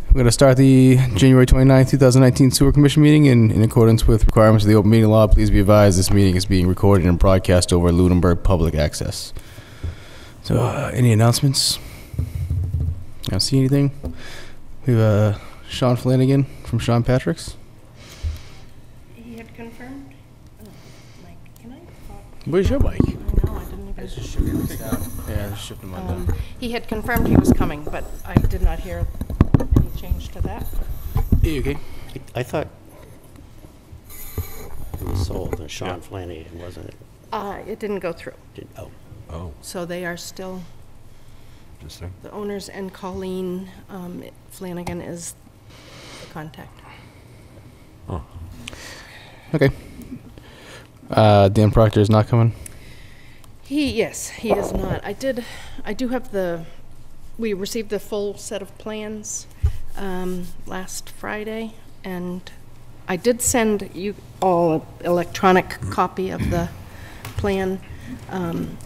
We're going to start the January 29, 2019 Sewer Commission meeting in accordance with requirements of the open meeting law. Please be advised this meeting is being recorded and broadcast over Lunenburg Public Access. So, any announcements? I don't see anything. We have Sean Flanagan from Sean Patrick's. He had confirmed. Oh, Mike, can I talk? Where's your mic? I know, I didn't even. Just shifting this down. Yeah, just shifting mine down. He had confirmed he was coming, but I did not hear any change to that. You okay? I thought it was sold to Sean Flanagan, wasn't it? It didn't go through. Oh. So they are still Interesting. the owners, and Colleen Flanagan is the contact. Oh. Okay. Dan Proctor is not coming. Yes, he is not. I do have we received the full set of plans last Friday, and I did send you all an electronic copy of the plan.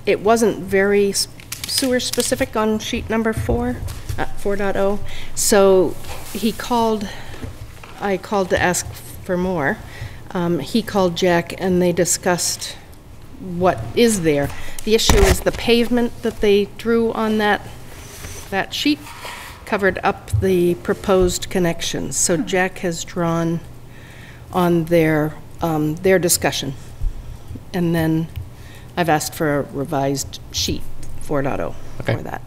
It wasn't very sewer specific on sheet number 4.0, so I called to ask for more. He called Jack and they discussed what is there. The issue is the pavement that they drew on that sheet covered up the proposed connections. So Jack has drawn on their discussion. And then I've asked for a revised sheet 4.0 Okay. for that.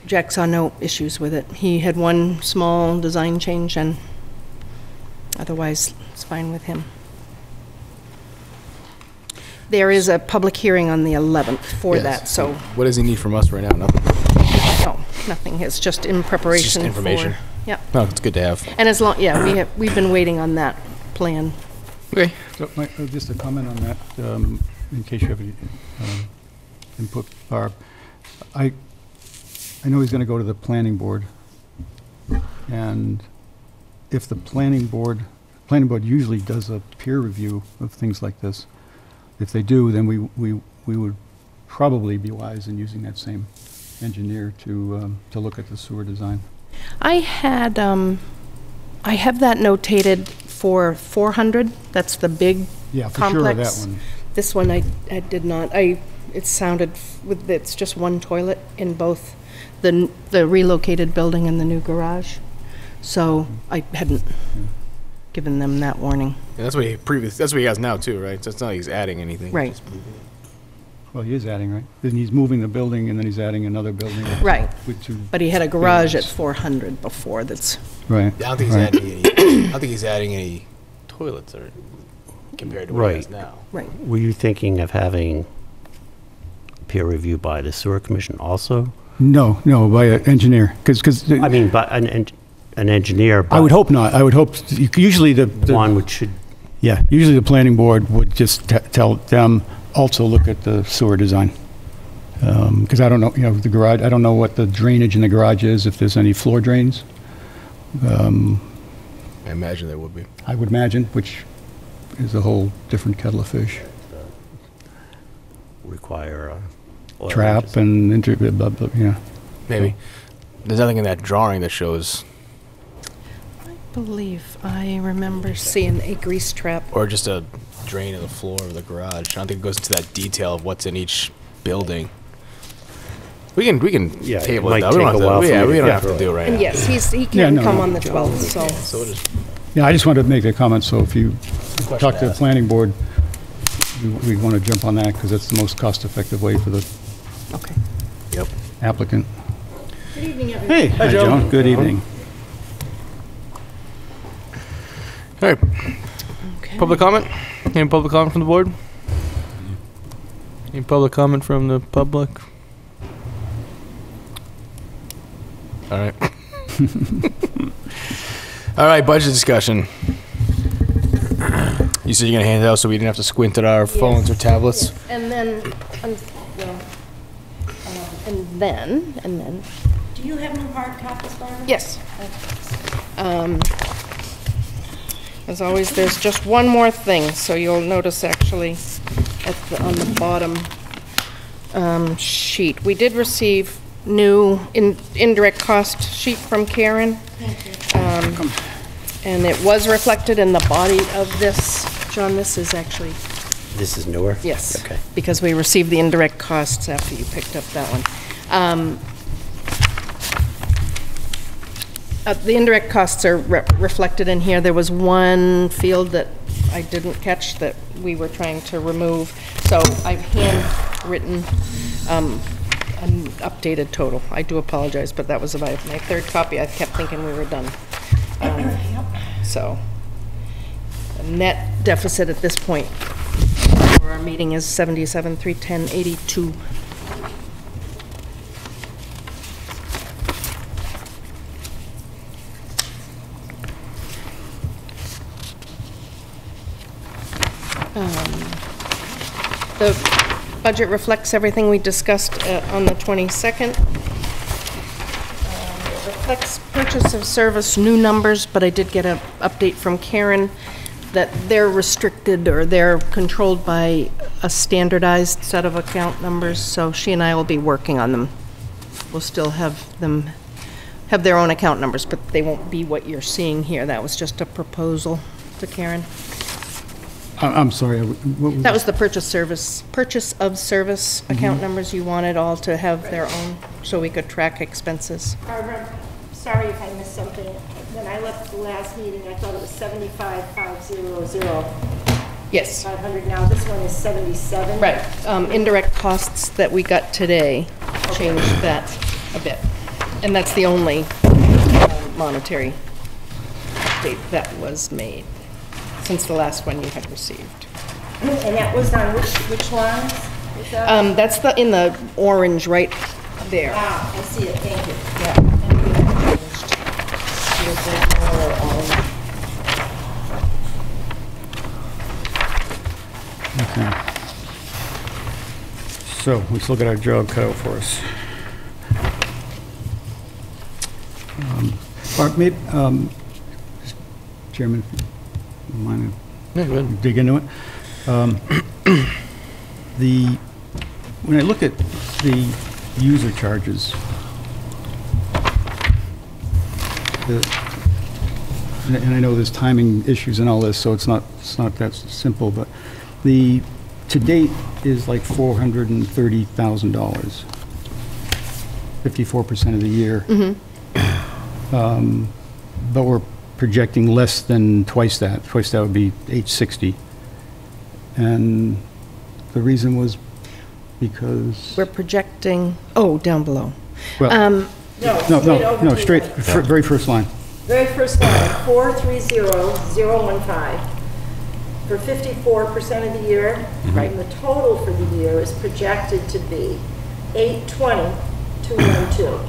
Jack saw no issues with it. He had one small design change, and otherwise it's fine with him. There is a public hearing on the 11th for Yes. that, so What does he need from us right now? Nothing. no, nothing. It's just in preparation information. Yeah, No, it's good to have. and as long, yeah, we've been waiting on that plan. Okay. So, just a comment on that, in case you have any input, Barb. I know he's going to go to the planning board, and if the planning board usually does a peer review of things like this. If they do, then we would probably be wise in using that same engineer to look at the sewer design. I have that notated for 400. That's the big Yeah, for complex. sure, that one. This one I did not. It sounded with it's just one toilet in both the relocated building and the new garage. So I hadn't given them that warning. Yeah, that's what he has now too, right? So it's not like he's adding anything. Right. Well, he is adding, right? Then he's moving the building, and then he's adding another building. Right. With two. But he had a garage at buildings. 400 before. That's Right. I don't think he's right. adding any. I don't think he's adding any toilets or compared to what he has Right. now. right. Were you thinking of having peer review by the sewer commission also? No, by an engineer, because I mean, by an engineer. I would hope not. I would hope, usually One which should, usually the planning board would just tell them also look at the sewer design. Because I don't know, the garage, I don't know what the drainage in the garage is, if there's any floor drains. I imagine there would be. I would imagine, which is a whole different kettle of fish. require oil Trap changes. and blah, blah, yeah. Maybe. There's nothing in that drawing that shows, I believe I remember seeing a grease trap. or just a drain in the floor of the garage. I don't think it goes into that detail of what's in each building. We can Yeah, it table it might down. We take don't a while have to, for yeah, me to we don't get have to through do it right And now. yes, he Yeah, can no, come no. on the 12th, so. So we'll just Yeah, I just wanted to make a comment, so if you talk to the asked. planning board, we want to jump on that, because that's the most cost-effective way for the Okay. Yep. applicant. Good evening, everybody. Hey, hi, Joan. Good evening. All right. Okay. Public comment? Any public comment from the board? Any public comment from the public? All right. All right, budget discussion. You said you're going to hand it out so we didn't have to squint at our phones or tablets? Yes. And then, and then, Do you have new hard copies, Barbara? yes. As always, there's just one more thing, so you'll notice actually on the bottom sheet. We did receive new indirect cost sheet from Karen. And it was reflected in the body of this. John, this is actually, This is newer? yes. Okay. Because we received the indirect costs after you picked up that one. The indirect costs are reflected in here. There was one field that I didn't catch that we were trying to remove. So I've handwritten an updated total. I do apologize, but that was my third copy. I kept thinking we were done. So the net deficit at this point for our meeting is 77,310.82. The budget reflects everything we discussed on the 22nd. It reflects purchase of service, new numbers, but I did get an update from Karen that they're restricted or they're controlled by a standardized set of account numbers, so she and I will be working on them. We'll still have them have their own account numbers, but they won't be what you're seeing here. That was just a proposal to Karen. I'm sorry. What That was the purchase of service account numbers you wanted all to have their own, so we could track expenses. Barbara, sorry if I missed something. When I left the last meeting, I thought it was 75,500. Yes. 500 now. This one is 77. Right. Indirect costs that we got today changed that a bit. And that's the only monetary update that was made since the last one you had received. And that was on which lines? Is that? That's in the orange right there. Ah, I see it. Thank you. Okay. So, we still got our job cut out for us. Barb, maybe, Chairman, if you don't mind Yeah, go ahead. to dig into it. When I look at the user charges, and I know there's timing issues and all this, so it's not that simple, but to date is like $430,000, 54% of the year. But we're projecting less than twice that. Twice that would be $860. And the reason was because, We're projecting, down below. well, no, straight, very first line. Very first line, 430,015. For 54% of the year, and the total for the year is projected to be 820,212,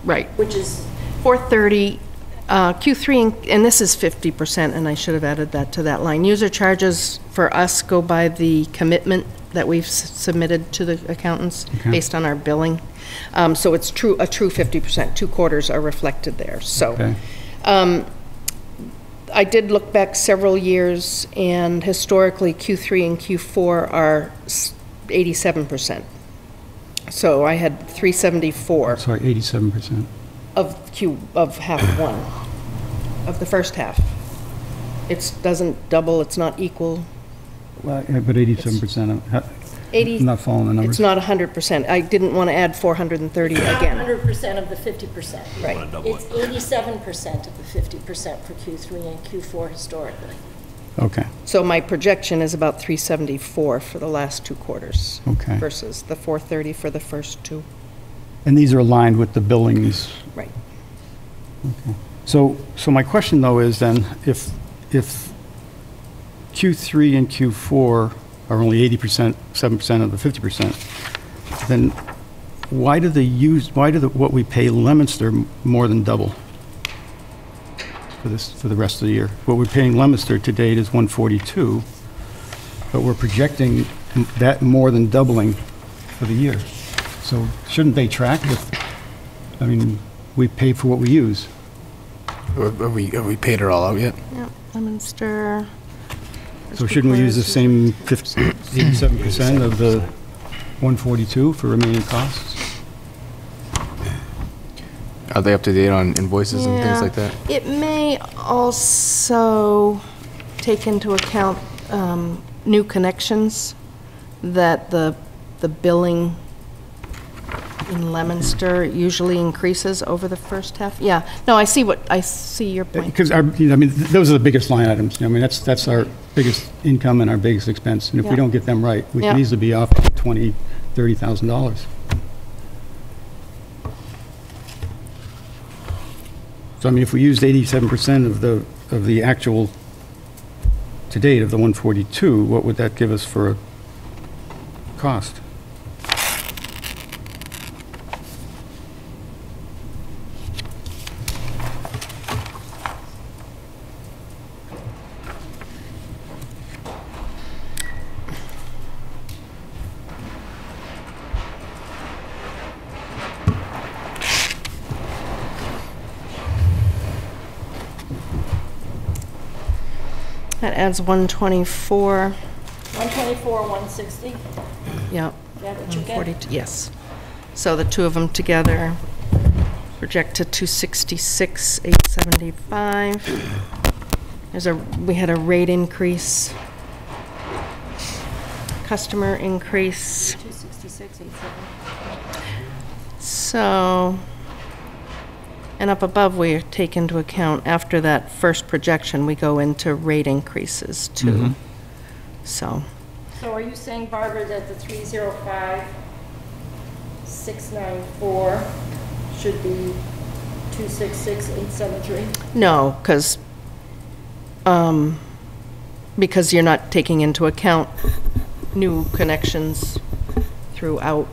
Right. which is 430, Q3, and this is 50%, and I should have added that to that line. User charges for us go by the commitment that we've submitted to the accountants Okay. based on our billing. So it's a true 50%. 2 quarters are reflected there. So Okay. I did look back several years, and historically Q3 and Q4 are 87%. So I had 374 Sorry, 87%. of half one, of the first half. It doesn't double, it's not equal. Well, yeah, but 87%, I'm 80, not following the numbers. it's not 100%. I didn't want to add 430 not again. 100% of the 50%. Right. It's 87% of the 50% for Q3 and Q4 historically. Okay, So my projection is about 374 for the last 2 quarters okay. versus the 430 for the first 2. And these are aligned with the billings. Right. So my question though is then, if Q3 and Q4 are only 80%, 7% of the 50%, then why do what we pay Leominster more than double for the rest of the year? What we're paying Leominster to date is 142, but we're projecting that more than doubling for the year. So shouldn't they track we pay for what we use? Have we paid it all out yet? Yeah, Leominster. So shouldn't we use the same 87% of the 142 for remaining costs? Are they up to date on invoices and things Yeah. like that? It may also take into account new connections, that the billing in Leominster usually increases over the first half. Yeah, no, I see your point. Because those are the biggest line items. I mean, that's our biggest income and our biggest expense. And if we Yeah. don't get them right, we can Yeah. easily be off $20,000, $30,000. So I mean, if we used 87% of the actual to date of the 142, what would that give us for a cost? That adds 124, 124, 160, is yeah. that what you get? 142, yes. So the two of them together project to 266, 875. We had a rate increase, customer increase. 266, 870. So, and up above, we take into account, after that first projection, we go into rate increases too. So, So are you saying, Barbara, that the 305, 694 should be 266, 873? no, because you're not taking into account new connections throughout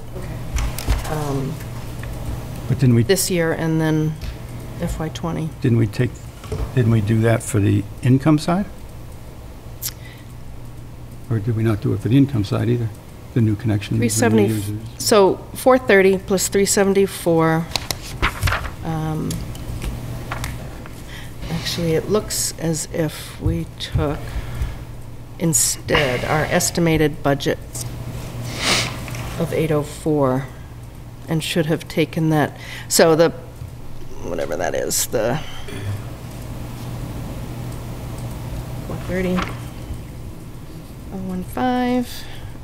But didn't we this year and then FY '20. Didn't we do that for the income side? Or did we not do it for the income side either? The new connection? the new 370, users? so 430 plus 374. Actually, it looks as if we took instead our estimated budget of 804 and should have taken that. So the, whatever that is, the 430, 015,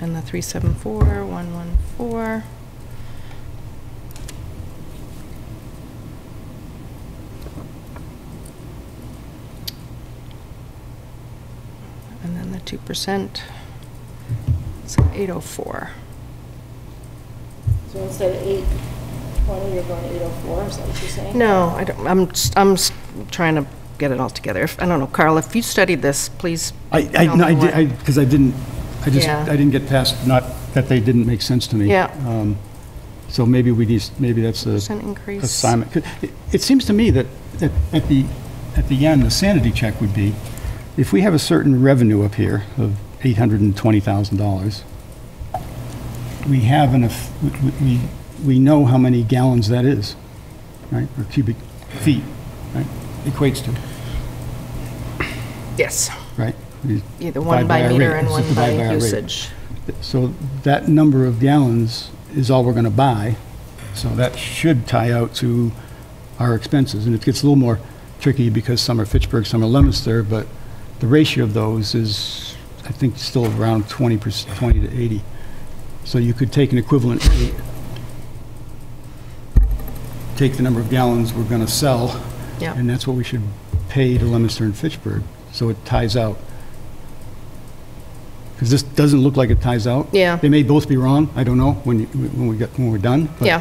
and the 374, 114. And then the 2%, so 804. So instead of 820, you're going to 804, is that what you're saying? No, I don't, trying to get it all together. I don't know, Carl, if you studied this, please tell me what- Because I didn't Yeah. get past, not that they didn't make sense to me. Yeah. So maybe maybe that's a Percent increase. assignment. 'Cause it seems to me that at the end, the sanity check would be, if we have a certain revenue up here of $820,000, we have enough, we know how many gallons that is, right? Or cubic feet, right? Equates to, Yes, right? We either one divide by by our meter rate. and It's one just by divide our rate. usage. So that number of gallons is all we're going to buy, so that should tie out to our expenses. And it gets a little more tricky because some are Fitchburg, some are Leominster, but the ratio of those is, I think, still around 20%, 20 to 80. So you could take an equivalent rate, take the number of gallons we're going to sell, Yeah. and that's what we should pay to Leominster and Fitchburg, so it ties out. Because this doesn't look like it ties out. Yeah. They may both be wrong, I don't know, when we're done. but- Yeah.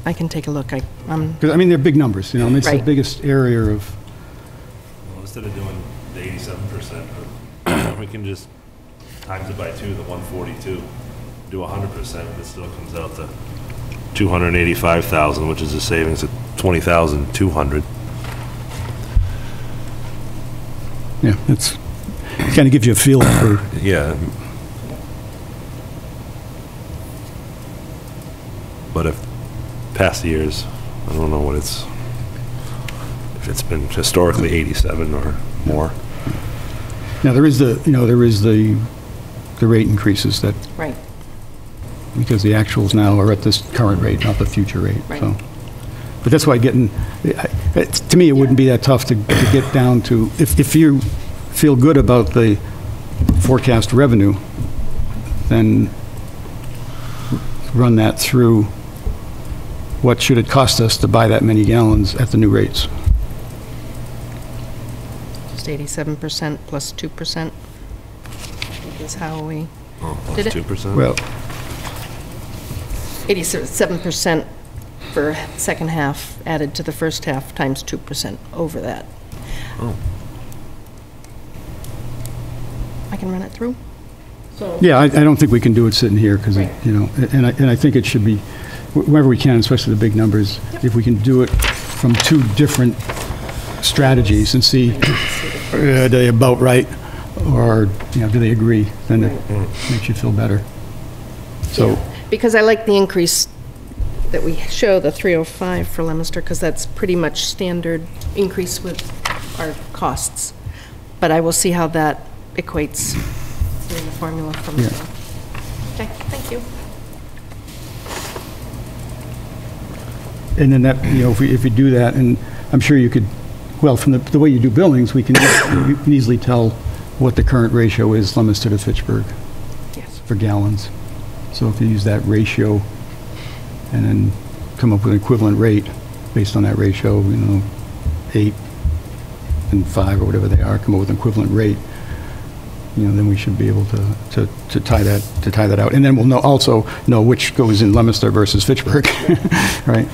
I can take a look. I'm, Because, I mean, they're big numbers, you know, and it's the Right. biggest area of, Well, instead of doing the 87%, we can just times it by 2, the 142, do 100%, it still comes out to 285,000, which is a savings of 20,200. yeah, it's, kind of gives you a feel for, Yeah. But if past years, I don't know if it's been historically 87 or more. now, there is the rate increases that, right. because the actuals now are at this current rate, not the future rate, Right. so. But that's why to me, it wouldn't be that tough to get down to, if you feel good about the forecast revenue, then run that through what should it cost us to buy that many gallons at the new rates. Just 87% plus 2%, I think is how we Oh, Did plus it? 2%? Well, 87% for second half added to the first half times 2% over that. Oh. I can run it through? So, yeah, I don't think we can do it sitting here, because, Right. and I think it should be, wherever we can, especially the big numbers, if we can do it from two different strategies and see, are they about right, or, do they agree, then it makes you feel better. So, because I like the increase that we show, the 305 for Leominster, because that's pretty much standard increase with our costs. But I will see how that equates in the formula from Yeah. there. Okay, thank you. and then that, if we do that, and I'm sure you could, well, from the way you do billings, you can easily tell what the current ratio is, Leominster to Fitchburg, Yes. for gallons. So if you use that ratio and then come up with an equivalent rate based on that ratio, 8 and 5 or whatever they are, come up with an equivalent rate, then we should be able to tie that out. And then we'll also know which goes in Leominster versus Fitchburg, right?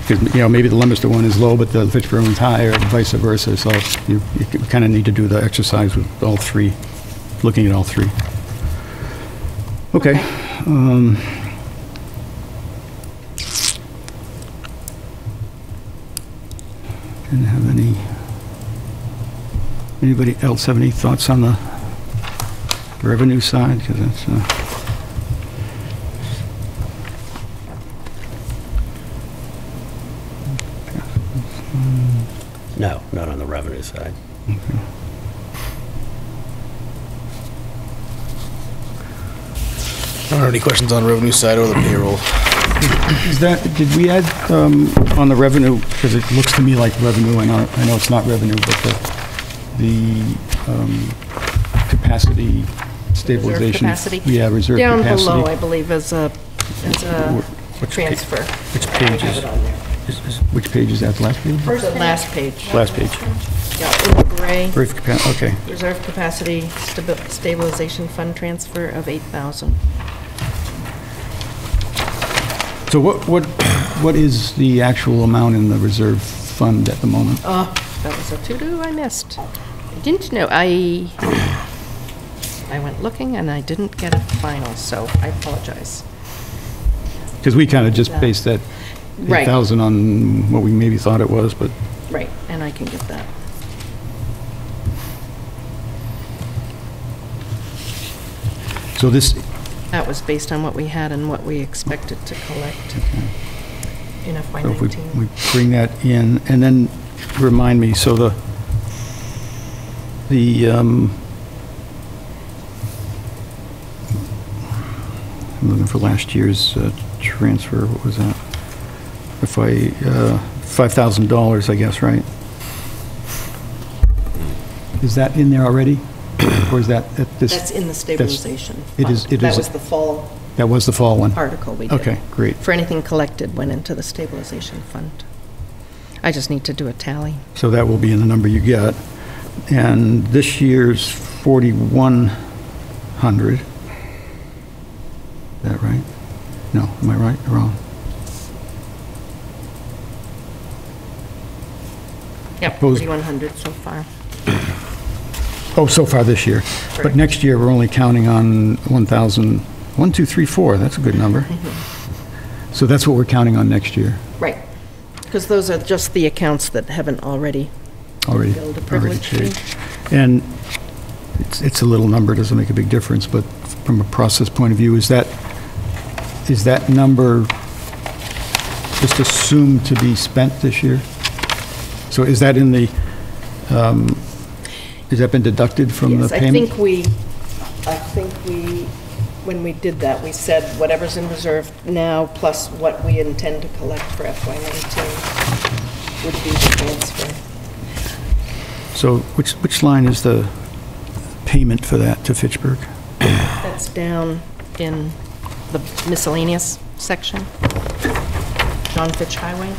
Because, maybe the Leominster one is low, but the Fitchburg one's high, or vice versa. So you kind of need to do the exercise with all three, looking at all three. Okay. Didn't have anybody else have any thoughts on the revenue side? Because that's, No, not on the revenue side. I don't have any questions on the revenue side or the payroll. did we add on the revenue, because it looks to me like revenue, I know it's not revenue, but the capacity stabilization. capacity? Yeah, reserve Down capacity. below, I believe, as a Which pa- transfer. Which page is, which page is that, the last page? The last page. Last page. Yeah, in the gray, Okay. reserve capacity stabilization fund transfer of 8,000. So what is the actual amount in the reserve fund at the moment? Oh, that was a to-do I missed. I didn't know, I went looking and I didn't get it final, so I apologize. Because we kind of just based that Right. 8,000 on what we maybe thought it was, but Right, and I can get that. so this, That was based on what we had and what we expected to collect in FY so if we 19. bring that in, and then remind me, so the I'm looking for last year's transfer, what was that? If $5,000, I guess, right? Is that in there already? Or is that at this? That's in the stabilization. it is- fund. it That is- was the fall That was the fall one? article we did. Okay, great. For anything collected went into the stabilization fund. I just need to do a tally. So that will be in the number you get. And this year's 4,100. Is that right? No, am I right or wrong? Yep, Opposed. 3,100 so far. Oh, so far this year. But Correct. next year, we're only counting on 1,000, 1, 2, 3, 4. That's a good number. So that's what we're counting on next year Right, because those are just the accounts that haven't already already. billed a already privilege paid. fee. And it's a little number, doesn't make a big difference, but from a process point of view, is that number just assumed to be spent this year? So is that in the, has that been deducted from the Yes, payment? I think we, when we did that, we said whatever's in reserve now plus what we intend to collect for FY19. So which line is the payment for that to Fitchburg? That's down in the miscellaneous section. John Fitch Highway,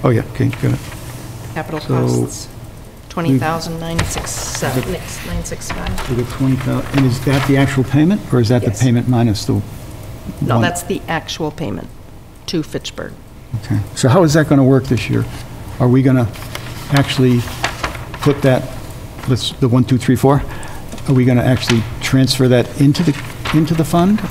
Oh, yeah, okay, got it. capital So- costs, 20,965. We got 20,000, and is that the actual payment, or is that the Yes. payment minus the? No, one? that's the actual payment to Fitchburg. Okay, so how is that going to work this year? Are we going to actually put that, the 1, 2, 3, 4, are we going to actually transfer that into the fund?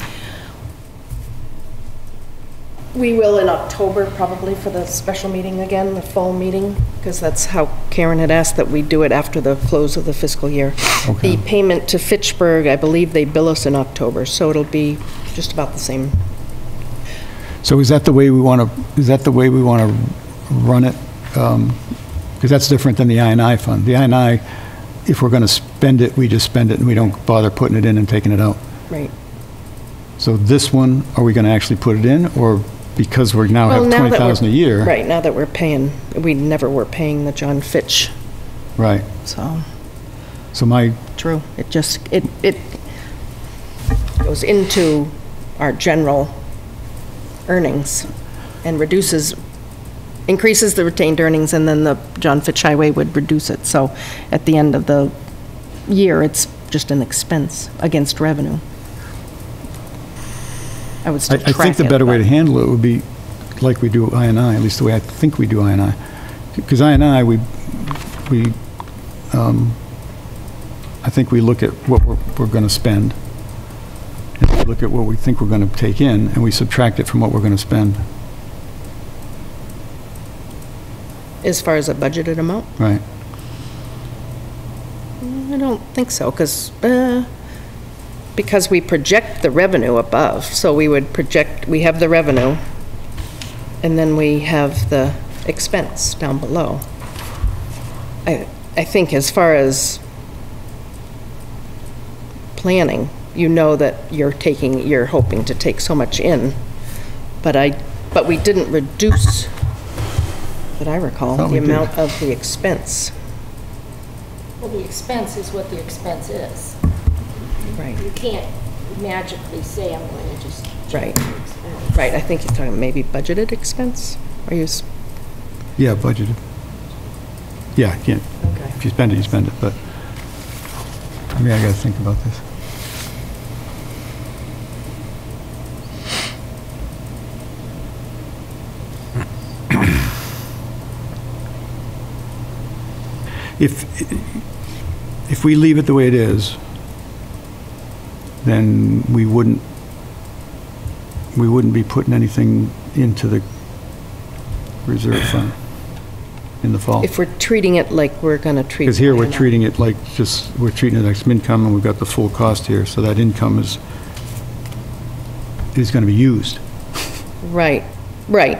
We will in October, probably, for the special meeting again, the fall meeting, because that's how Karen had asked that we do it after the close of the fiscal year. Okay. The payment to Fitchburg, I believe they bill us in October, so it'll be just about the same. So is that the way we want to run it? Because that's different than the I&I fund. The I&I, if we're going to spend it, we just spend it and we don't bother putting it in and taking it out. Right. So this one, are we going to actually put it in, or because we now Well, have now that 20,000 a we're- year? Right, now that we're paying, we never were paying the John Fitch, Right. so, So my, true. It just, it goes into our general earnings and increases the retained earnings, and then the John Fitch Highway would reduce it. So at the end of the year, it's just an expense against revenue. I would still I track it. think the better way to but- handle it would be like we do I&I, at least the way I think we do I&I. Because I&I, I think we look at what we're going to spend, and we look at what we think we're going to take in, and we subtract it from what we're going to spend, As far as a budgeted amount? right? I don't think so, because we project the revenue above, so we would project, we have the revenue, and then we have the expense down below. I think as far as planning, you know that you're hoping to take so much in, but we didn't reduce, that I recall, Thought the we did. amount of the expense. Well, the expense is what the expense is. Right. You can't magically say, I'm going to just Right. change the expense. Right, I think you're talking maybe budgeted expense? Are you, Yeah, budgeted. Yeah, you can't, okay. if you spend it, you spend it, but, I mean, I got to think about this. If we leave it the way it is, then we wouldn't be putting anything into the reserve fund in the fall. If we're treating it like we're going to treat. Because here, we're I&I. treating it like we're treating it like income, and we've got the full cost here, so that income is going to be used, Right, right,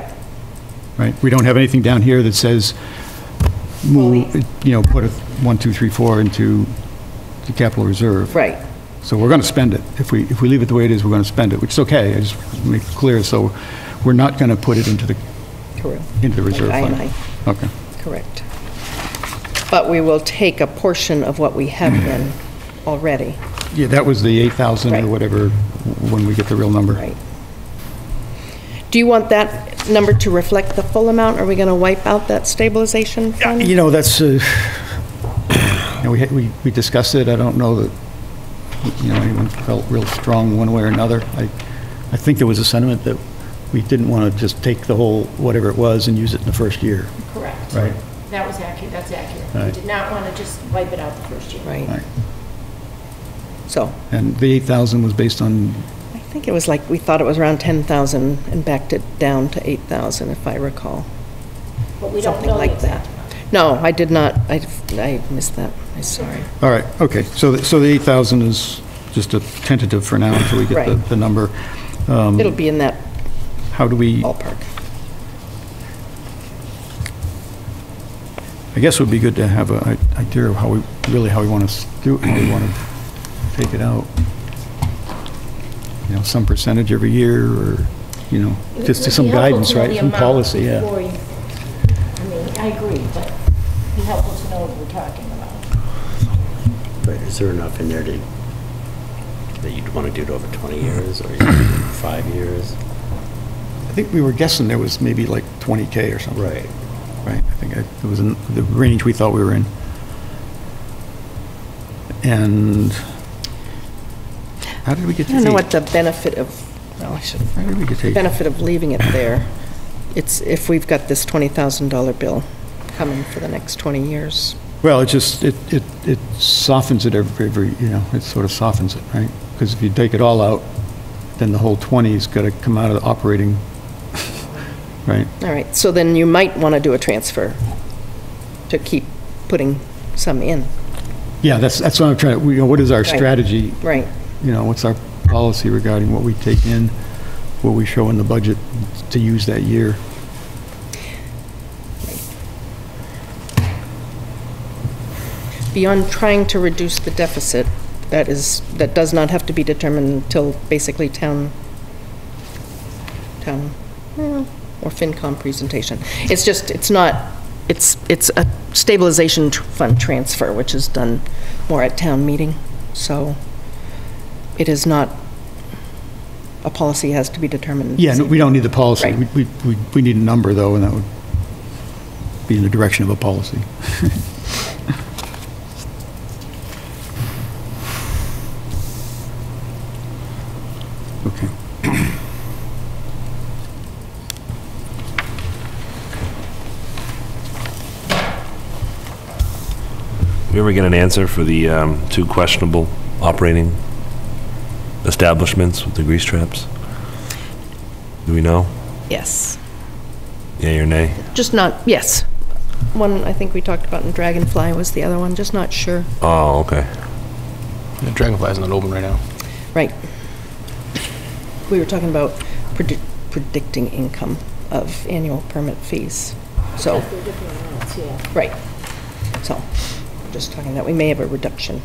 right? We don't have anything down here that says, move, put a 1, 2, 3, 4 into the capital reserve. right. So we're going to spend it. If we leave it the way it is, we're going to spend it, which is okay. I just make it clear, so we're not going to put it into the Correct. reserve fund. I&I, Okay. correct. But we will take a portion of what we have in already, Yeah, that was the 8,000 Right. or whatever, when we get the real number. right? Do you want that number to reflect the full amount? Are we going to wipe out that stabilization fund? That's, we discussed it. I don't know that, anyone felt real strong one way or another. I think there was a sentiment that we didn't want to just take the whole, whatever it was, and use it in the first year, Correct. right? That was accurate, that's accurate. We Right. did not want to just wipe it out the first year. Right, Right. so And the 8,000 was based on, I think it was like, we thought it was around 10,000 and backed it down to 8,000, if I recall. But we don't Something know the like exact that. amount. No, I did not, I missed that, I'm sorry. all right, okay. So the 8,000 is just a tentative for now until we get Right. the number. It'll be in that How do we, ballpark. I guess it would be good to have an idea of how we want to do it, how we want to take it out. Some percentage every year, or, just It would some be helpful guidance, to know right, the some amount policy, yeah. before you- I mean, I agree, but it'd be helpful to know what we're talking about. But is there enough in there that you'd want to do it over 20 years or 5 years? I think we were guessing there was maybe like 20K or something. Right. Right, I think it was in the range we thought we were in. And how did we get to I don't know what 8? the benefit of, well, I should, How did we get to 8? benefit of leaving it there. It's if we've got this $20,000 bill coming for the next 20 years. Well, it just, it softens it every, it sort of softens it, right? Because if you take it all out, then the whole 20's got to come out of the operating, right? All right, so then you might want to do a transfer to keep putting some in. Yeah, that's what I'm trying to, what is our strategy? Right. What's our policy regarding what we take in, what we show in the budget to use that year? Beyond trying to reduce the deficit, that does not have to be determined until basically town or FinCom presentation. It's just, it's a stabilization fund transfer, which is done more at town meeting. So it is not, a policy has to be determined. Yeah, no, we don't need the policy. Right. We need a number, though, and that would be in the direction of a policy. Okay. We ever get an answer for the 2 questionable operating establishments with the grease traps? Do we know? Yes. Yea or nay? Just not, yes. One I think we talked about in Dragonfly was the other one, just not sure. Oh, okay. The Dragonfly's not open right now. Right. We were talking about predicting income of annual permit fees. So, They're different amounts, yeah. right. So, just talking that we may have a reduction.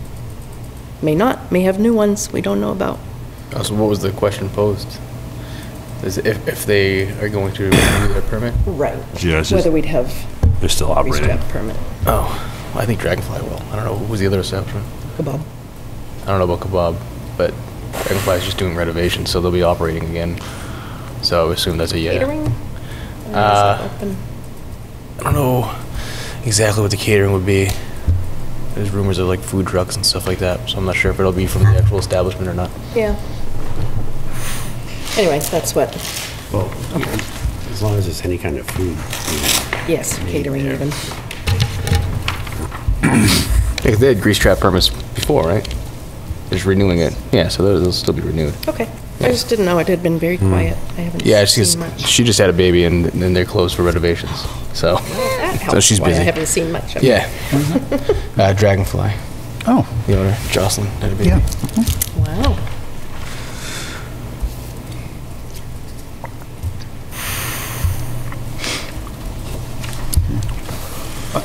May not, may have new ones we don't know about. Oh, so what was the question posed? Is if they are going to renew their permit? Right. Yeah, it's just- Whether we'd have They're still a operating. restrap permit. Oh, well, I think Dragonfly will. I don't know. Who was the other establishment? Kebab. I don't know about Kebab, but Dragonfly is just doing renovations, so they'll be operating again. So I assume that's a yeah. Catering? Or is it open? I don't know exactly what the catering would be. There's rumors of like food trucks and stuff like that, so I'm not sure if it'll be from the actual establishment or not. Yeah. Anyway, that's what, Well, as long as there's any kind of food. yes, catering even. Yeah, 'cause they had grease trap permits before, right? They're just renewing it. Yeah, so they'll still be renewed. Okay. I just didn't know. It had been very quiet. I haven't Yeah, seen much. she just had a baby and then they're closed for renovations. So, That helps she's why busy. I haven't seen much of it. yeah. Dragonfly, Oh, the owner, Jocelyn, had a baby. yeah. Wow.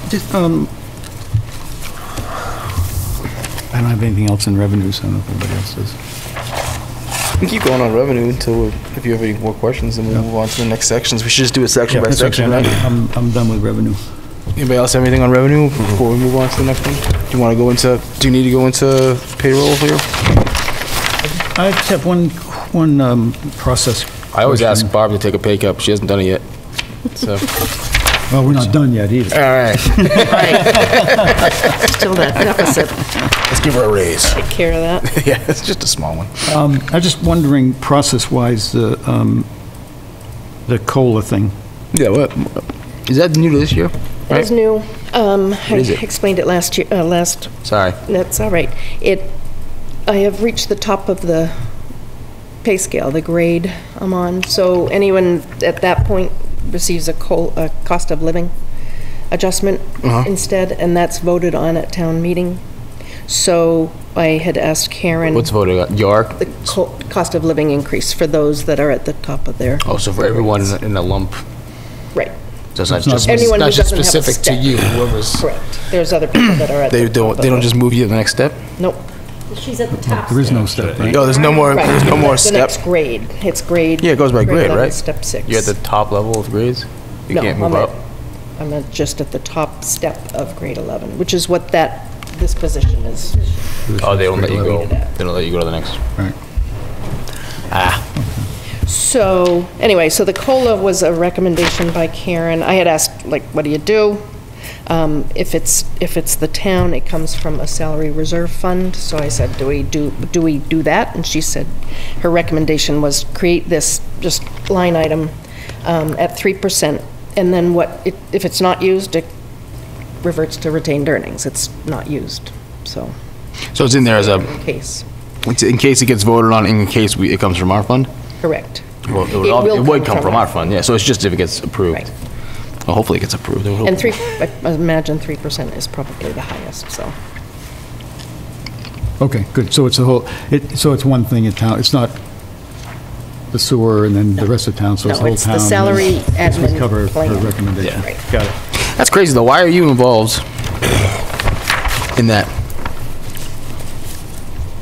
Just, I don't have anything else in revenues. I don't know if anybody else does. We can keep going on revenue until, if you have any more questions, then we'll move on to the next sections. We should just do it section by That's okay. section, right? I'm done with revenue. Anybody else have anything on revenue before we move on to the next one? Do you want to go into, do you need to go into payroll here? I just have one process. I always question. ask Barb to take a pay cut, but she hasn't done it yet. So, Well, we're not done yet either. all right, Right. Still that deficit. let's give her a raise. Take care of that. Yeah, it's just a small one. I'm just wondering, process-wise, the COLA thing. Yeah, what, is that new to this year? It is new. I is it? explained it last year, Sorry. that's all right. I have reached the top of the pay scale, the grade I'm on. So anyone at that point receives a cost of living adjustment instead, and that's voted on at town meeting. So I had asked Karen. What's voted on? York? The cost of living increase for those that are at the top of their. Oh, so for everyone in a lump. Right, So it's not It's not- just, Anyone not who just doesn't have a specific to step. you, whoever's. correct. There's other people that are at They the top of don't it. just move you to the next step? Nope. She's at the top. There is no step. step, right? No, there's no more, Right. there's no more The step. next grade, it's grade. Yeah, it goes by grade, level, right? Step 6. You're at the top level of grades? You No, can't move I'm up? just at the top step of grade 11, which is what this position is. Oh, they don't let you go, Rated at. they don't let you go to the next. Right. So, anyway, so the COLA was a recommendation by Karen. I had asked, like, what do you do? If it's the town, it comes from a salary reserve fund. So I said, do we do that? And she said, her recommendation was create this just line item at 3%. And then if it's not used, it reverts to retained earnings. It's not used, so. So it's in there as In case, in case it gets voted on, in case it comes from our fund? correct. Well, it will would come from our fund, yeah, so it's just if it gets approved. Right. Well, hopefully it gets approved. I would hope. And I imagine 3% is probably the highest, so. Okay, good. So it's so it's one thing in town. It's not the sewer and then the rest of town, so it's the No, whole it's the town. salary This would admin cover her plan. recommendation. Right. Got it. That's crazy, though. Why are you involved in that?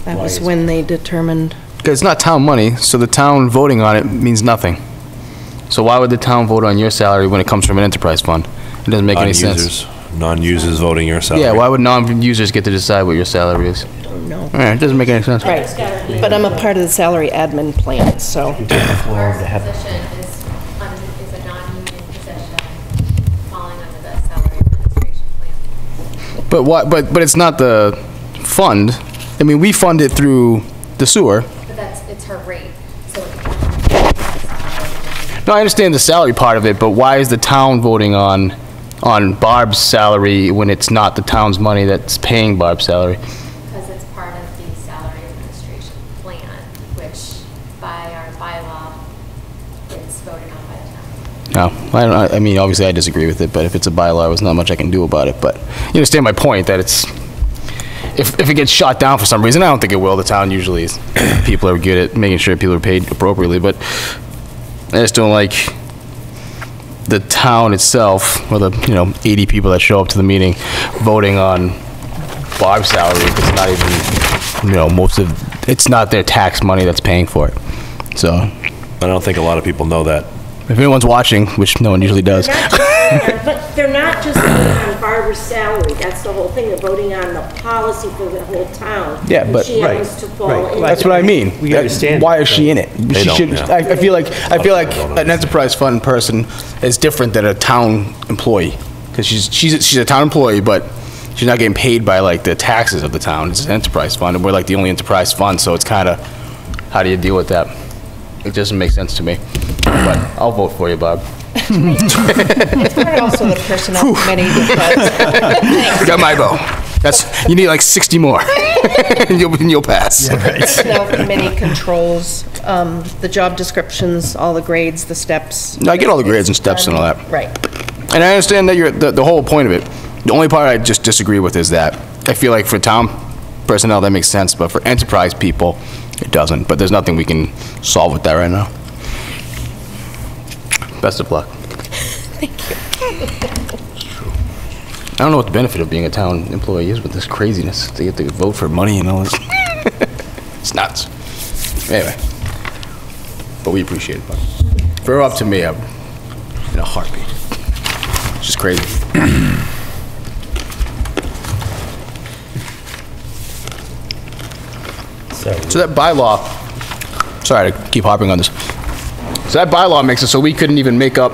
That Why was is when they determined, Because it's not town money, so the town voting on it means nothing. So why would the town vote on your salary when it comes from an enterprise fund? It doesn't make any sense. Non-users voting your salary. Yeah, why would non-users get to decide what your salary is? no. Yeah, it doesn't make any sense. Right, but I'm a part of the salary admin plan, so. Our position is a non-union position falling under the salary administration plan. But what, but it's not the fund. I mean, we fund it through the sewer. But it's her rate, so it No, I understand the salary part of it, but why is the town voting on Barb's salary when it's not the town's money that's paying Barb's salary? because it's part of the salary administration plan, which by our bylaw, it's voted on by the town. No, I mean, obviously I disagree with it, but if it's a bylaw, there's not much I can do about it. But you understand my point, that it's, if it gets shot down for some reason, I don't think it will. The town usually is, people are good at making sure people are paid appropriately, but I just don't like the town itself, or the, 80 people that show up to the meeting, voting on Barb's salary. It's not even, it's not their tax money that's paying for it. So, I don't think a lot of people know that. if anyone's watching, which no one usually does, But they're not just voting on Barbara's salary, that's the whole thing, they're voting on the policy for the whole town. Yeah, and but- she right, happens to fall right. into. that's what I mean. We understand. Why is she in it? They She don't, should, yeah. I feel like an enterprise fund person is different than a town employee. Because she's a town employee, but she's not getting paid by like the taxes of the town. It's an enterprise fund, and we're like the only enterprise fund, so it's kind of, how do you deal with that? It doesn't make sense to me. But I'll vote for you, Bob. Also the personnel committee, because Got my vote. You need like 60 more, and you'll pass. personnel committee controls the job descriptions, all the grades, the steps. No, I get all the grades and steps and all that. Right. And I understand that the whole point of it. The only part I just disagree with is that I feel like for town personnel that makes sense, but for enterprise people, it doesn't. But there's nothing we can solve with that right now. Best of luck. Thank you. I don't know what the benefit of being a town employee is with this craziness. They get to vote for money and all this. It's nuts. Anyway. But we appreciate it, Bob. If it were up to me, I'm in a heartbeat. It's just crazy. So that bylaw, sorry to keep harping on this. So that bylaw makes it so we couldn't even make up,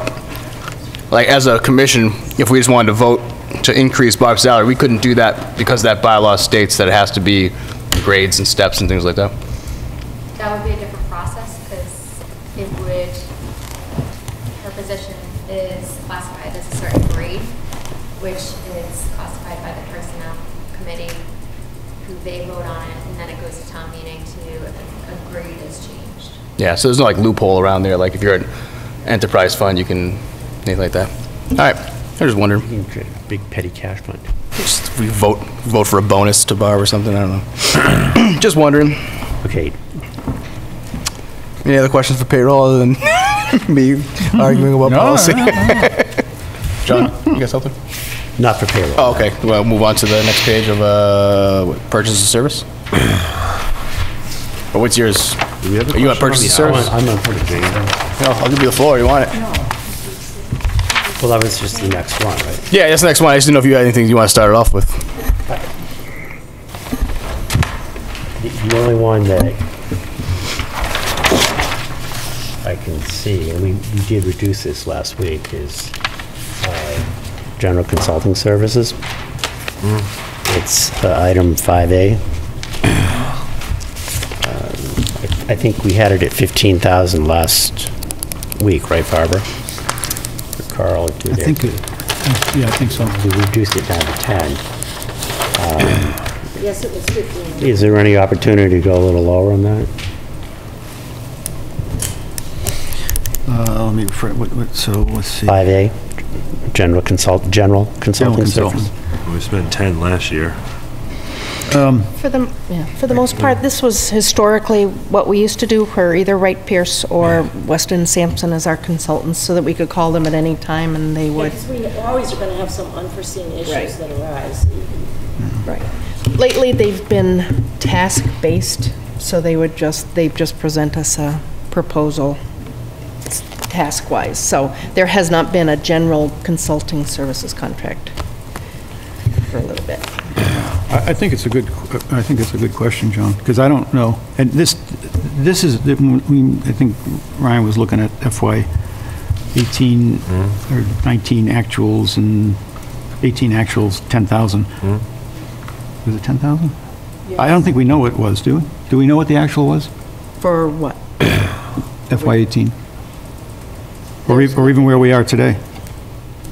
like as a commission, if we just wanted to vote to increase Barb's salary, we couldn't do that because that bylaw states that it has to be grades and steps and things like that. That would be a different process, because it would, her position is classified as a certain grade, which is classified by the personnel committee, who they vote on it, and then it goes to town meeting to, a grade is changed. Yeah, so there's no like loophole around there, like if you're an enterprise fund, you can, anything like that. All right, I was just wondering. You can create a big petty cash fund. Just we vote for a bonus to Barb or something, I don't know. Just wondering. Okay, Any other questions for payroll other than me arguing about policy? John, you got something? not for payroll. Oh, okay. We'll move on to the next page of purchase of service. But what's yours? Do we have a Are you on question purchase of the- service? I'm on purchase of service. No, I'll give you the floor. You want it? Well, that was just the next one, right? Yeah, that's the next one. I just didn't know if you had anything you want to start it off with. The only one that I can see, and we did reduce this last week, is general consulting services. It's item 5A. I think we had it at 15,000 last week, right, Barbara? Or Carl? I think, yeah, I think so. We reduced it down to 10. Yes, it was 15. Is there any opportunity to go a little lower on that? Let me, so let's see. 5A, general consulting consulting. services. We spent 10 last year. For the most part, this was historically what we used to do for either Wright Pierce or Weston Sampson as our consultants, so that we could call them at any time and they would. Because we always are going to have some unforeseen Right. issues that arise. Right. Lately, they've been task-based, so they'd just present us a proposal task-wise. So there has not been a general consulting services contract for a little bit. I think it's a good question, John, because I don't know. And this is, I think Ryan was looking at FY 18 or 19 actuals and 18 actuals, 10,000. Was it 10,000? I don't think we know what it was, do we? Do we know what the actual was? For what? FY 18? Or even where we are today?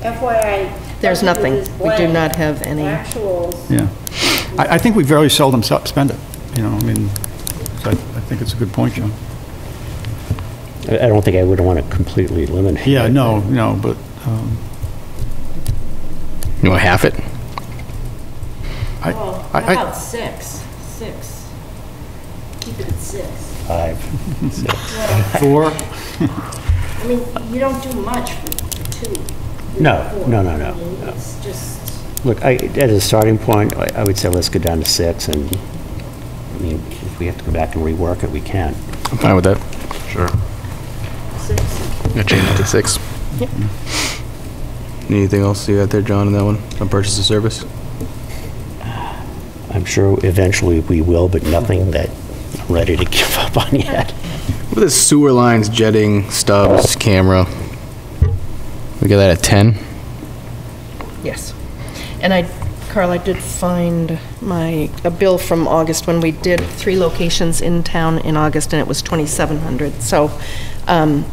FYI. There's nothing. is We do blank. not have any. Actuals. Yeah. I think we very seldom spend it, you know, I mean, so I think it's a good point, John. I don't think I would want to completely eliminate it. Yeah, no, but, You want half it? Well, how about six? Keep it at 6. 5, 6. 4, I mean, you don't do much for 2. No. I mean, it's just, Look, at a starting point, I would say let's go down to 6, and, I mean, if we have to go back and rework it, we can. I'm fine with that. Sure. 6. I'm gonna change it to 6. Yep. Anything else you got there, John, in that one? On purchase of service? I'm sure eventually we will, but nothing that I'm ready to give up on yet. What are the sewer lines, jetting, stubs, camera? We got that at 10? Yes. And Carl, I did find a bill from August when we did 3 locations in town in August, and it was $2,700. So I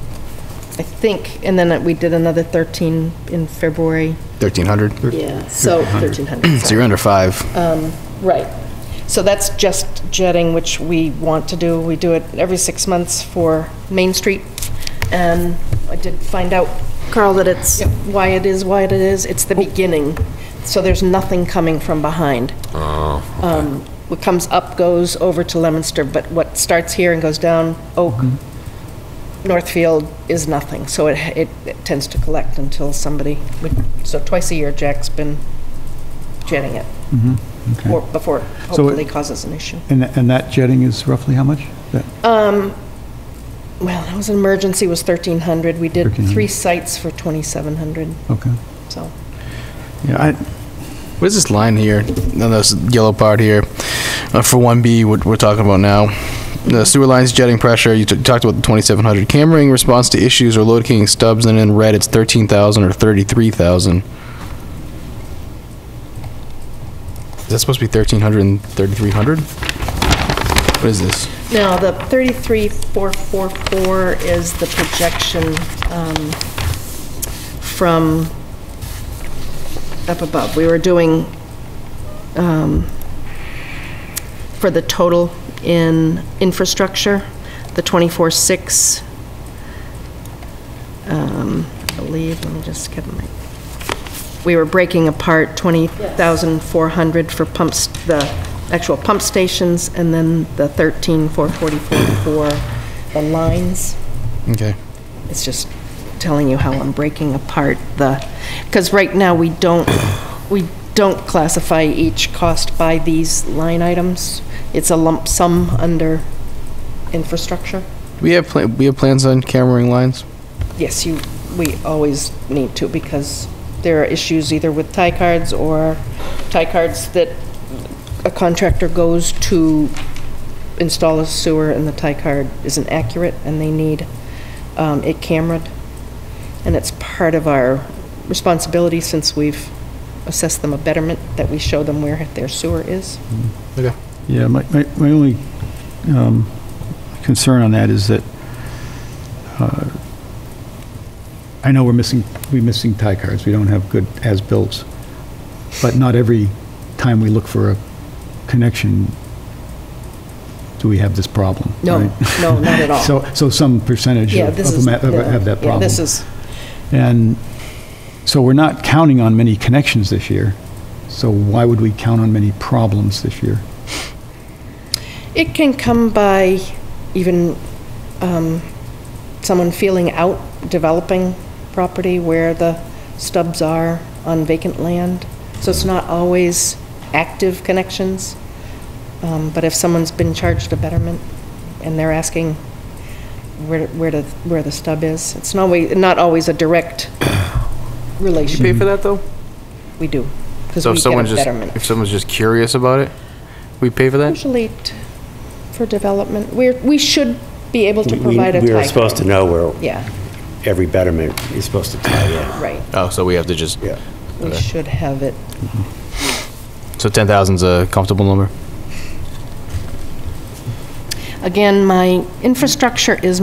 think, and then we did another 13 in February. 1,300? Yeah, so 1,300. So you're under 5. Right. So that's just jetting, which we want to do. We do it every 6 months for Main Street. And I did find out, Carl, that it's why it is what it is. It's the beginning. So there's nothing coming from behind. What comes up goes over to Leominster, but what starts here and goes down Oak, Northfield is nothing. So it tends to collect until so twice a year Jack's been jetting it. okay. Or before it hopefully causes an issue. And that jetting is roughly how much? Well, that was an emergency, was 1,300. We did 1,300. 3 sites for 2,700, Okay. so. Yeah, What is this line here? No, this yellow part here. For 1B, what we're talking about now. The sewer lines, jetting pressure, you talked about the 2,700. Cameraing response to issues or locating stubs, and in red, it's 13,000 or 33,000. Is that supposed to be 1,300 and 3,300? What is this? Now, the 33,444 is the projection from up above. We were doing for the total in infrastructure, the 24,6, I believe, let me just get my, we were breaking apart 20,400 for pumps, the actual pump stations, and then the 13,444 for the lines. Okay. It's just telling you how I'm breaking apart because right now we don't classify each cost by these line items. It's a lump sum under infrastructure. Do we have plans on cameraing lines? Yes, we always need to, because there are issues either with tie cards or tie cards that a contractor goes to install a sewer and the tie card isn't accurate and they need it cameraed. And it's part of our responsibility, since we've assessed them a betterment, that we show them where their sewer is. Okay. Yeah, my only concern on that is that I know we're missing tie cards. We don't have good as-bills. But not every time we look for a connection do we have this problem. No, right? no, not at all. So some percentage Yeah, of this them is, have that problem. yeah, this is, And so we're not counting on many connections this year. So why would we count on many problems this year? it can come by even someone feeling out, developing property where the stubs are on vacant land. So it's not always active connections. But if someone's been charged a betterment and they're asking where the stub is, it's not always a direct relation. You pay for that, though? We do, because So we if get a someone's betterment. if someone's just curious about it, we pay for that? Usually for development, we should be able to provide a We tie. were supposed to know where Yeah, every betterment is supposed to tie in. right. Oh, so we have to just, Yeah. We Okay. should have it. so 10,000's a comfortable number? Again, my infrastructure is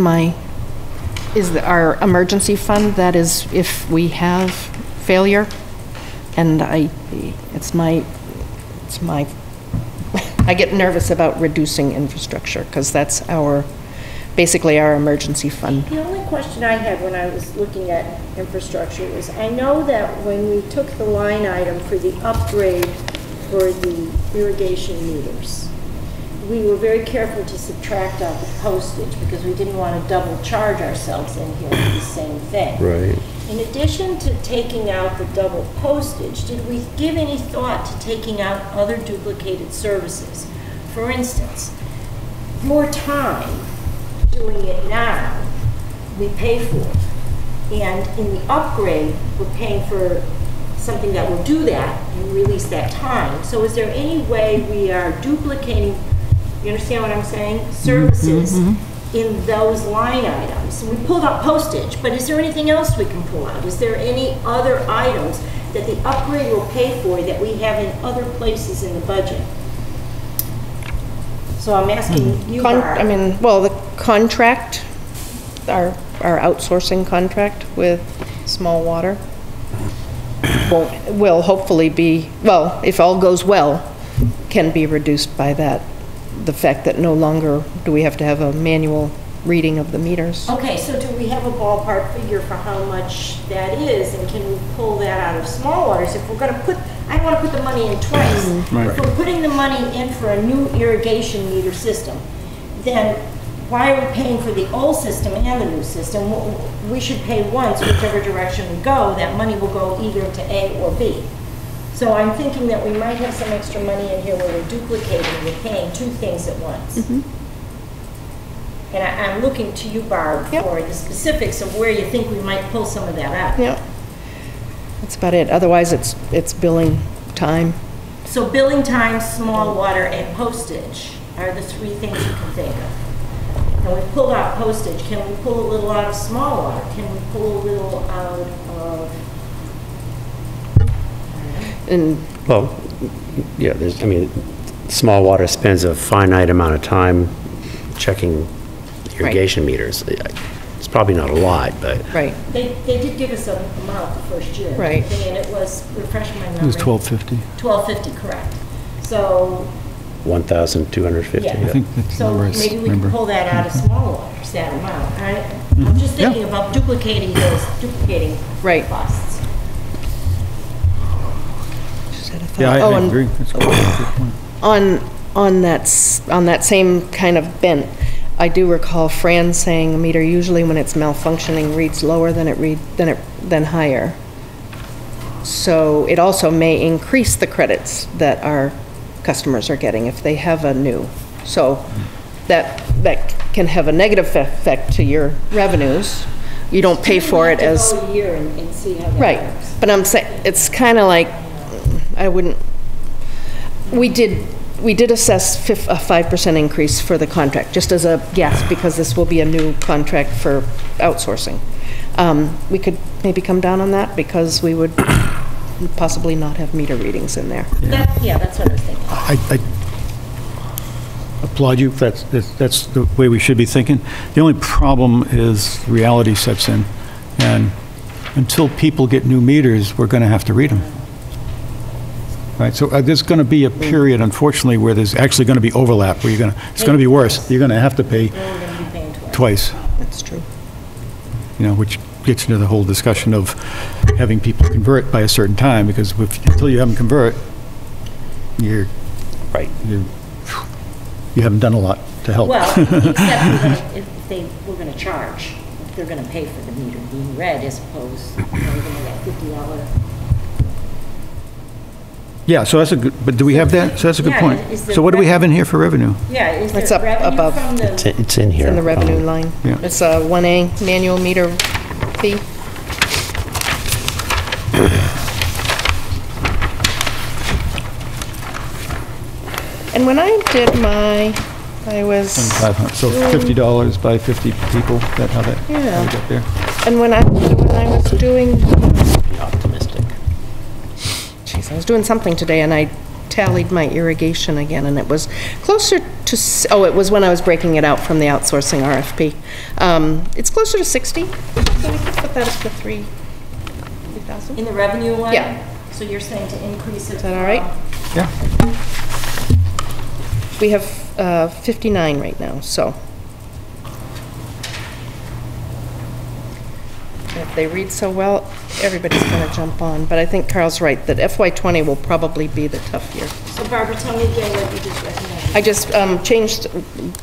our emergency fund. That is if we have failure. And it's my, I get nervous about reducing infrastructure, because that's basically our emergency fund. The only question I had when I was looking at infrastructure was, I know that when we took the line item for the upgrade for the irrigation meters, we were very careful to subtract out the postage, because we didn't want to double charge ourselves in here for the same thing. Right. In addition to taking out the double postage, did we give any thought to taking out other duplicated services? For instance, your time doing it now, we pay for. And in the upgrade, we're paying for something that will do that and release that time. So is there any way we are duplicating, you understand what I'm saying? Services in those line items. We pulled out postage, but is there anything else we can pull out? Is there any other items that the upgrade will pay for that we have in other places in the budget? So I'm asking you, Barb. The contract, our outsourcing contract with Small Water will hopefully be, well, if all goes well, can be reduced by that. The fact that no longer do we have to have a manual reading of the meters. Okay, so do we have a ballpark figure for how much that is, and can we pull that out of Small Waters? If we're gonna put, I don't wanna put the money in twice. Right. If we're putting the money in for a new irrigation meter system, then why are we paying for the old system and the new system? We should pay once, whichever direction we go. That money will go either to A or B. So I'm thinking that we might have some extra money in here where we're duplicating, we're paying two things at once. And I'm looking to you, Barb, Yep. for the specifics of where you think we might pull some of that out. Yeah, that's about it. Otherwise, it's billing time. So billing time, Small Water, and postage are the three things you can think of. And we've pulled out postage. Can we pull a little out of Small Water? Can we pull a little out of... And Well, yeah, Small Water spends a finite amount of time checking irrigation meters. It's probably not a lot, but right, They did give us an amount the first year. Right. And it was, refresh my memory. It was $12.50. $12.50, correct. So, 1,250. Yeah. I think that's the so number I maybe we can remember. pull that out of Small Waters, that amount. I'm just thinking about duplicating Right. costs. just had a thought. Yeah, I and agree. That's a good point. on that same kind of bent, I do recall Fran saying a meter usually when it's malfunctioning reads lower than higher. So it also may increase the credits that our customers are getting if they have a new. So that can have a negative effect to your revenues, you don't pay for it as, Go a year and see how that right. works. But I'm saying, it's kind of like, I wouldn't, we did assess a 5% increase for the contract, just as a guess, because this will be a new contract for outsourcing. We could maybe come down on that because we would possibly not have meter readings in there. Yeah, that's what I was thinking. I applaud you. That's the way we should be thinking. The only problem is reality sets in, and until people get new meters, we're going to have to read them. Right, so there's going to be a period, unfortunately, where there's actually going to be overlap, where it's going to be worse. You're going to have to pay We're going to be paying twice, That's true. which gets into the whole discussion of having people convert by a certain time, because until you have them convert, you haven't done a lot to help. Well, except if they were going to charge, if they're going to pay for the meter being read as opposed to that $50. Yeah, so that's a good, but do we have that? So that's a good Yeah, point. is the So what do we have in here for revenue? Yeah, is It's there up revenue above. from the? It's in here. In the revenue line. Yeah. It's a 1A manual meter fee. And when I did I was, 500, so $50 by 50 people, that how that Yeah. we got there? and when I was doing, Be optimistic. geez, I was doing something today and I tallied my irrigation again, and it was closer to, it was when I was breaking it out from the outsourcing RFP. It's closer to 60. So we could put that up to 3,000. In the revenue line? Yeah. So you're saying to increase it? Is that all right? Yeah. We have 59 right now, so. And if they read so well, everybody's going to jump on. But I think Carl's right, that FY20 will probably be the tough year. So Barbara, tell me again what you just recommended. I just changed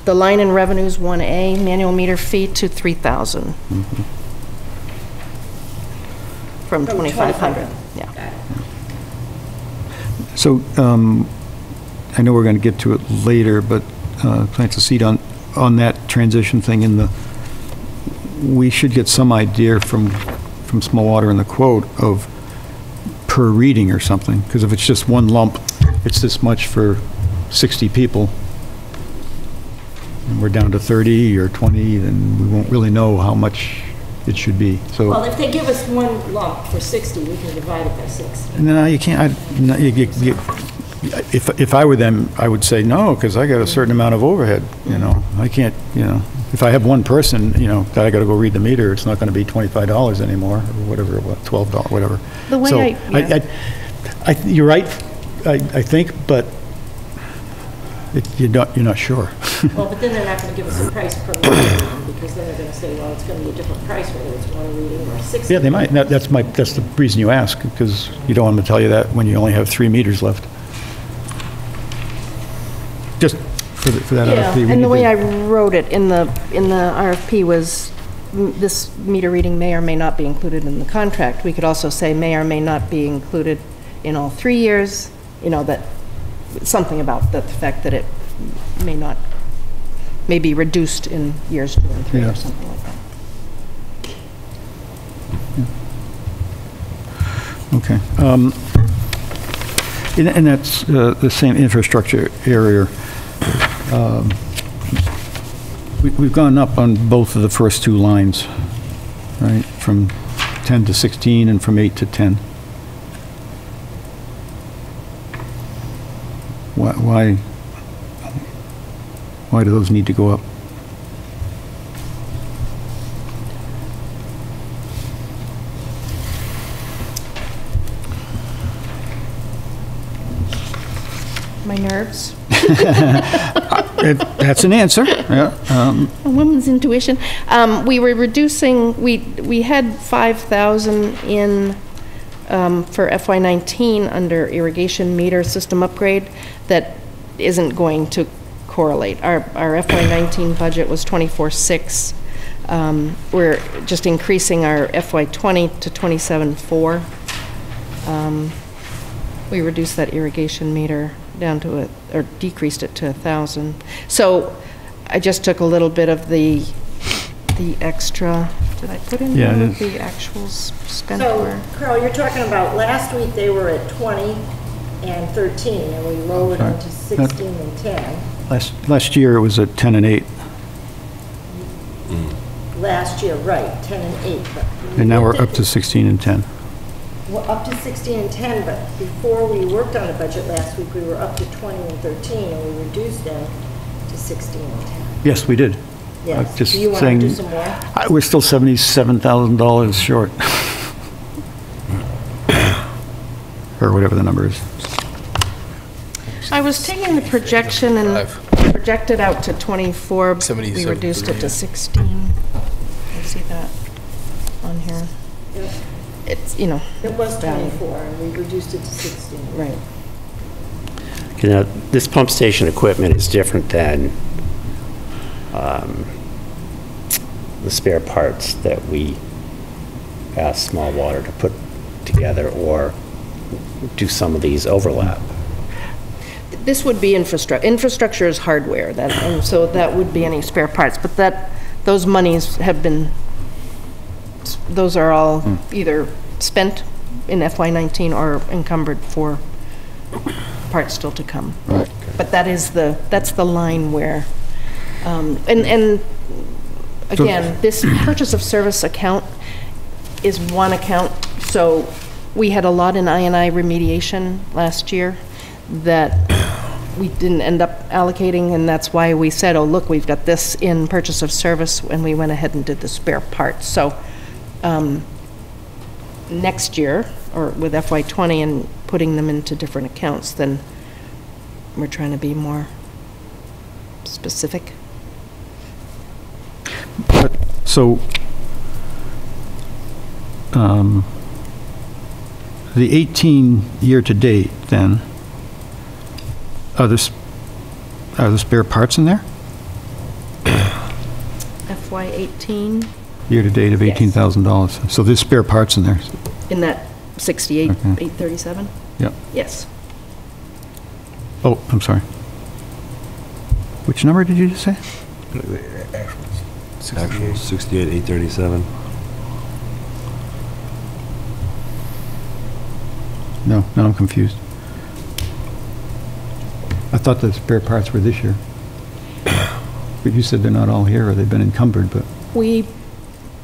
the line in revenues 1A, manual meter fee, to 3,000. From 2,500, yeah. Got it. So, I know we're going to get to it later, but plant a seed on that transition thing we should get some idea from Small Water in the quote of per reading or something, because if it's just one lump, it's this much for 60 people, and we're down to 30 or 20, then we won't really know how much it should be, so. Well, if they give us one lump for 60, we can divide it by 6. No, you can't, if I were them, I would say no, because I got a certain amount of overhead, I can't, if I have one person, that I got to go read the meter, it's not going to be $25 anymore, or whatever, $12, whatever. The way So, you're right, I think, but you're not sure. Well, but then they're not going to give us a price per reading, because then they're going to say, well, it's going to be a different price, whether it's one reading or 60. Yeah, they might, that's the reason you ask, because you don't want them to tell you that when you only have 3 meters left. Just for that Yeah, RFP. and the way I wrote it in the RFP was, this meter reading may or may not be included in the contract. We could also say may or may not be included in all 3 years, that, something about the fact that it may be reduced in years 2 and 3 Yeah. or something like that. Okay. And that's the same infrastructure area. We've gone up on both of the first 2 lines, right? From 10 to 16 and from 8 to 10. Why do those need to go up? My nerves. That's an answer, yeah. A woman's intuition. We were reducing, we had 5,000 in, for FY19 under irrigation meter system upgrade that isn't going to correlate. Our FY19 budget was 24,600. We're just increasing our FY20 to 27,400. We reduced that irrigation meter down to or decreased it to 1,000. So I just took a little bit of the extra Did I put in Yeah, there it what the actuals spent So, were? Carl, you're talking about last week they were at 20 and 13, and we lowered them to Sorry. 16 and 10. Last year it was at 10 and 8, Last year, right, 10 and 8. But we and now we're looked at up to 16 and 10. We're up to 16 and 10, but before we worked on the budget last week, we were up to 20 and 13, and we reduced them to 16 and 10. Yes, we did. Yes. just Do you want to saying- do some more? We're still $77,000 short. Or whatever the number is. I was taking the projection and projected out to 24. We 77, reduced it yeah. to 16. You see that on here? Yep. It's, you know. It was value. 24, and we reduced it to 16. Right. Okay, now, this pump station equipment is different than the spare parts that we ask Small Water to put together, or do some of these overlap? This would be infrastructure. Infrastructure is hardware, and so that would be any spare parts. But those monies have been, those are all either spent in FY19 or encumbered for parts still to come. Right. But that's the line where, and again, this purchase of service account is one account. So we had a lot in I&I remediation last year that we didn't end up allocating, and that's why we said, oh, look, we've got this in purchase of service, and we went ahead and did the spare parts. So next year, or with FY20 and putting them into different accounts, then we're trying to be more specific. So, the 18 year-to-date, then, are the spare parts in there? FY18, Year-to-date of Yes. $18,000. So there's spare parts in there. in that 68, Okay. 837? Yep. Yes. Oh, I'm sorry. Which number did you just say? Actual 68, 837. No, now I'm confused. I thought the spare parts were this year. But you said they're not all here, or they've been encumbered, but, We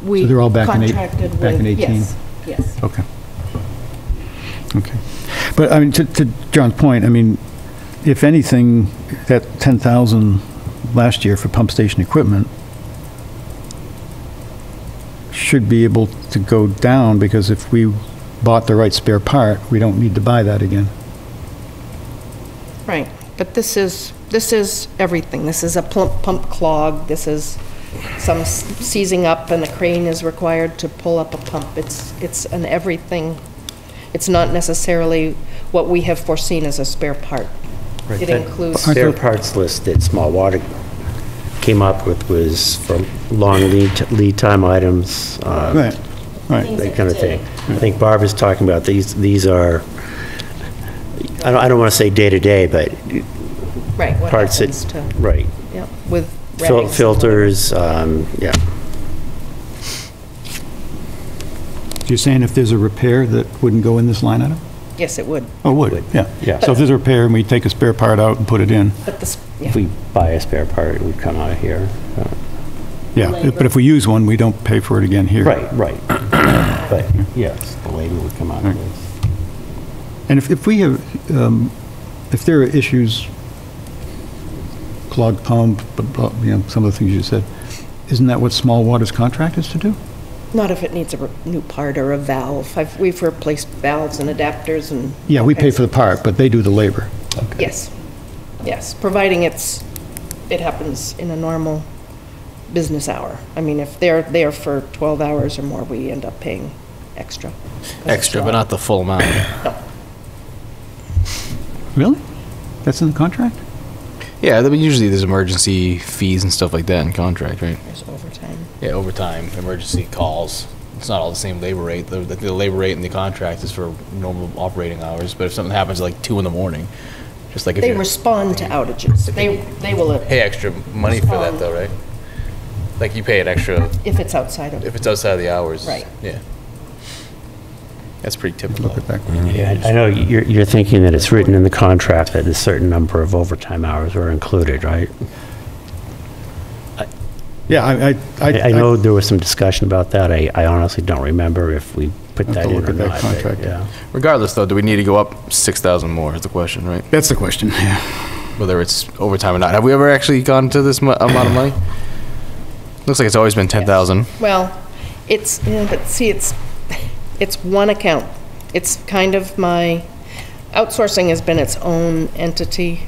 So they're all back in contracted with... back in 18? Yes, yes. okay. Okay. But, I mean, to John's point, I mean, if anything, that 10,000 last year for pump station equipment should be able to go down, because if we bought the right spare part, we don't need to buy that again. Right, but this is everything. This is a pump clog, this is some seizing up, and a crane is required to pull up a pump. It's an everything. It's not necessarily what we have foreseen as a spare part. Right, It that includes... Spare parts list that Small Water came up with was for long lead time items. Right. That kind of thing. I think Barbara's talking about these are, I don't want to say day-to-day, but Right, what parts that, happens to... right. Yeah, with rags. Filters, yeah. You're saying if there's a repair that wouldn't go in this line item? Yes, it would. Oh, would, yeah. Yeah. So if there's a repair and we take a spare part out and put it in, But this, yeah. If we buy a spare part, it would come out of here. yeah, but if we use one, we don't pay for it again here. Right. But, yes, the labor would come out of this. And if we have, if there are issues, clogged pump, you know, some of the things you said, isn't that what Small Water's contract is to do? Not if it needs a new part or a valve. We've replaced valves and adapters and... Yeah, all we pay kinds for the part, but they do the labor. Yes, yes, providing it happens in a normal business hour. I mean, if they're there for 12 hours or more, we end up paying extra. Extra, but not the full amount. No. Really? That's in the contract? Yeah, I mean, usually there's emergency fees and stuff like that in contract, right? There's overtime. Yeah, overtime, emergency calls. It's not all the same labor rate. The labor rate in the contract is for normal operating hours, but if something happens at like 2 in the morning, just like if They you're... respond to outages. They will... Pay extra money for that though, right? Like you pay an extra if it's outside of. if it's outside of the hours. Right. Yeah. That's pretty typical. Look at that. Yeah, I know you're thinking that it's written in the contract that a certain number of overtime hours are included, right? Yeah, I know there was some discussion about that. I honestly don't remember if we put Have that to in look or at that not. but, contract. Yeah. Regardless, though, do we need to go up 6,000 more? Is the question, right? That's the question, yeah. Whether it's overtime or not. Have we ever actually gone to this amount of money? Looks like it's always been 10,000. Well, it's, yeah, but see, it's one account. It's kind of my, outsourcing has been its own entity.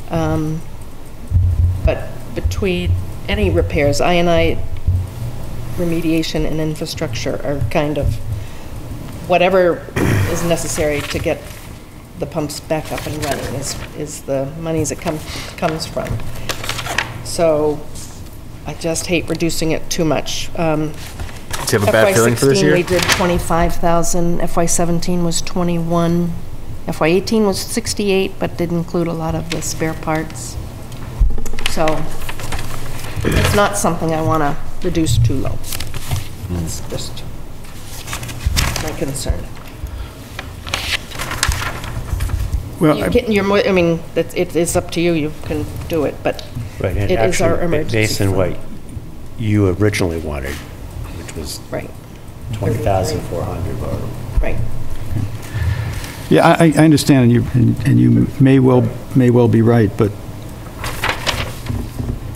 But between any repairs, I remediation and infrastructure are kind of, whatever is necessary to get the pumps back up and running is the monies it comes from. So I just hate reducing it too much. Do you have a bad feeling for this year? FY16, we did 25,000, FY17 was 21, FY18 was 68, but did include a lot of the spare parts. So it's not something I want to reduce too low. It's just my concern. Well, I mean, it's up to you, you can do it, but Right, and it is our actually, emergency based on fund. what you originally wanted, which was Right, 20,400 or right. yeah, I understand, and you may well be right, but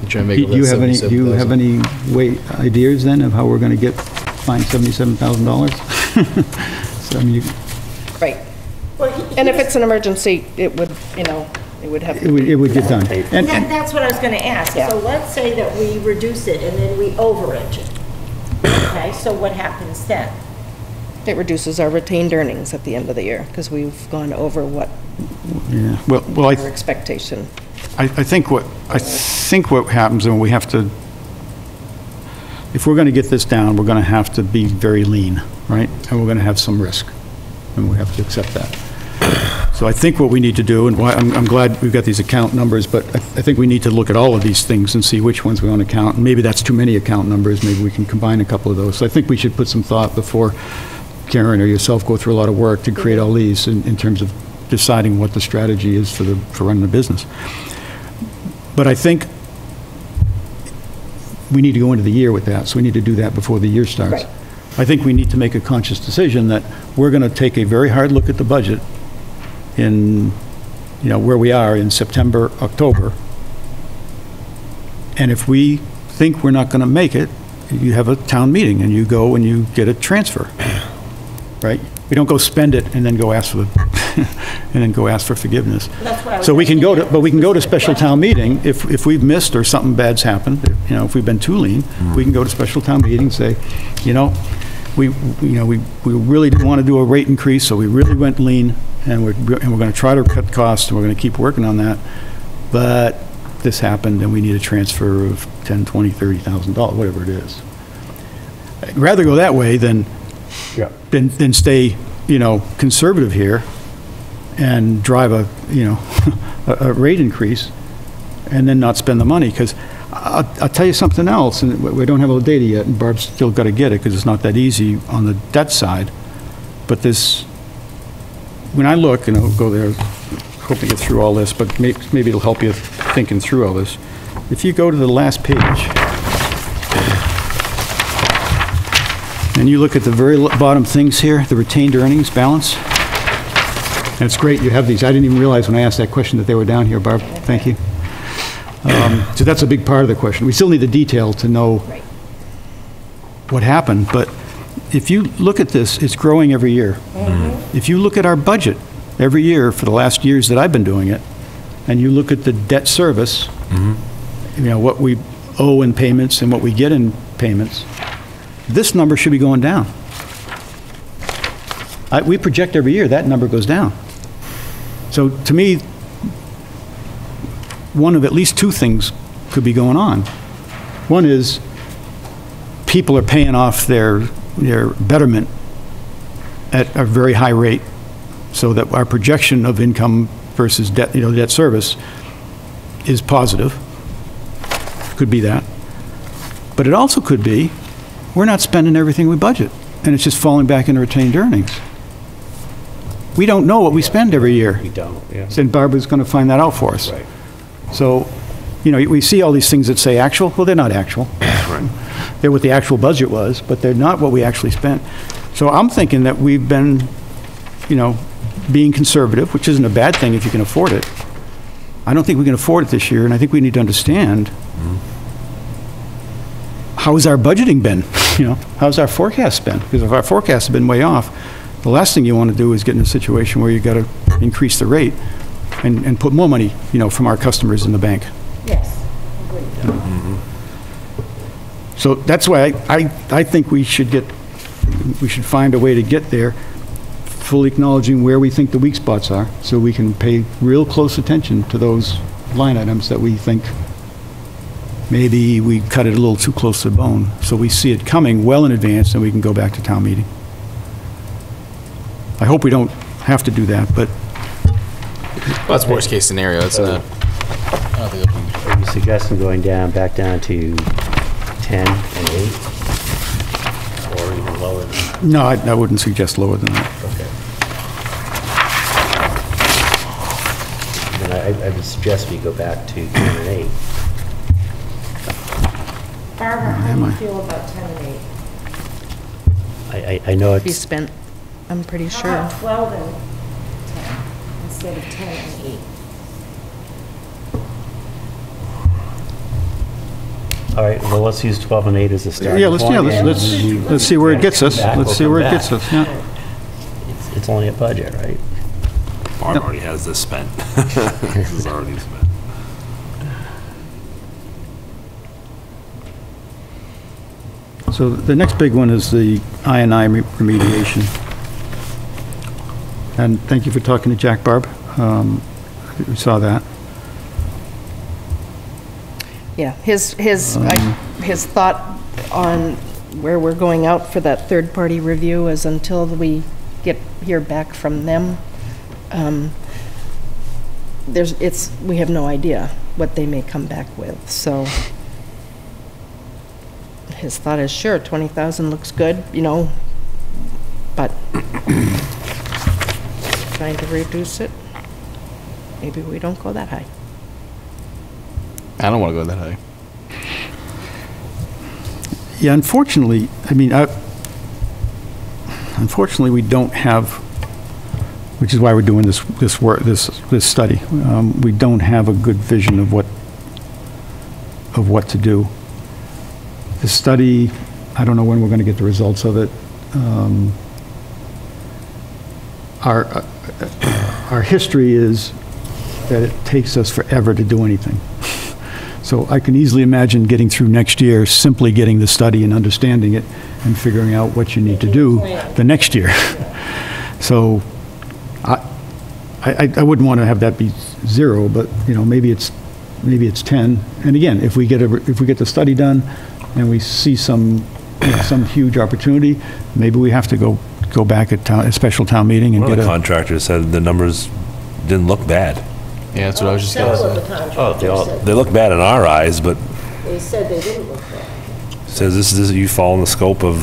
Trying to do make it you less have any, than do you have 77,000. any ideas then of how we're going to find $77,000? So, I mean, Right. Well, And if it's an emergency, it would, it would have it to would, be. it would get done. And, That's what I was going to ask. Yeah. So let's say that we reduce it and then we overage it. Okay, so what happens then? It reduces our retained earnings at the end of the year, because we've gone over what yeah, well, our expectation. I think what happens, and we have to, if we're going to get this down, we're going to have to be very lean, right? And we're going to have some risk, and we have to accept that. So I think what we need to do, and I'm glad we've got these account numbers, but I think we need to look at all of these things and see which ones we want to count. And maybe that's too many account numbers. Maybe we can combine a couple of those. So I think we should put some thought before Karen or yourself go through a lot of work to create all these in terms of deciding what the strategy is for running the business. But I think we need to go into the year with that, so we need to do that before the year starts. Right. I think we need to make a conscious decision that we're going to take a very hard look at the budget in, where we are in September, October. And if we think we're not going to make it, you have a town meeting and you go and you get a transfer, right? We don't go spend it and then go ask for forgiveness. That's what I was So we can go to, asking. but we can go to special town meeting if we've missed or something bad's happened, if we've been too lean, we can go to special town meeting and say, we really didn't want to do a rate increase, so we really went lean, and we're going to try to cut costs, and we're going to keep working on that, but this happened, and we need a transfer of $10,000, $20,000, $30,000, whatever it is. I'd rather go that way than stay, conservative here and drive a rate increase and then not spend the money, because I'll tell you something else, and we don't have all the data yet, and Barb's still got to get it because it's not that easy on the debt side, but when I look, and I'll go there, hope to get through all this, but maybe it'll help you thinking through all this. If you go to the last page, and you look at the very bottom things here, the retained earnings balance, and it's great you have these. I didn't even realize when I asked that question that they were down here, Barb. Thank you. So that's a big part of the question. We still need the detail to know what happened, but if you look at this, it's growing every year. If you look at our budget every year for the last years that I've been doing it, and you look at the debt service, what we owe in payments and what we get in payments, this number should be going down. We project every year that number goes down. So to me, one of at least two things could be going on. One is people are paying off their betterment at a very high rate, so that our projection of income versus debt, debt service is positive. Could be that. But it also could be, we're not spending everything we budget, and it's just falling back into retained earnings. We don't know what we spend every year. We don't, yeah. And Barbara's going to find that out for us. Right. So, you know, we see all these things that say actual. Well, they're not actual. They're what the actual budget was, but they're not what we actually spent. So I'm thinking that we've been, you know, being conservative, which isn't a bad thing if you can afford it. I don't think we can afford it this year, and I think we need to understand how's our budgeting been? You know, how's our forecast been? Because if our forecasts have been way off, the last thing you want to do is get in a situation where you've got to increase the rate and put more money, you know, from our customers in the bank. Yes, agreed. So that's why I think we should find a way to get there, fully acknowledging where we think the weak spots are, so we can pay real close attention to those line items that we think maybe we cut it a little too close to the bone, so we see it coming well in advance and we can go back to town meeting. I hope we don't have to do that, but Well, that's worst case scenario. That's not. I don't think it'll be. Are you suggesting going back down to 10 and 8? Or even lower than that? no, I wouldn't suggest lower than that. Okay. Then I would suggest we go back to 10 and 8. Barbara, how do you feel about 10 and 8? I know Be it's, spent, I'm pretty How sure. about 12 and 10 instead of 10 and 8? all right, well, let's use 12 and 8 as a starting Yeah, let's see where it gets us. Let's see where it gets us, yeah. It's only a budget, right? Barb already has this spent. This is already spent. So the next big one is the I&I remediation. And thank you for talking to Jack Barb. We saw that. Yeah, his thought on where we're going out for that third-party review is until we hear back from them, we have no idea what they may come back with, so his thought is, sure, 20,000 looks good, you know, but trying to reduce it, maybe we don't go that high. I don't want to go that high. Yeah, unfortunately, I mean, unfortunately, we don't have, which is why we're doing this study. We don't have a good vision of what to do. The study, I don't know when we're going to get the results of it. Our history is that it takes us forever to do anything. So I can easily imagine getting through next year, simply getting the study and understanding it and figuring out what you need to do the next year. So I wouldn't want to have that be 0, but, you know, maybe it's 10. And again, if we get the study done and we see some huge opportunity, maybe we have to go back at a special town meeting and One of get the a... contractors said the numbers didn't look bad. Yeah, that's what I was just Several going of to the say. contractors said They look bad in our eyes, but they said they didn't look bad. says this is you fall in the scope of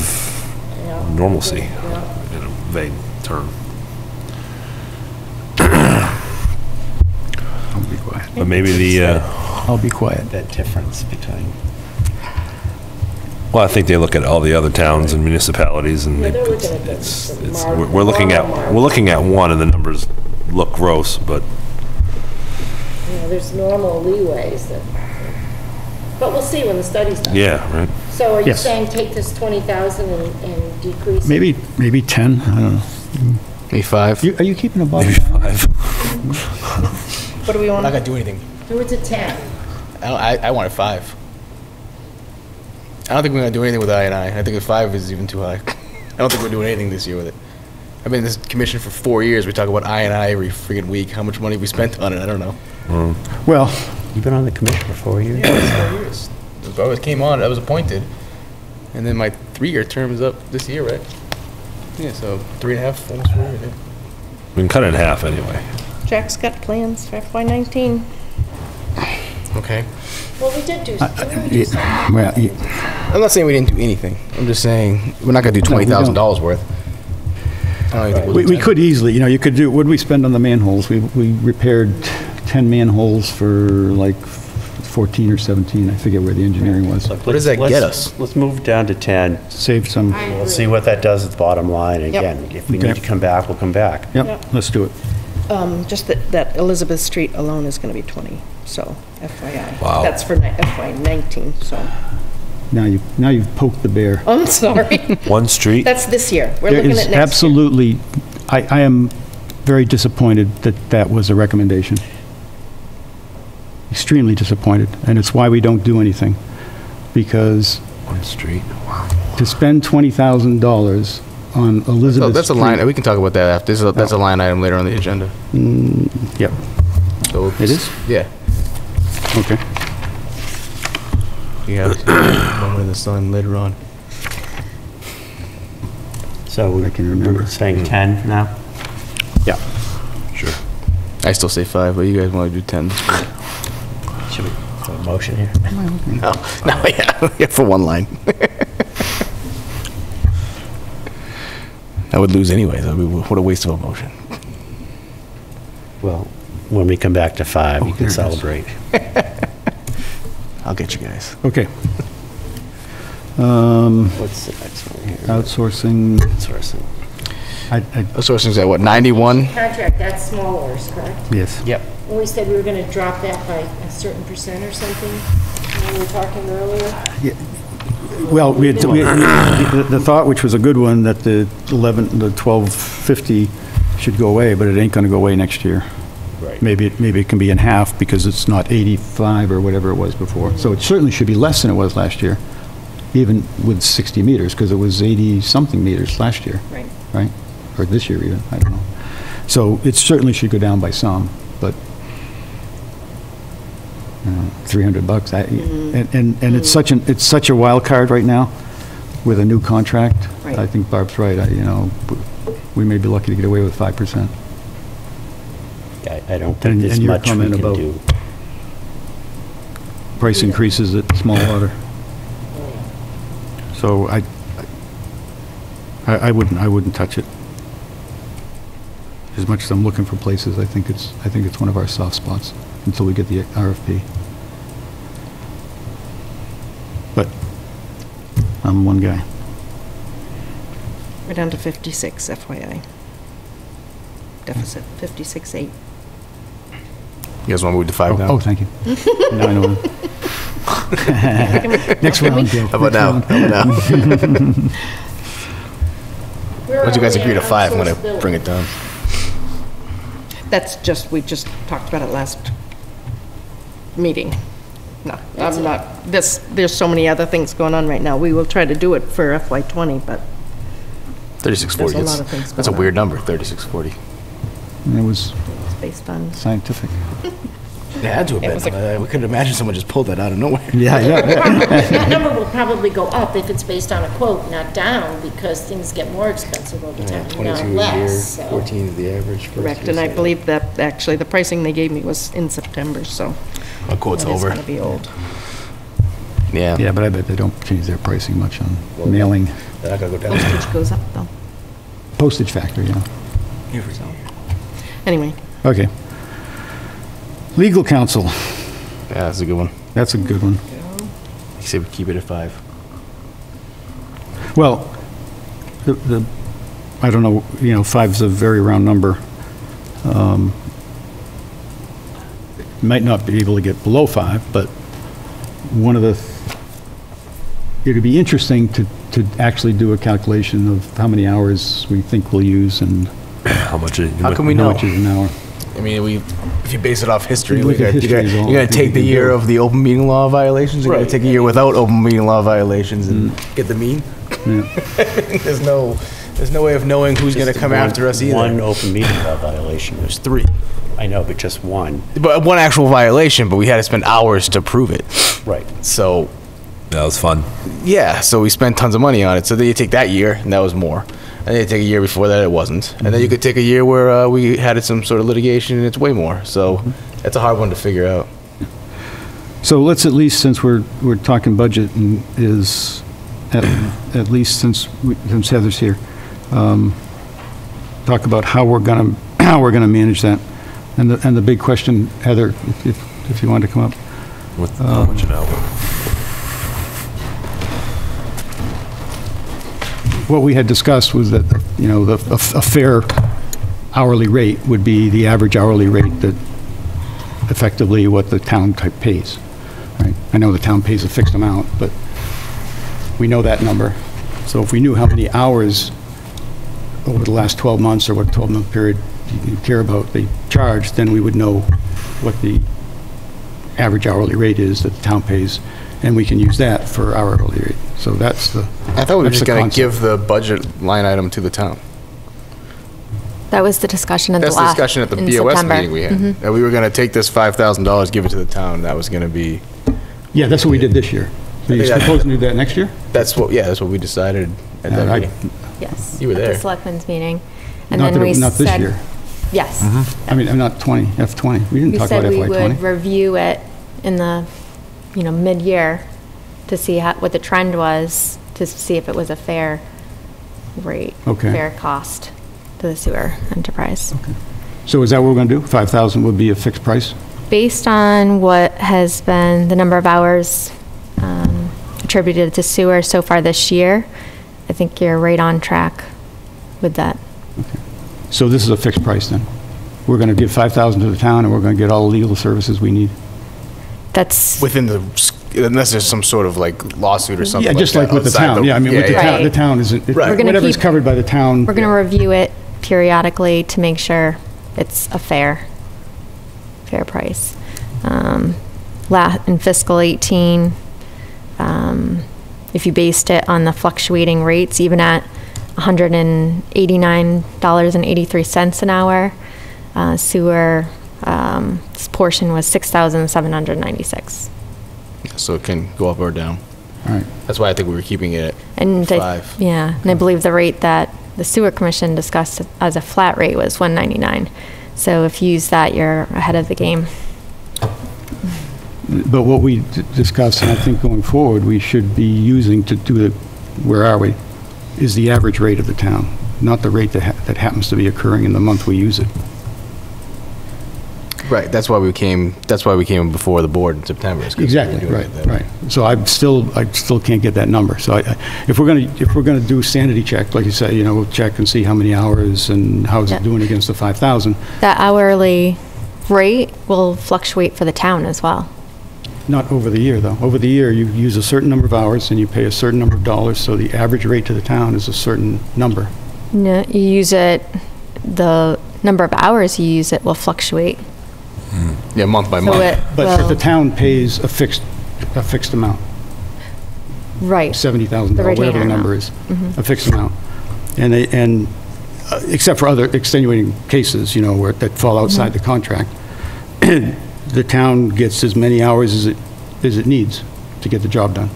Yeah. normalcy, Yeah. in a vague term. I'll be quiet. But maybe the, I'll be quiet. That difference between, well, I think they look at all the other towns and municipalities, and Yeah, they, they're looking at the we're looking at one, and the numbers look gross, but You know, there's normal leeways that, but we'll see when the study's done. yeah, right. So are you Yes. saying take this 20,000 and decrease it? Maybe 10, I don't know. Maybe 5. Are you keeping a bottom Maybe line? 5. What do we I'm want not to going to do anything. Do it to 10. I wanted 5. I don't think we're going to do anything with I&I. I think 5 is even too high. I don't think we're doing anything this year with it. I've been in this commission for 4 years. We talk about I&I every freaking week. How much money we spent on it, I don't know. Well, you've been on the commission for 4 years? Yeah, it's 4 years. I always came on, I was appointed. And then my 3-year term is up this year, right? Yeah, so 3.5, almost 4 years, yeah. We can cut it in half anyway. Jack's got plans for FY19. Okay. Well, we did do, didn't we do yeah, something? well, I'm not saying we didn't do anything. I'm just saying we're not gonna do No, we don't. $20,000 worth. I don't think we'll do We 10. could easily, you know, you could do, what did we spend on the manholes? We repaired 10 manholes for like 14 or 17, I forget where the engineering was. What does that get us? Let's move down to 10. Saved some, We'll see what that does at the bottom line. Yep. Again, if we Okay. need to come back, we'll come back. yep, let's do it. Just that Elizabeth Street alone is going to be 20, so FYI. Wow. That's for FY '19, so. Now you've poked the bear. I'm sorry. One street? That's this year. We're There looking is at next year. absolutely, I am very disappointed that that was a recommendation. Extremely disappointed, and it's why we don't do anything. Because One street. Wow. to spend $20,000 on Elizabeth Street. That's a line, we can talk about that after. That's a line item later on the agenda. Yep, So it is? Yeah. Okay. You have a moment in the sun later on. So I can remember. we're saying 10 now? Yeah. Sure. I still say 5, but you guys want to do 10. Should we have a motion here? No, yeah, for one line. I would lose anyways. I mean, what a waste of a motion. Well, when we come back to 5, you there can it is. celebrate. I'll get you guys. Okay. What's the next one here? Outsourcing, Outsourcing. Sourcing's at what, 91? Contract, that's small orders, correct? yes. Yep. And we said we were going to drop that by a certain percent or something, when we were talking earlier. Well, the thought, which was a good one, that the 1250 should go away, but it ain't gonna go away next year. Right. Maybe it can be in half because it's not 85 or whatever it was before. So it certainly should be less than it was last year, even with 60 meters, because it was 80-something meters last year, Right. right? Or this year even, I don't know. So it certainly should go down by some, but, you know, $300, and it's such a wild card right now with a new contract. Right. I think Barb's right, you know, we may be lucky to get away with 5%. I don't And- think there's and your much we comment can about- do. Price increases at small water. So I wouldn't touch it. As much as I'm looking for places, I think it's one of our soft spots until we get the RFP. But I'm one guy. We're down to 56, FYI. Deficit, 56.8. You guys want to move to 5 now? Oh, thank you. Now I know. Next round, Bill. How about now? Once you guys agree to 5, I'm going to bring it down. That's just, we just talked about it last meeting. No, I'm not, there's so many other things going on right now. We will try to do it for FY '20, but 3640. There's a lot of things That's a going on. weird number, 3640. And it was it's based on, scientific. It had to have It was been. We couldn't imagine someone just pulled that out of nowhere. Yeah. That number will probably go up if it's based on a quote, not down, because things get more expensive over time, not 22 a year, less, so. 14 is the average. correct, and I believe that actually the pricing they gave me was in September, so My quote's it is over. going to be old. Yeah. Yeah, but I bet they don't change their pricing much on mailing. They're not going to go down. Postage goes up, though. Postage factor, you know. Anyway, Okay. Legal counsel, Yeah, that's a good one. that's a good one. You say we keep it at 5. Well, I don't know, you know, 5's a very round number. Might not be able to get below 5, but one of the, it'd be interesting to actually do a calculation of how many hours we think we'll use and How much? How can we how know? much is an hour. I mean, if you base it off history, You look at history is all you're I going to think take the you can year do. of the open meeting law violations, you're going to take a year without open meeting law violations and get the mean? There's no way of knowing who's going to Just come one- after us either. One open meeting law violation. There's 3. I know, but just one. But one actual violation, but we had to spend hours to prove it. Right. So, That was fun. yeah, so we spent tons of money on it. So then you take that year, and that was more. And then you take a year before that, it wasn't. And then you could take a year where we had some sort of litigation, and it's way more. So that's a hard one to figure out. So let's at least, since we're talking budget, and is, at least since Heather's here, talk about how we're gonna manage that. And the big question, Heather, if you want to come up. With how much an hour? What we had discussed was that, you know, a fair hourly rate would be the average hourly rate that effectively what the town pays, right? I know the town pays a fixed amount, but we know that number. So if we knew how many hours over the last 12 months or what 12-month period you care about they charge, then we would know what the average hourly rate is that the town pays, and we can use that for our hourly rate. So that's the I thought we were that's just the going to concept. give the budget line item to the town. That was the discussion at That's the the last, discussion at the in BOS September. meeting we had. That we were going to take this $5,000, give it to the town. That was going to be, Yeah, that's what we did this year. So you're think that- proposing to do that next year? that's what we decided at that I- meeting. Yes. You were At there. the selectmen's meeting. And Not then we not this said- year. Yes. I mean, I'm not 20, F20. We didn't We talk said about we FY20. would review it in the, mid-year to see what the trend was, to see if it was a fair rate, Okay. fair cost to the sewer enterprise. So is that what we're going to do? 5,000 would be a fixed price? Based on what has been the number of hours attributed to sewer so far this year, I think you're right on track with that. So this is a fixed price then? We're going to give 5,000 to the town, and we're going to get all the legal services we need? That's, Within the, unless there's some sort of like lawsuit or something Yeah, just that like with the outside town. Yeah, I mean, with the yeah. town, the Right. town isn't, Right. We're gonna whatever's keep- covered by the town. we're going to review it periodically to make sure it's a fair price. In fiscal 18, if you based it on the fluctuating rates, even at $189.83 an hour, sewer portion was $6,796. So it can go up or down. All right. That's why I think we were keeping it And at 5. yeah, and I believe the rate that the sewer commission discussed as a flat rate was $199. So if you use that, you're ahead of the game. But what we discussed, and I think going forward, we should be using to do the, where are we, is the average rate of the town, not the rate that happens to be occurring in the month we use it. Right, that's why we came before the board in September. is 'cause we were Exactly, doing right, it then. right. So I still can't get that number. So if we're gonna do sanity check, like you say, we'll check and see how many hours and how's Yeah. it doing against the 5,000. That hourly rate will fluctuate for the town as well. Not over the year, though. Over the year, you use a certain number of hours and you pay a certain number of dollars, so the average rate to the town is a certain number. No, you use it, the number of hours you use it will fluctuate. Yeah, month by So month. it But the will- town pays a fixed amount, Right. $70,000, The whatever retainer the number amount. is, a fixed amount. And except for other extenuating cases, where that fall outside the contract, the town gets as many hours as it needs to get the job done,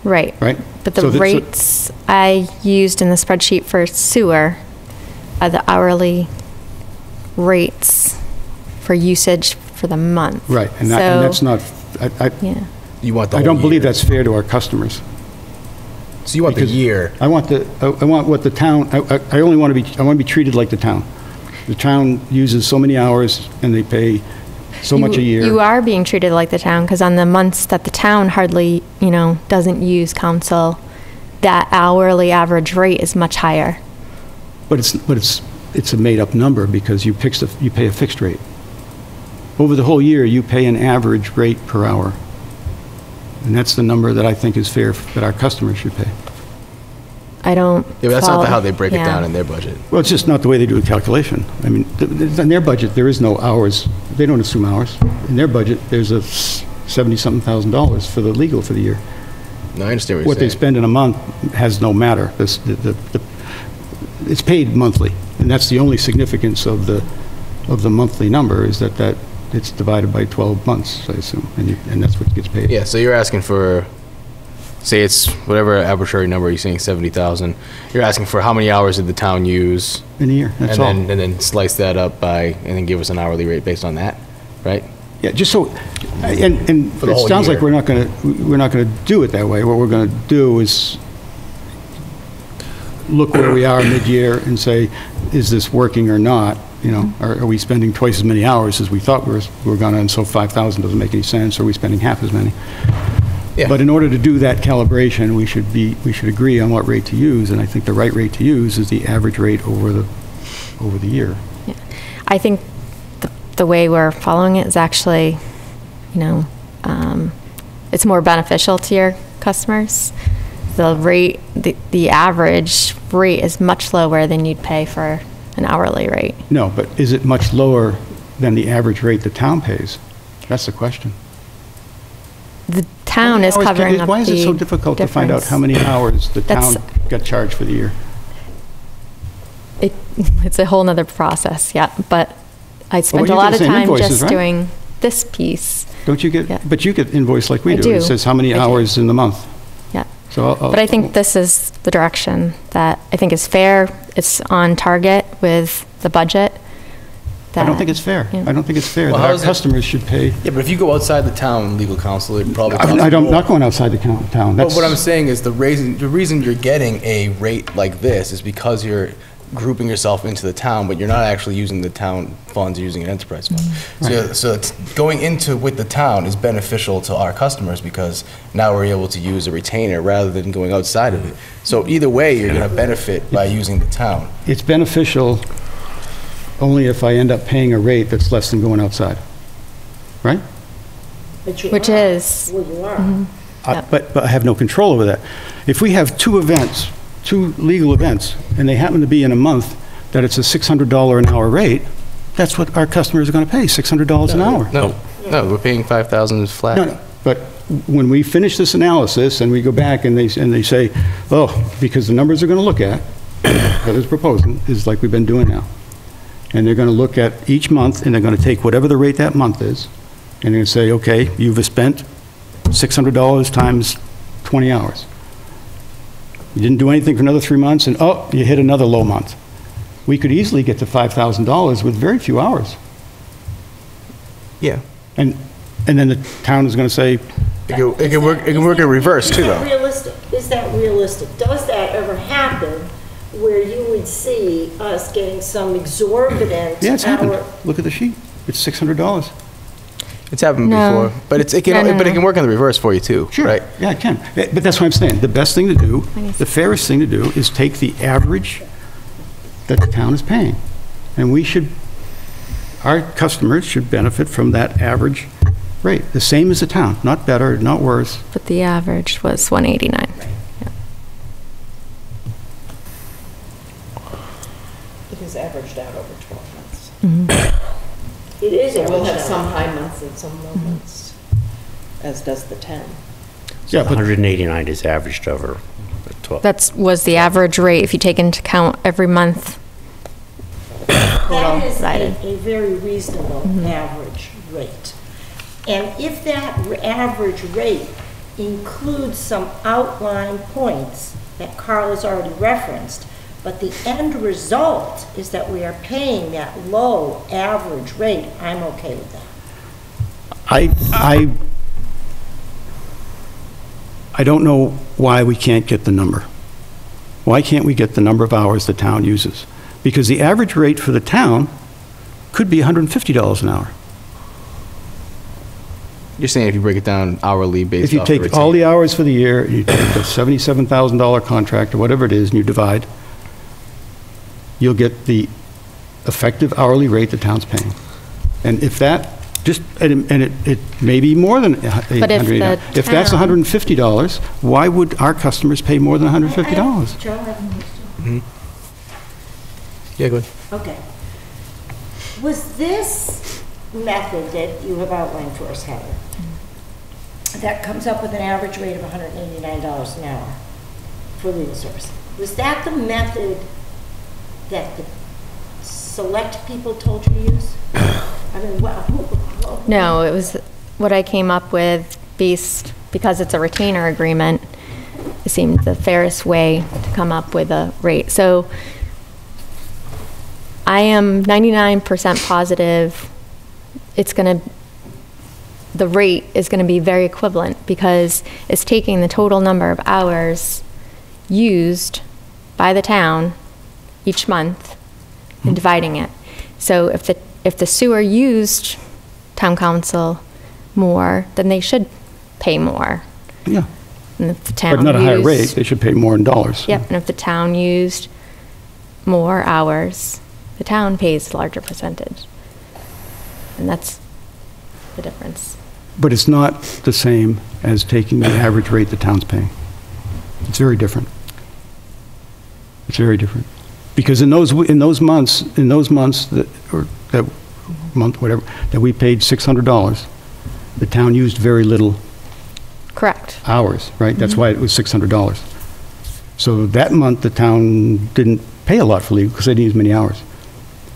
Right. right? But the So rates I used in the spreadsheet for sewer are the hourly rates for usage for the month. Right, and So, that's not, yeah. You want the I whole don't believe year. that's fair to our customers. So you want the because year. I want what the town, I only want to be treated like the town. The town uses so many hours and they pay so much a year. You are being treated like the town, because on the months that the town hardly, doesn't use council, that hourly average rate is much higher. But it's a made-up number because you pay a fixed rate. Over the whole year, you pay an average rate per hour. And that's the number that I think is fair that our customers should pay. I don't. Yeah, but that's not follow- how they break it yeah. down in their budget. Well, it's just not the way they do the calculation. I mean, in their budget, there is no hours. They don't assume hours. In their budget, there's a $70-something thousand for the legal for the year. No, I understand what you're What they saying. spend in a month has no matter. It's paid monthly, and that's the only significance of the monthly number, is that it's divided by 12 months, I assume, and that's what gets paid. Yeah, so you're asking for, say it's whatever arbitrary number you're saying, 70,000. You're asking for how many hours did the town use? In a year, that's all. And then slice that up by, and then give us an hourly rate based on that, right? Yeah, just so, and For the it whole sounds like year. we're not gonna do it that way. What we're gonna do is look where we are mid-year and say, is this working or not? You know, are we spending twice as many hours as we thought we were gonna, and so 5,000 doesn't make any sense, or are we spending half as many? Yeah. But in order to do that calibration, we should agree on what rate to use, and I think the right rate to use is the average rate over the year. I think the way we're following it is actually, you know, it's more beneficial to your customers. The rate, the average rate is much lower than you'd pay for an hourly rate. No, but is it much lower than the average rate the town pays? That's the question. The town is Hours can- covering up the Why is it so difficult to find out difference. how many hours the That's- town got charged for the year? It's a whole nother process, yeah, but I spent you a get lot the of same time invoices, just right? doing this piece, Don't you Yeah. get, but you get invoiced like we I do. do. It says how many I do. hours in the month. yeah. So But I think this is the direction that I think is fair. It's on target with the budget. I don't think it's fair. Yeah. I don't think it's fair Well, that how our is it- customers should pay. Yeah, but if you go outside the town, legal counsel, it probably costs I'm more. not going outside the town. But That's, what I'm saying is the reason you're getting a rate like this is because you're grouping yourself into the town, but you're not actually using the town funds, you're using an enterprise fund. So it's going into with the town is beneficial to our customers because now we're able to use a retainer rather than going outside of it. So either way, you're going to benefit by using the town. it's beneficial only if I end up paying a rate that's less than going outside, right? But you Which are. is- Well, you are. Yep. But I have no control over that. If we have two legal events, and they happen to be in a month that it's a $600 an hour rate, that's what our customers are going to pay, $600 an hour. No, we're paying 5,000 flat. No, but when we finish this analysis and we go back and they say, oh, because the numbers they're going to look at, that is proposing, is like we've been doing now. And they're going to look at each month and they're going to take whatever the rate that month is, and they're going to say, okay, you've spent $600 times 20 hours. You didn't do anything for another 3 months, and oh, you hit another low month. We could easily get to $5,000 with very few hours. Yeah. And then the town is going to say, It can work in reverse too, Is that though. realistic? Is that realistic? Does that ever happen where you would see us getting some exorbitant? yeah, it's happened. hour- Look at the sheet. It's $600. It's happened No. before, but it can No. work in the reverse for you too, right? Yeah, it can. But that's what I'm saying. The best thing to do, the fairest thing to do is take the average that the town is paying. And our customers should benefit from that average rate, the same as the town, not better, not worse. But the average was 189. It is averaged out over 12 months. It is. So we'll have averaged some out. high months and some low months, as does the town. Yeah, but 189 is averaged over 12. Was the average rate if you take into account every month. That is Divided. a very reasonable average rate. And if that average rate includes some outline points that Carl has already referenced, but the end result is that we are paying that low average rate, I'm okay with that. I don't know why we can't get the number. Why can't we get the number of hours the town uses? Because the average rate for the town could be $150 an hour. You're saying if you break it down hourly based If you off the take all the retainer. hours for the year, you take the $77,000 contract or whatever it is, and you divide, you'll get the effective hourly rate the town's paying. And if that, it may be more than $180. If that's town- $150, why would our customers pay more than $150? Joe, I have a question. Yeah, go ahead. Okay. Was this method that you have outlined for us, Heather, that comes up with an average rate of $189 an hour for legal service, was that the method that the select people told you to use? I mean, No, it was what I came up with because it's a retainer agreement, it seemed the fairest way to come up with a rate. So I am 99% positive it's going to the rate is going to be very equivalent because it's taking the total number of hours used by the town each month and dividing it. So if the sewer used town council more, then they should pay more. Yeah, And if the town but not a higher used- rate, they should pay more in dollars. Yep, and if the town used more hours, the town pays a larger percentage. And that's the difference. But it's not the same as taking the average rate the town's paying. It's very different. It's very different. Because in those months that, or that month, whatever, that we paid $600, the town used very little Correct. hours, right? That's why it was $600. So that month, the town didn't pay a lot for legal because they didn't use many hours.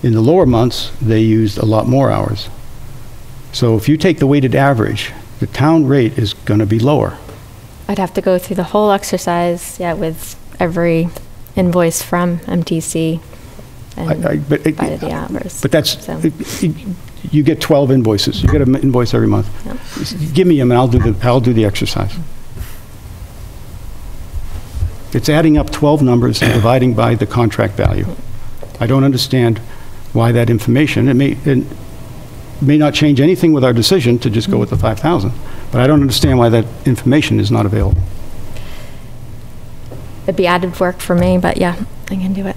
In the lower months, they used a lot more hours. So if you take the weighted average, the town rate is going to be lower. I'd have to go through the whole exercise, with every invoice from MTC and But divided the hours. But that's, So, you get 12 invoices. You get an invoice every month. Yep. Give me them and I'll do the exercise. It's adding up 12 numbers and dividing by the contract value. I don't understand why that information, it may not change anything with our decision to just go with the 5,000, but I don't understand why that information is not available. it'd be added work for me, but yeah, I can do it.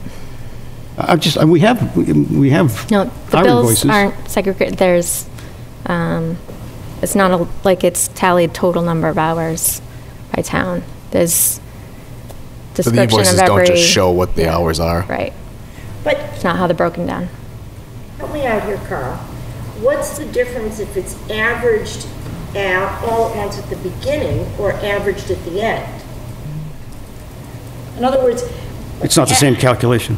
We have No, the our bills invoices. aren't segregated. There's, it's not like it's tallied total number of hours by town. There's So the description invoices of every. don't just show what the yeah, hours are. Right. But It's not how they're broken down. help me out here, Carl. What's the difference if it's averaged all at once at the beginning or averaged at the end? In other words, It's not the same calculation.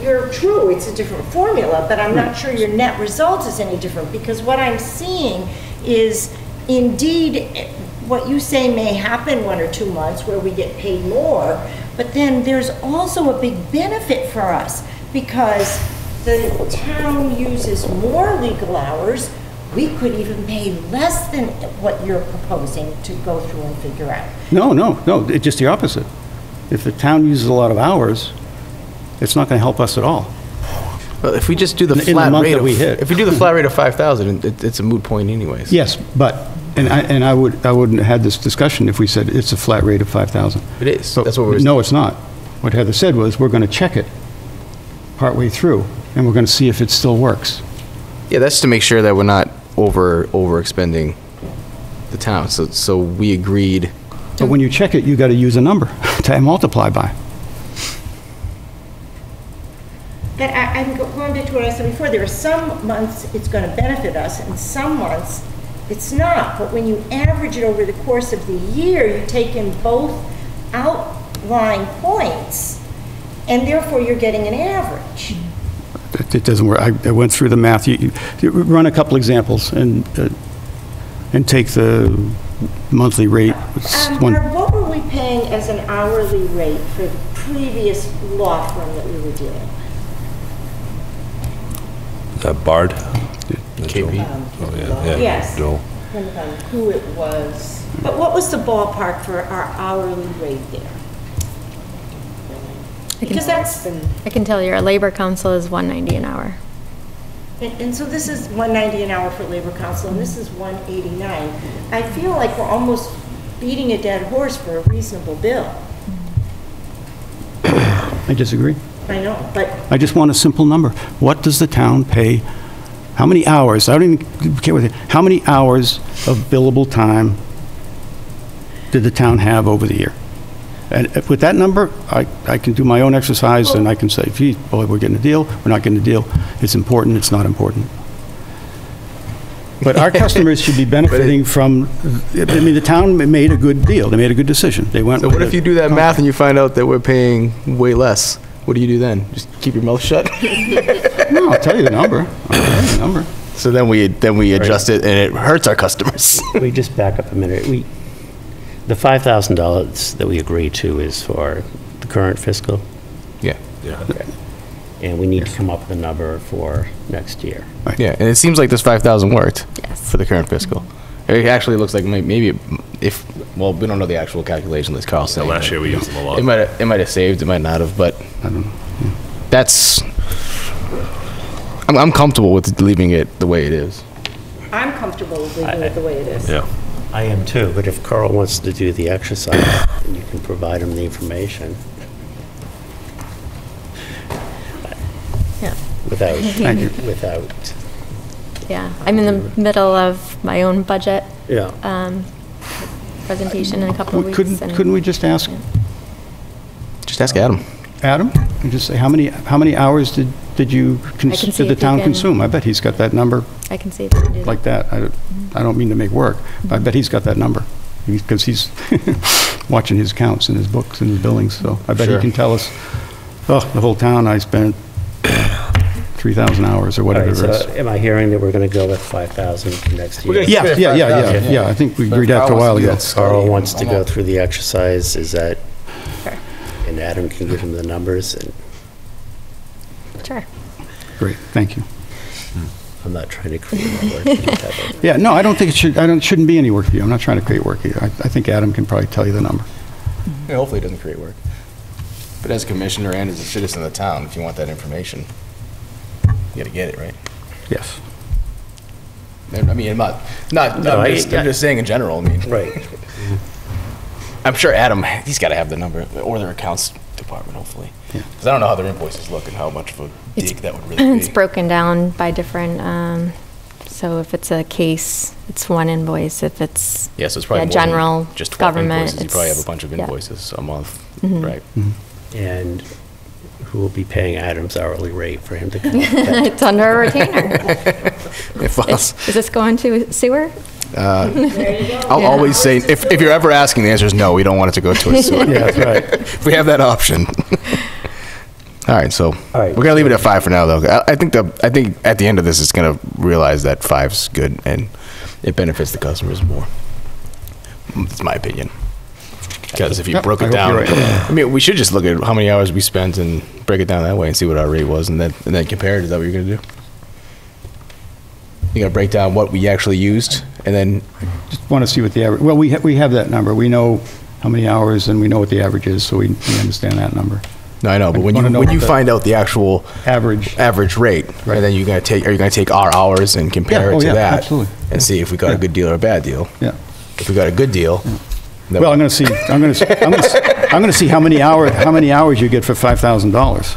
you're true, it's a different formula, but I'm not sure your net result is any different, because what I'm seeing is indeed what you say may happen 1 or 2 months where we get paid more, but then there's also a big benefit for us because the town uses more legal hours. We could even pay less than what you're proposing to go through and figure out. No, it's just the opposite. If the town uses a lot of hours, it's not going to help us at all. Well, if we just do the In the flat month rate that of, we hit. if we do the flat rate of 5,000, it's a moot point anyways. Yes, but, I wouldn't have had this discussion if we said it's a flat rate of 5,000. It is. But That's what we're. No, it's not. What Heather said was, we're going to check it partway through, and we're going to see if it still works. Yeah, that's to make sure that we're not over-expending the town. So we agreed. But when you check it, you got to use a number to multiply by. But I'm going back to what I said before, there are some months it's going to benefit us, and some months it's not. But when you average it over the course of the year, you take in both outlying points, and therefore you're getting an average. It doesn't work. I went through the math. You run a couple examples and take the monthly rate. It's one- Barb, what were we paying as an hourly rate for the previous law firm that we were dealing with? Bard? KB. Oh, yeah. Yes. Joel. Depending on who it was. But what was the ballpark for our hourly rate there? Because that's, I can tell you, our labor council is $190 an hour. and so this is $190 an hour for labor council, and this is $189. I feel like we're almost beating a dead horse for a reasonable bill. I disagree. I know, but I just want a simple number. What does the town pay? How many hours? I don't even care what. How many hours of billable time did the town have over the year? And with that number, I can do my own exercise and I can say, gee, boy, we're getting a deal, we're not getting a deal, it's important, it's not important. But our customers should be benefiting from, I mean, the town made a good deal, they made a good decision. They went So with what if you do that math and you find out that we're paying way less? What do you do then? Just keep your mouth shut? No, I'll tell you the number. I'll tell you the number. So then we adjust it and it hurts our customers. We just back up a minute. The $5,000 that we agreed to is for the current fiscal? Yeah. Yeah. and we need to come up with a number for next year. Yeah, and it seems like this 5,000 worked Yes. for the current fiscal. It actually looks like maybe if, well, we don't know the actual calculation, as Carl said. Last year we used them a lot. It might have saved, it might not have, but I don't know. that's, I'm comfortable with leaving it the way it is. I'm comfortable with leaving it the way it is. Yeah. I am too, but if Carl wants to do the exercise, then you can provide him the information Yeah. without, Thank you. without, Yeah. I'm in the middle of my own budget yeah. presentation in a couple of weeks. and- Couldn't we just ask Just ask Adam. Adam, and just say, how many hours did can see did the if he town can- consume? I bet he's got that number I can see if I can do that. like that. I don't mean to make work, but I bet he's got that number, because he's watching his accounts and his books and his billings, so I bet he Sure. can tell us, oh, the whole town, I spent 3,000 hours or All whatever right, it is. so am I hearing that we're going to go with 5,000 for next year? Yeah, I think we agreed that a while ago. Carl wants to go through the exercise, is that, Sure. and Adam can give him the numbers, and Sure. Great, thank you. I'm not trying to create more work. for you, Kevin. Yeah, no, I don't think it shouldn't be any work for you. I'm not trying to create work here. I think Adam can probably tell you the number. Yeah, hopefully it doesn't create work. But as a commissioner and as a citizen of the town, if you want that information, you gotta get it, right? Yes. I mean, I'm No, I'm just saying in general, I mean. Right. I'm sure Adam, he's gotta have the number, or their accounts department, hopefully. Yeah. Because I don't know how their invoices look and how much of a dig that would really be. It's broken down by different, so if it's a case, it's one invoice. If it's Yeah, so it's probably yeah, more than general just 12 government, invoices. You probably have a it's- bunch of yeah. invoices a month, Mhm. right? And who will be paying Adam's hourly rate for him to come up with that? It's under a retainer. If us, Is this going to sewer? There you go. I'll Yeah. always say, if you're ever asking, the answer is no, we don't want it to go to a sewer. Yeah, that's right. If we have that option. All right, so All right. we're gonna leave it at 5 for now, though. I think at the end of this, it's gonna realize that 5's good and it benefits the customers more. It's my opinion. Because if you Yep, broke I it hope you're down, right. I mean, we should just look at how many hours we spent and break it down that way and see what our rate was, and then compare it. Is that what you're gonna do? You're gonna break down what we actually used, and then Just want to see what the average, well, we have that number. We know how many hours and we know what the average is, so we understand that number. no, I know, but when wanna know you what the- find out the actual Average, average rate, Right. and then are you gonna take our hours and compare Yeah, it oh, to yeah, that, absolutely. and see if we got a Yeah. good deal or a bad deal. yeah. If we got a good deal, then Well, I'm going to see how many hours you get for $5,000.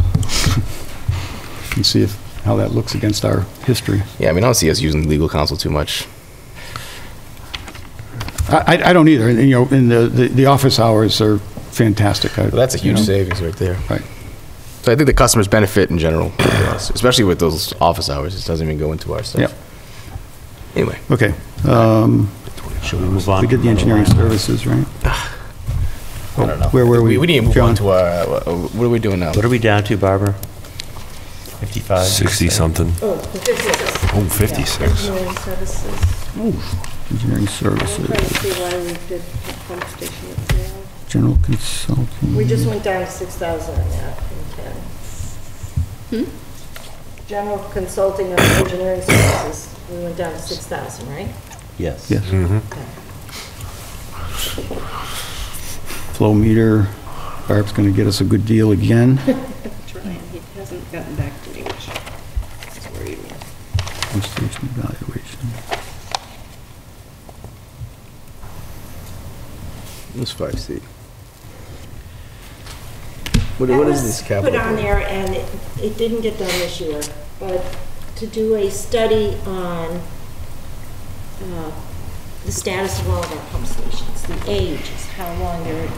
And see how that looks against our history. yeah, I mean, I don't see us using legal counsel too much. I don't either, and, you know, and the office hours are fantastic. Well, that's a huge savings right there. Right. So I think the customers benefit in general, yes, especially with those office hours. It doesn't even go into our stuff. Yep. Anyway, Okay. Should we move on? We did the engineering services, right? I don't know. Where were we, We didn't move John? on to our. What are we doing now? What are we down to, Barbara? 55? 60-something. Oh, this is Oh, 56. engineering services. Engineering I'm trying to services, see why we did the pump station at zero. general consulting. We just went down to 6,000 on that in 10. General consulting and engineering services, we went down to 6,000, right? Yes. Yes. Flow meter, Barb's going to get us a good deal again. Trying, he hasn't gotten back to me, which is worrying me. Pump station evaluation. It's 5C. What That is was this capital? put on there, and it didn't get done this year, but to do a study on the status of all of our pump stations, the ages, how long they're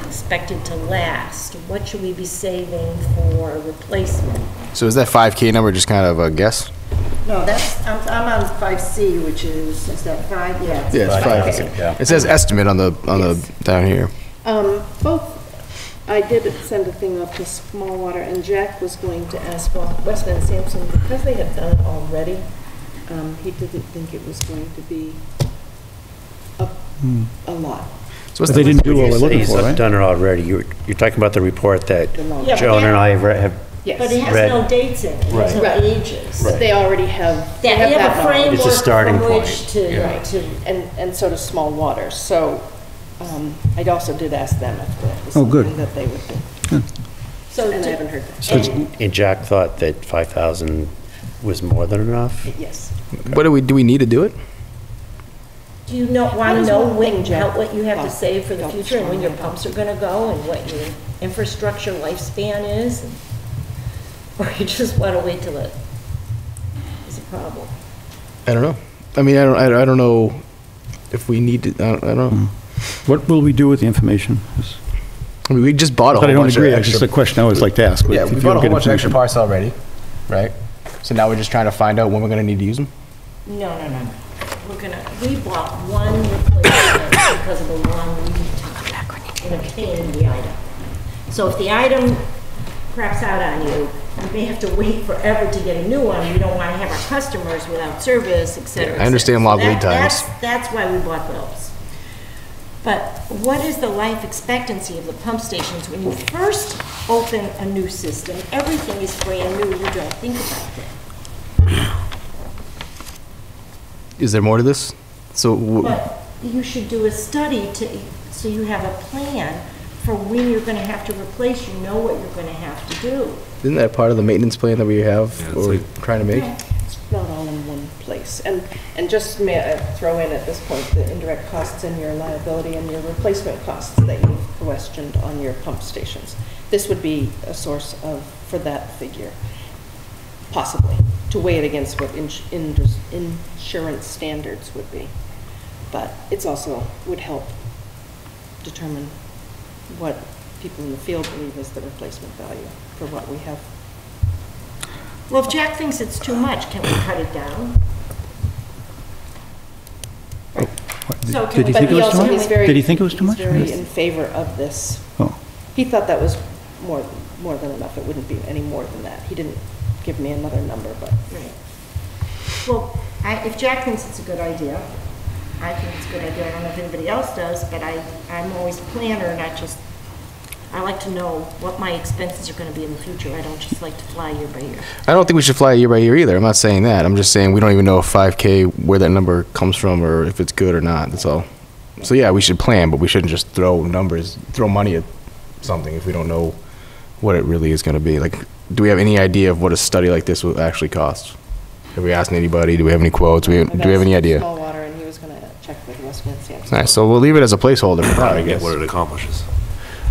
expected to last, what should we be saving for replacement? So is that 5K number just kind of a guess? No, I'm on 5C, which is that 5? Yeah. Yeah, it's 5. Yeah. It says estimate on the down here. Both, I did send a thing up to Smallwater, and Jack was going to ask Westman and Sampson, because they had done it already, he didn't think it was going to be a lot. So what's But they the- didn't do what we're looking He's for, right? done it already. You're talking about the report that Yeah, Joan and I have Yes. But it has Red. no dates in it, it has no Right. ages. But they already have, they That, have you have that a knowledge. framework starting from which point. to, Right, and so does Small Waters, so, I also did ask them if that was Oh, good. something that they would do, So and I to- haven't heard that. And Jack thought that 5,000 was more than enough? Yes. What do we need to do it? do you want to does know one thing, when, Jack? what you have to Oh, save for the don't future and when your strong pumps are going to go and what your infrastructure lifespan is? Or you just want to wait till it is a problem? I don't know. I mean, I don't know if we need to, I don't know. What will we do with the information? I mean, we just bought a But I whole don't bunch agree, of it's just extra. a question I always like to ask. Yeah, if we you bought a don't whole get bunch of extra information. parts already, right? So now we're just trying to find out when we're gonna need to use them? No. We bought one replacement because of the long lead time in obtaining the item. So if the item craps out on you, you may have to wait forever to get a new one. We don't want to have our customers without service, et cetera. Yeah, I understand et cetera. long lead So times. That's why we bought those. But what is the life expectancy of the pump stations? When you first open a new system, everything is brand new, you don't think about it. Is there more to this? So, But you should do a study so you have a plan for when you're gonna have to replace, you know what you're gonna have to do. isn't that part of the maintenance plan that we have, Yeah, it's or we're like- trying to make? It's not all in one place. And just may I throw in at this point the indirect costs and your liability and your replacement costs that you questioned on your pump stations. This would be a source for that figure, possibly, to weigh it against what insurance standards would be. But it's also would help determine what people in the field believe is the replacement value for what we have. Well, if Jack thinks it's too much, can we cut it down? So can Did he we- think it was too But much? he's very- Did he think it was too much? He's very in favor of this. Oh, He thought that was more than enough. It wouldn't be any more than that. He didn't give me another number, but. Right. Well, if Jack thinks it's a good idea, I think it's a good idea. I don't know if anybody else does, but I'm always a planner, not just, I like to know what my expenses are gonna be in the future. I don't just like to fly year by year. I don't think we should fly year by year either. I'm not saying that. I'm just saying we don't even know if 5K, where that number comes from, or if it's good or not, that's all. So yeah, we should plan, but we shouldn't just throw money at something if we don't know what it really is gonna be. Like, do we have any idea of what a study like this will actually cost? Have we asked anybody? Do we have any quotes? Do we have any idea? Small Water, and he was gonna check with Westman Sampson. All right, so we'll leave it as a placeholder for now, I Get guess. what it accomplishes.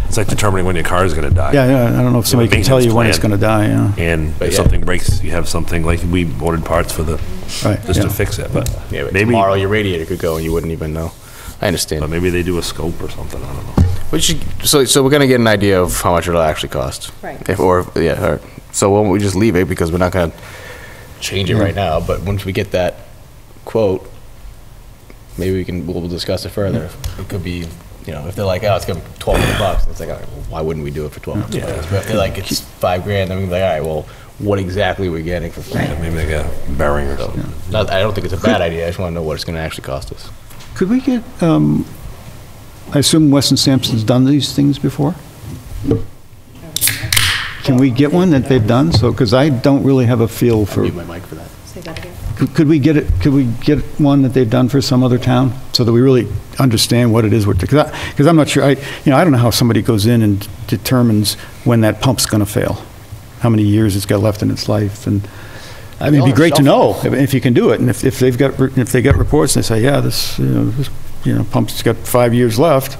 It's like determining when your car is gonna die. yeah, I don't know if somebody can tell you when it's gonna die, yeah. And But if yeah. something breaks, you have something, like we ordered parts for Right, just yeah. to fix it, but Yeah, but maybe, tomorrow your radiator could go and you wouldn't even know. I understand. but maybe they do a scope or something, I don't know. We should, so we're gonna get an idea of how much it'll actually cost. Right. All right. So why don't we just leave it, because we're not gonna change it right now, but once we get that quote, maybe we'll discuss it further. It could be, if they're like, oh, it's gonna be $1,200, it's like, all right, well, why wouldn't we do it for $1,200? Yeah. But if they're like, it's $5,000, then we can be like, all right, well, what exactly are we getting for free? Yeah, maybe they got a bearing or something. I don't think it's a bad idea, I just wanna know what it's gonna actually cost us. Could we get, I assume Weston Sampson's done these things before? Can we get one that they've done? So, because I don't really have a feel for, Mute my mic for that. Say that again. could we get one that they've done for some other town? So that we really understand what it is, because I'm not sure, I don't know how somebody goes in and determines when that pump's going to fail, how many years it's got left in its life, and, I mean, it'd be great to know if you can do it, and if they get reports and they say, yeah, this pump's got 5 years left,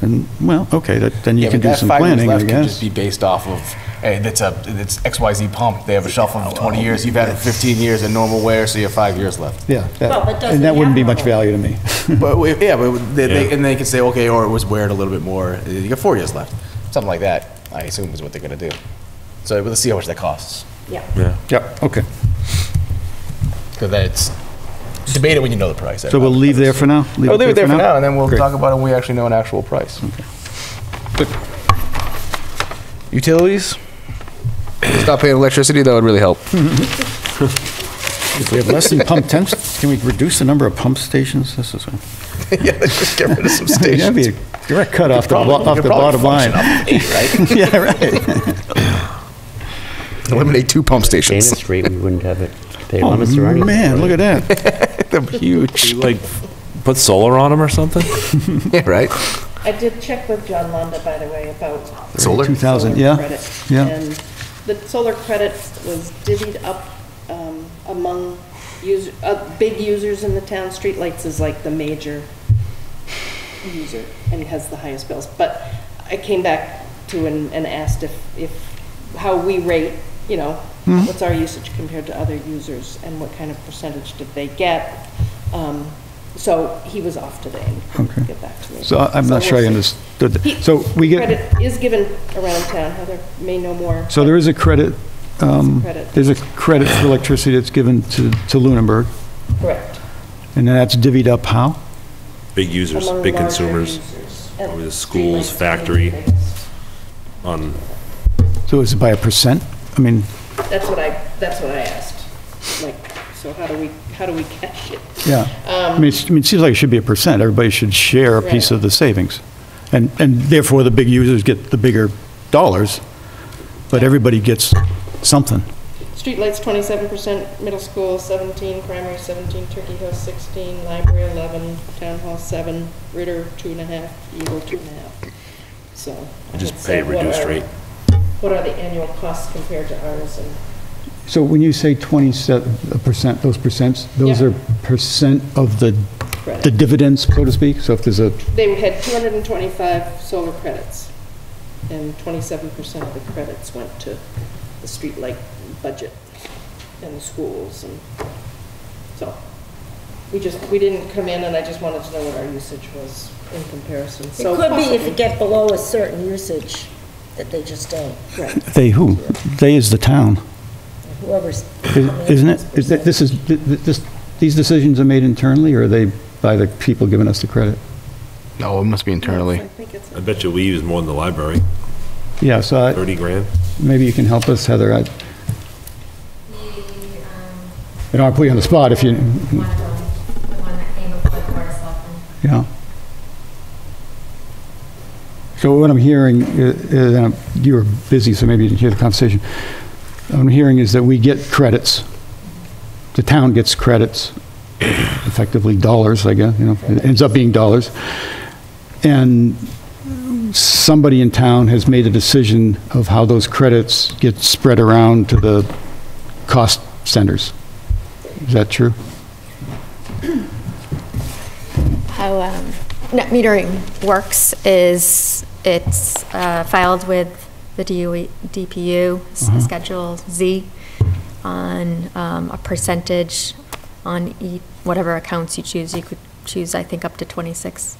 and, well, okay, then you can do some planning, I Could just guess. be based off of, hey, it's XYZ pump, they have a shelf of 20 years, you've had it for 15 years in normal wear, so you have 5 years left. Yeah, Well, but does and it that wouldn't be have much one? value to me. But they can say, okay, or it was weared a little bit more, you got 4 years left, something like that, I assume is what they're gonna do. So let's see how much that costs, Yeah. Yeah. Yeah, okay. because then it's, debate it when you know the price. So we'll leave there for now? We'll leave it there for now, and then we'll Great. talk about it when we actually know an actual price. Good. Utilities? Stop paying electricity, that would really help. If we have less than pump temps, can we reduce the number of pump stations? This is Yeah, just get rid of some That'd be a direct cut off the bottom line. Right? Yeah, right. Eliminate 2 pump Dana stations. Street, we wouldn't have it pay Oh, limits or anything. man, look at that. They're huge. Like, put solar on them or something? Yeah, right? I did check with John Londa, by the way, about Solar? 2,000, solar yeah, credit. yeah. And the solar credit was divvied up among big users in the town. Streetlights is like the major user and has the highest bills. But I came back to and asked if how we rate, you know, what's our usage compared to other users and what kind of percentage did they get. So he was off today and couldn't Okay. get back to me. So I'm not sure I we'll see. understood that. So we get, Credit is given around town. Heather may know more. so there is a credit, Credit. there's a credit for electricity that's given to Lunenburg, Correct. and then that's divvied up how? Big users, Among big larger consumers, users. And probably the schools, streetlights factory. being the biggest. on, So is it by a percent? I mean, That's what I asked. Like, so how do we catch it? yeah. I mean, it seems like it should be a percent. Everybody should share a piece Right. of the savings. And therefore, the big users get the bigger dollars, but everybody gets something. Streetlights 27%, middle school 17, primary 17, Turkey Hill 16, library 11, town hall 7, Ritter 2.5, Eagle 2.5. So. I just had pay said, reduced rate. What are the annual costs compared to ours? And So when you say 27%, those percents, those Yeah. are percent of the credit. dividends, so to speak? So if there's a, They had 225 solar credits, and 27% of the credits went to the streetlight budget and the schools, and so we didn't come in, and I just wanted to know what our usage was in comparison. It So could be if possibly- you get below a certain usage, that they just don't, Right. they who? They is the town, whoever's. isn't it? These decisions are made internally, or are they by the people giving us the credit? No, it must be I internally. think it's, I bet you we use more than the library, Yeah, so 30 grand. maybe you can help us, Heather. The, I'll put you on the spot if you, one of them, the one that came before the Board of Selectmen. yeah. So what I'm hearing, and you were busy, so maybe you didn't hear the conversation. What I'm hearing is that we get credits. The town gets credits, effectively dollars, I guess, you know, it ends up being dollars. And somebody in town has made a decision of how those credits get spread around to the cost centers. Is that true? How net metering works is it's filed with the DPU, Schedule Z, on a percentage on whatever accounts you choose. You could choose, I think, up to 26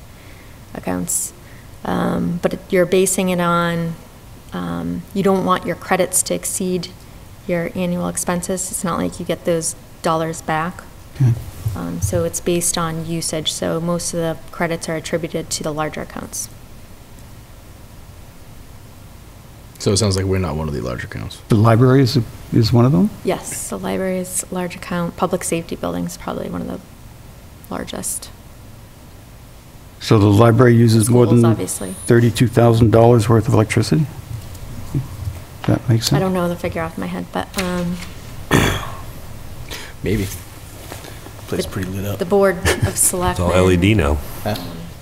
accounts. But you're basing it on, you don't want your credits to exceed your annual expenses. It's not like you get those dollars back. So it's based on usage, so most of the credits are attributed to the larger accounts. So it sounds like we're not one of the large accounts. The library is one of them? Yes, the library's large account, public safety building's probably one of the largest. So the library uses more Schools, than obviously. $32,000 worth of electricity? That makes sense? I don't know the figure off my head, but Maybe. Place pretty lit up. the Board of It's all Selectmen LED now.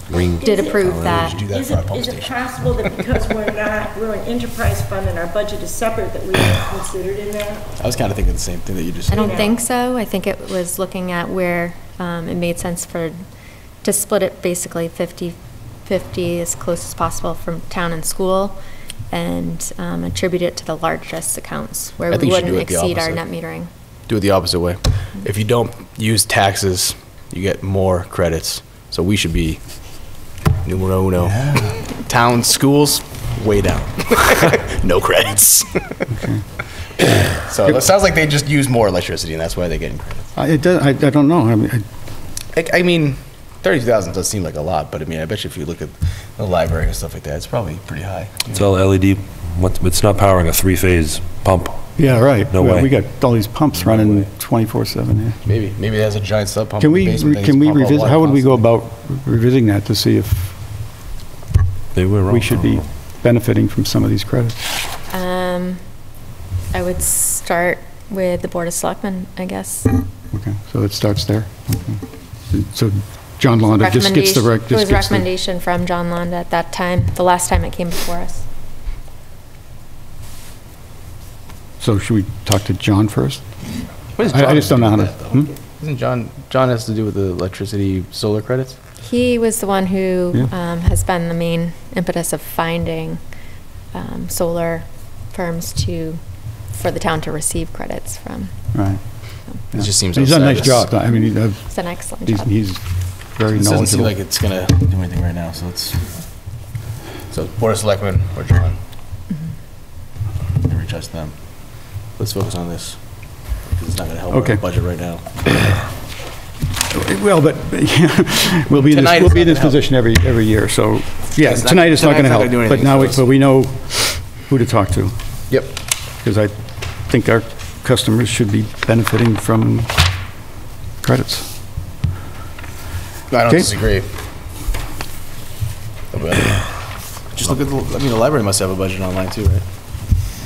Green. did approve that. Do that Is for our it, pump is it station. possible that because we're an enterprise fund and our budget is separate, that we are considered in that? I was kind of thinking the same thing that you just I said. don't think so. I think it was looking at where it made sense to split it basically 50-50 as close as possible from town and school, and attribute it to the largest accounts where I we think you should wouldn't do it the exceed our opposite. net metering. Do it the opposite way. If you don't use taxes, you get more credits. So we should be numero uno. Town, schools, way down. No credits. So it sounds like they just use more electricity, and that's why they're getting credits. I don't know. I mean, I mean, 32,000 does seem like a lot, but I mean, I bet you if you look at the library and stuff like that, it's probably pretty high. It's all LED. It's not powering a three-phase pump. yeah, right. No Well, way. We got all these pumps running 24/7 here. Maybe it has a giant sub pump. Can in the we, basement that can can we pump out revisit, water how would we go constantly. about revisiting that to see if They were wrong. we should be benefiting from some of these credits? I would start with the Board of Selectmen, I guess. Okay, so it starts there. Okay. So John Londa just gets the... It was a recommendation from John Londa at that time, the last time it came before us. So should we talk to John first? What does I John just don't know how do to... with that, though? Hmm? Isn't John has to do with the electricity solar credits? He was the one who Yeah. has been the main impetus of finding solar firms for the town to receive credits from. Right. It just seems He's done a nice outside job. I mean, It's an excellent job. he's very It doesn't seem knowledgeable. like it's gonna do anything right now, so Board of Selectmen or John. And reach out to them. Let's focus on this, because it's not gonna help Okay. our budget right now. Well, but we'll be in Tonight this, it's not gonna help. position every year, so, yeah, It's not- tonight it's not going to tonight's not help. gonna do But anything now, for us. but we know who to talk to, Yep. because I think our customers should be benefiting from credits. I don't Okay. disagree. Just look at the library must have a budget online too, right?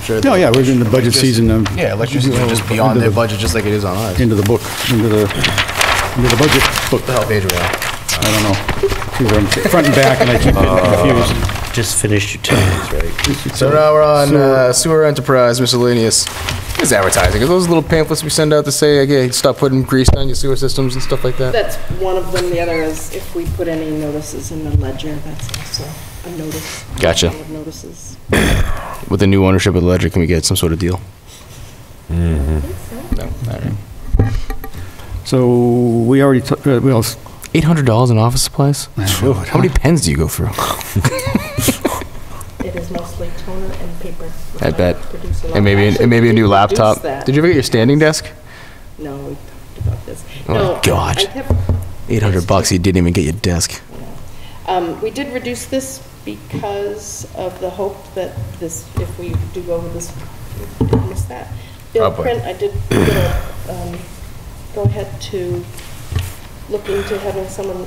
Sure. Oh, yeah, we're in the budget Just- season. Yeah, electricity is just beyond their budget, just like it is on ours. Into the book, into the budget book. What the hell page are we on? I don't know. These are front and back, and I keep getting confused. Just finished utilities, right? So now we're on sewer enterprise miscellaneous. It's advertising. Are those little pamphlets we send out to say, okay, stop putting grease on your sewer systems and stuff like that? That's one of them. The other is if we put any notices in the ledger, that's also a notice. Gotcha. Of notices. With the new ownership of the ledger, can we get some sort of deal? No, all right. So we already, well, $800 in office supplies? How many pens do you go through? It is mostly toner and paper. I bet. Produce a lot. And maybe Actually, a we new reduced laptop. that. Did you ever get your standing desk? No, we talked about this. Oh, No, God. I kept- $800, you didn't even get your desk. We did reduce this because of the hope that this, if we do go with this, we did miss that. Bill Probably. print, I did go ahead to look into having someone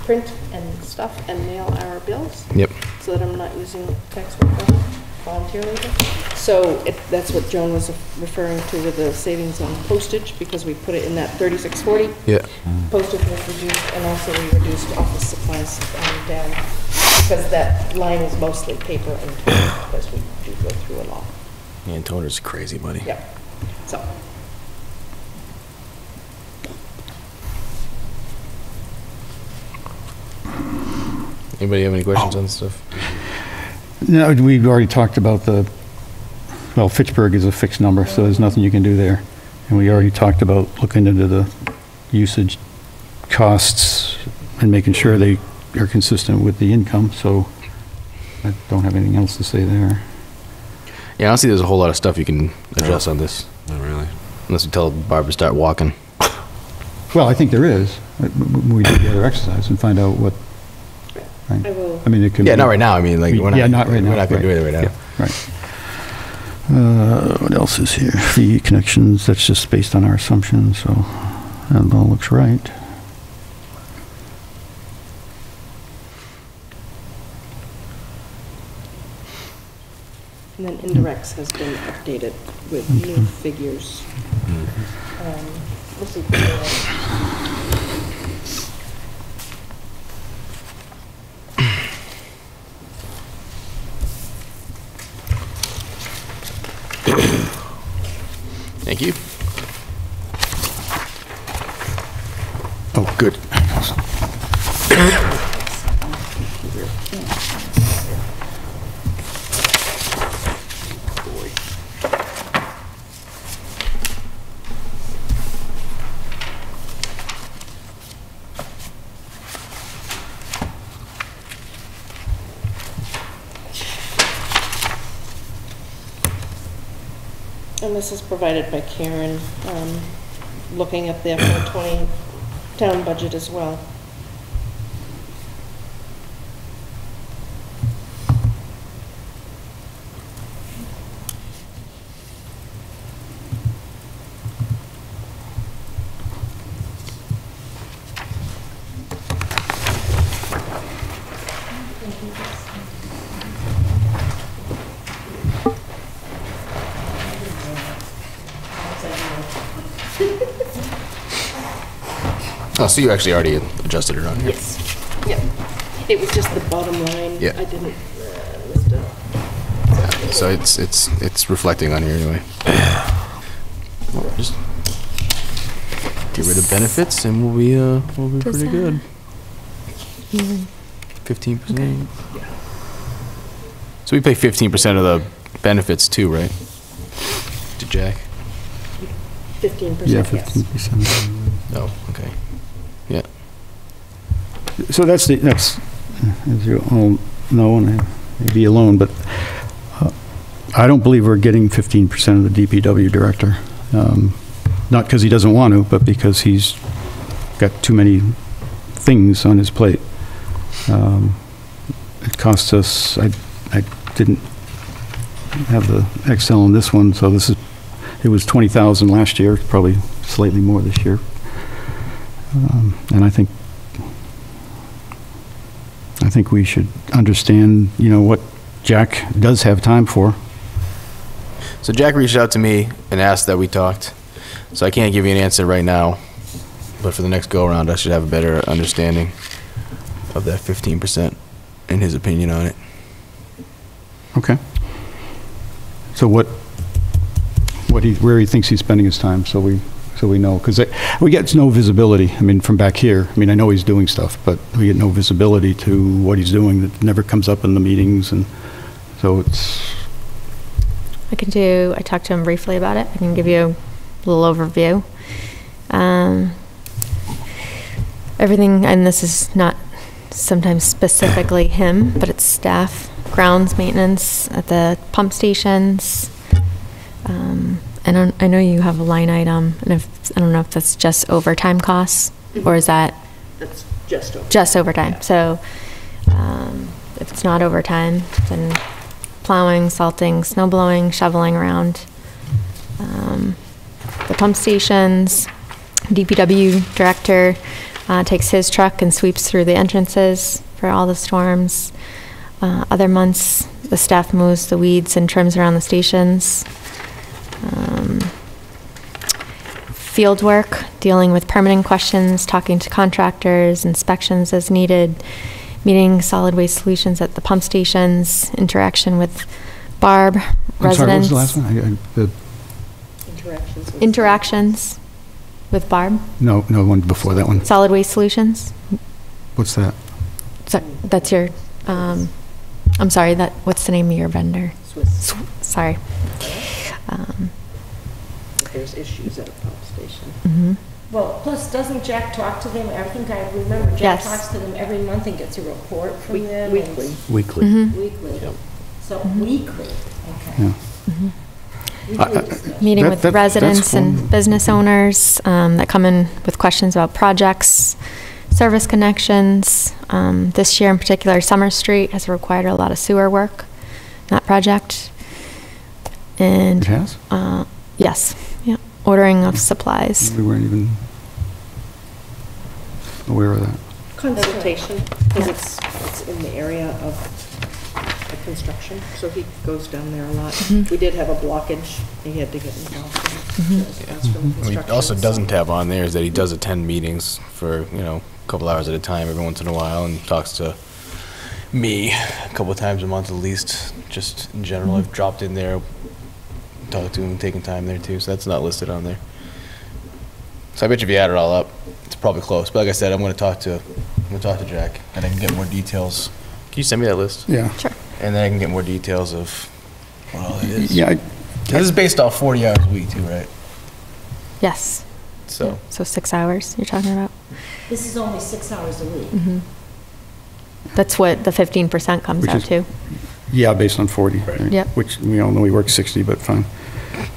print and stuff and mail our bills. Yep. So that I'm not using taxpayer money, volunteer labor. So that's what Joan was referring to with the savings on postage, because we put it in that 3640. Yeah. Postage was reduced, and also we reduced office supplies down, because that line is mostly paper and toner, because we do go through a lot. Man, toner's crazy, buddy. Yeah, so. Anybody have any questions on this stuff? no, we've already talked about well, Fitchburg is a fixed number, so there's nothing you can do there. And we already talked about looking into the usage costs and making sure they are consistent with the income, so I don't have anything else to say there. Yeah, honestly, there's a whole lot of stuff you can address on this. Not really. Unless we tell Barb to start walking. Well, I think there is. We do the other exercise and find out what, right? I will. I mean, it could Yeah, be- not right now. I mean, like, we're not. Yeah, not right now. We're not gonna do it right now. Yeah, right. What else is here? Fee connections, that's just based on our assumptions, so that all looks right. And then indirects has been updated with new figures. We'll see. Thank you. Oh, good. And this is provided by Karen, looking at the FY20 town budget as well. Oh, so you actually already adjusted it on here? Yes. Yep. It was just the bottom line. Yeah. I didn't list it. So it's reflecting on here anyway. Well, just get rid of benefits and we'll be Does pretty good. Even- 15%. So we pay 15% of the benefits too, right? To Jack? 15%, Yeah, yes. 15%. Oh, okay. Yeah. So that's, as you all know, and I may be alone, but I don't believe we're getting 15% of the DPW director. Not because he doesn't want to, but because he's got too many things on his plate. It costs us, I didn't have the Excel on this one, so it was 20,000 last year, probably slightly more this year. And I think we should understand, what Jack does have time for. So Jack reached out to me and asked that we talked. So I can't give you an answer right now, but for the next go around, I should have a better understanding of that 15% and his opinion on it. Okay. So where he thinks he's spending his time, so we know, because we get no visibility. I mean, from back here, I know he's doing stuff, but we get no visibility to what he's doing. That never comes up in the meetings, and so it's. I talked to him briefly about it. I can give you a little overview. Everything, and this is not sometimes specifically him, but it's staff, grounds maintenance at the pump stations. And I know you have a line item, and I don't know if that's just overtime costs, or is that? That's just over. Just overtime. Yeah. So if it's not overtime, then plowing, salting, snow blowing, shoveling around the pump stations. DPW director takes his truck and sweeps through the entrances for all the storms. Other months, the staff mows the weeds and trims around the stations. Field work, dealing with permitting questions, talking to contractors, inspections as needed, meeting solid waste solutions at the pump stations, interaction with Barb, residents. I'm sorry, what was the last one? The Interactions with Barb, no, one before that one. solid waste solutions. What's that? So that's your, I'm sorry, what's the name of your vendor? Swiss. Sorry. There's issues at a pump station. Well, plus, doesn't Jack talk to them? I think I remember Jack Yes. talks to them every month and gets a report from them. and- Weekly. Weekly. Weekly. Yep. So weekly, okay. Yeah. Weekly discussion. Meeting That- with that- that's residents and fine. business owners that come in with questions about projects, service connections. This year in particular, Summer Street has required a lot of sewer work, that project. And It has? yes, yeah, ordering of supplies. We weren't even aware of that. Consultation, because it's in the area of the construction, so he goes down there a lot. We did have a blockage he had to get involved in. That's from What he construction, also so- doesn't have on there is that he does attend meetings for, a couple hours at a time every once in a while and talks to me a couple of times a month at least. Just in general, I've dropped in there, talked to him, taken time there too, so that's not listed on there. So I bet you if you add it all up, it's probably close. But like I said, I'm going to talk to Jack and I can get more details. Can you send me that list? Yeah. Sure. And then I can get more details of what all it is. Yeah, This is based off 40 hours a week too, right? Yes. So. So 6 hours you're talking about? This is only 6 hours a week. That's what the 15% comes Which out is- to. yeah, based on 40. right? Yep. Which we all know he works 60, but fine.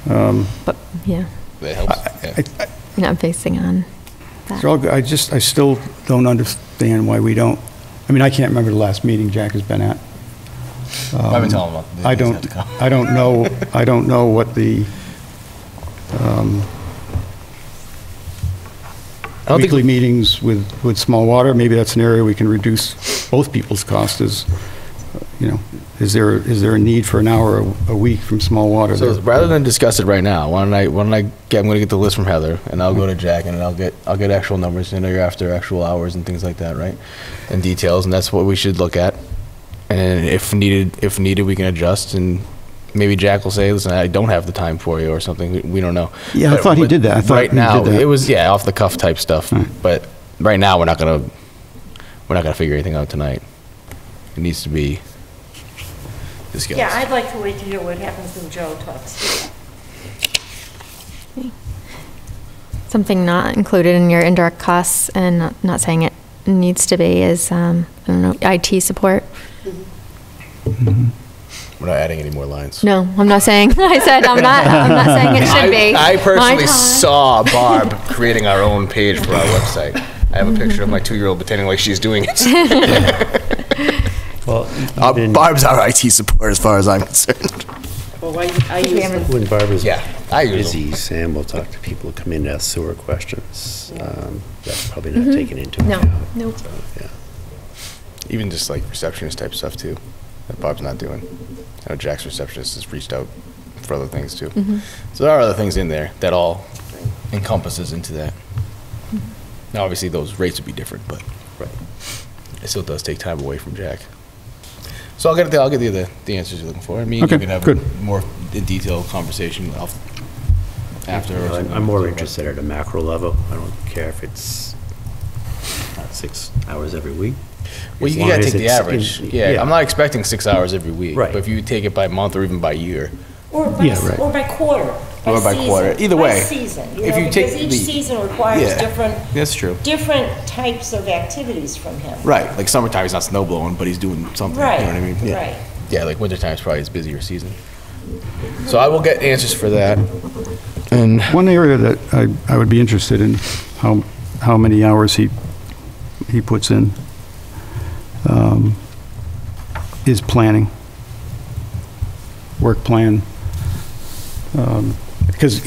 But, yeah, That helps. Yeah. you're not basing on It's that. all good. I still don't understand why we don't, I can't remember the last meeting Jack has been at. I've been telling him about the I things don't, have to come. I don't know what the I don't think weekly meetings with small water, maybe that's an area we can reduce both people's costs is, is there a need for an hour a week from small water? So there? rather than discuss it right now, I'm going to get the list from Heather, and I'll go to Jack, and I'll get actual numbers, you're after actual hours and things like that, right? And details, and that's what we should look at. And if needed, we can adjust, and maybe Jack will say, listen, I don't have the time for you or something. We don't know. Yeah, I thought he did that. I thought right he now, did that. it was, off the cuff type stuff. Right. But right now, we're not gonna figure anything out tonight. It needs to be discussed. Yeah, I'd like to wait to hear what happens when Joe talks. Something not included in your indirect costs, and not saying it needs to be, is, I don't know, IT support. We're not adding any more lines. No, I'm not saying, I'm not saying it should be. I My personally time. saw Barb creating our own page for our website. I have a picture of my 2-year-old pretending like she's doing it. Well, even Barb's our IT support as far as I'm concerned. Well, I use them. when Barbara's I use busy, Sam will talk to people who come in to ask sewer questions. That's probably not taken into No, account. nope. So, yeah. Even just like receptionist type stuff too, that Bob's not doing. I know Jack's receptionist has reached out for other things too. So there are other things in there that all encompasses into that. Now obviously those rates would be different, but it still does take time away from Jack. So I'll get you the answers you're looking for. I mean, Okay, you can have good. a more in detailed conversation after. or something. I'm more interested at a macro level. I don't care if it's not 6 hours every week. Well, As you long gotta as take the it's average. in- Yeah, I'm not expecting 6 hours every week. Right. But if you take it by month or even by year, Or by, Yeah, right. or by quarter. Or by season, quarter. Either way, By season, if you take because each the- season requires Yeah. different, that's true. different types of activities from him. Right, like summertime he's not snow blowing, but he's doing something. Right, You know what I mean? Yeah. right. Yeah, like wintertime is probably his busier season. So I will get answers for that. And One area that I would be interested in, how many hours he puts in, is planning, work plan. Because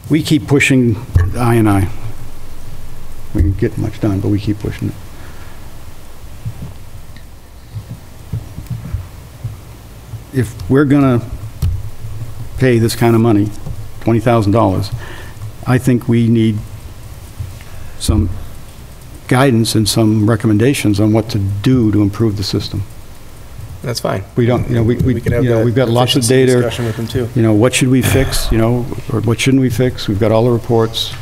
we keep pushing I&I. We can get much done, but we keep pushing it. If we're gonna pay this kind of money, $20,000, I think we need some guidance and some recommendations on what to do to improve the system. that's fine. We don't, We can have that we've got lots of efficiency data. discussion with them too. What should we fix, or what shouldn't we fix? We've got all the reports.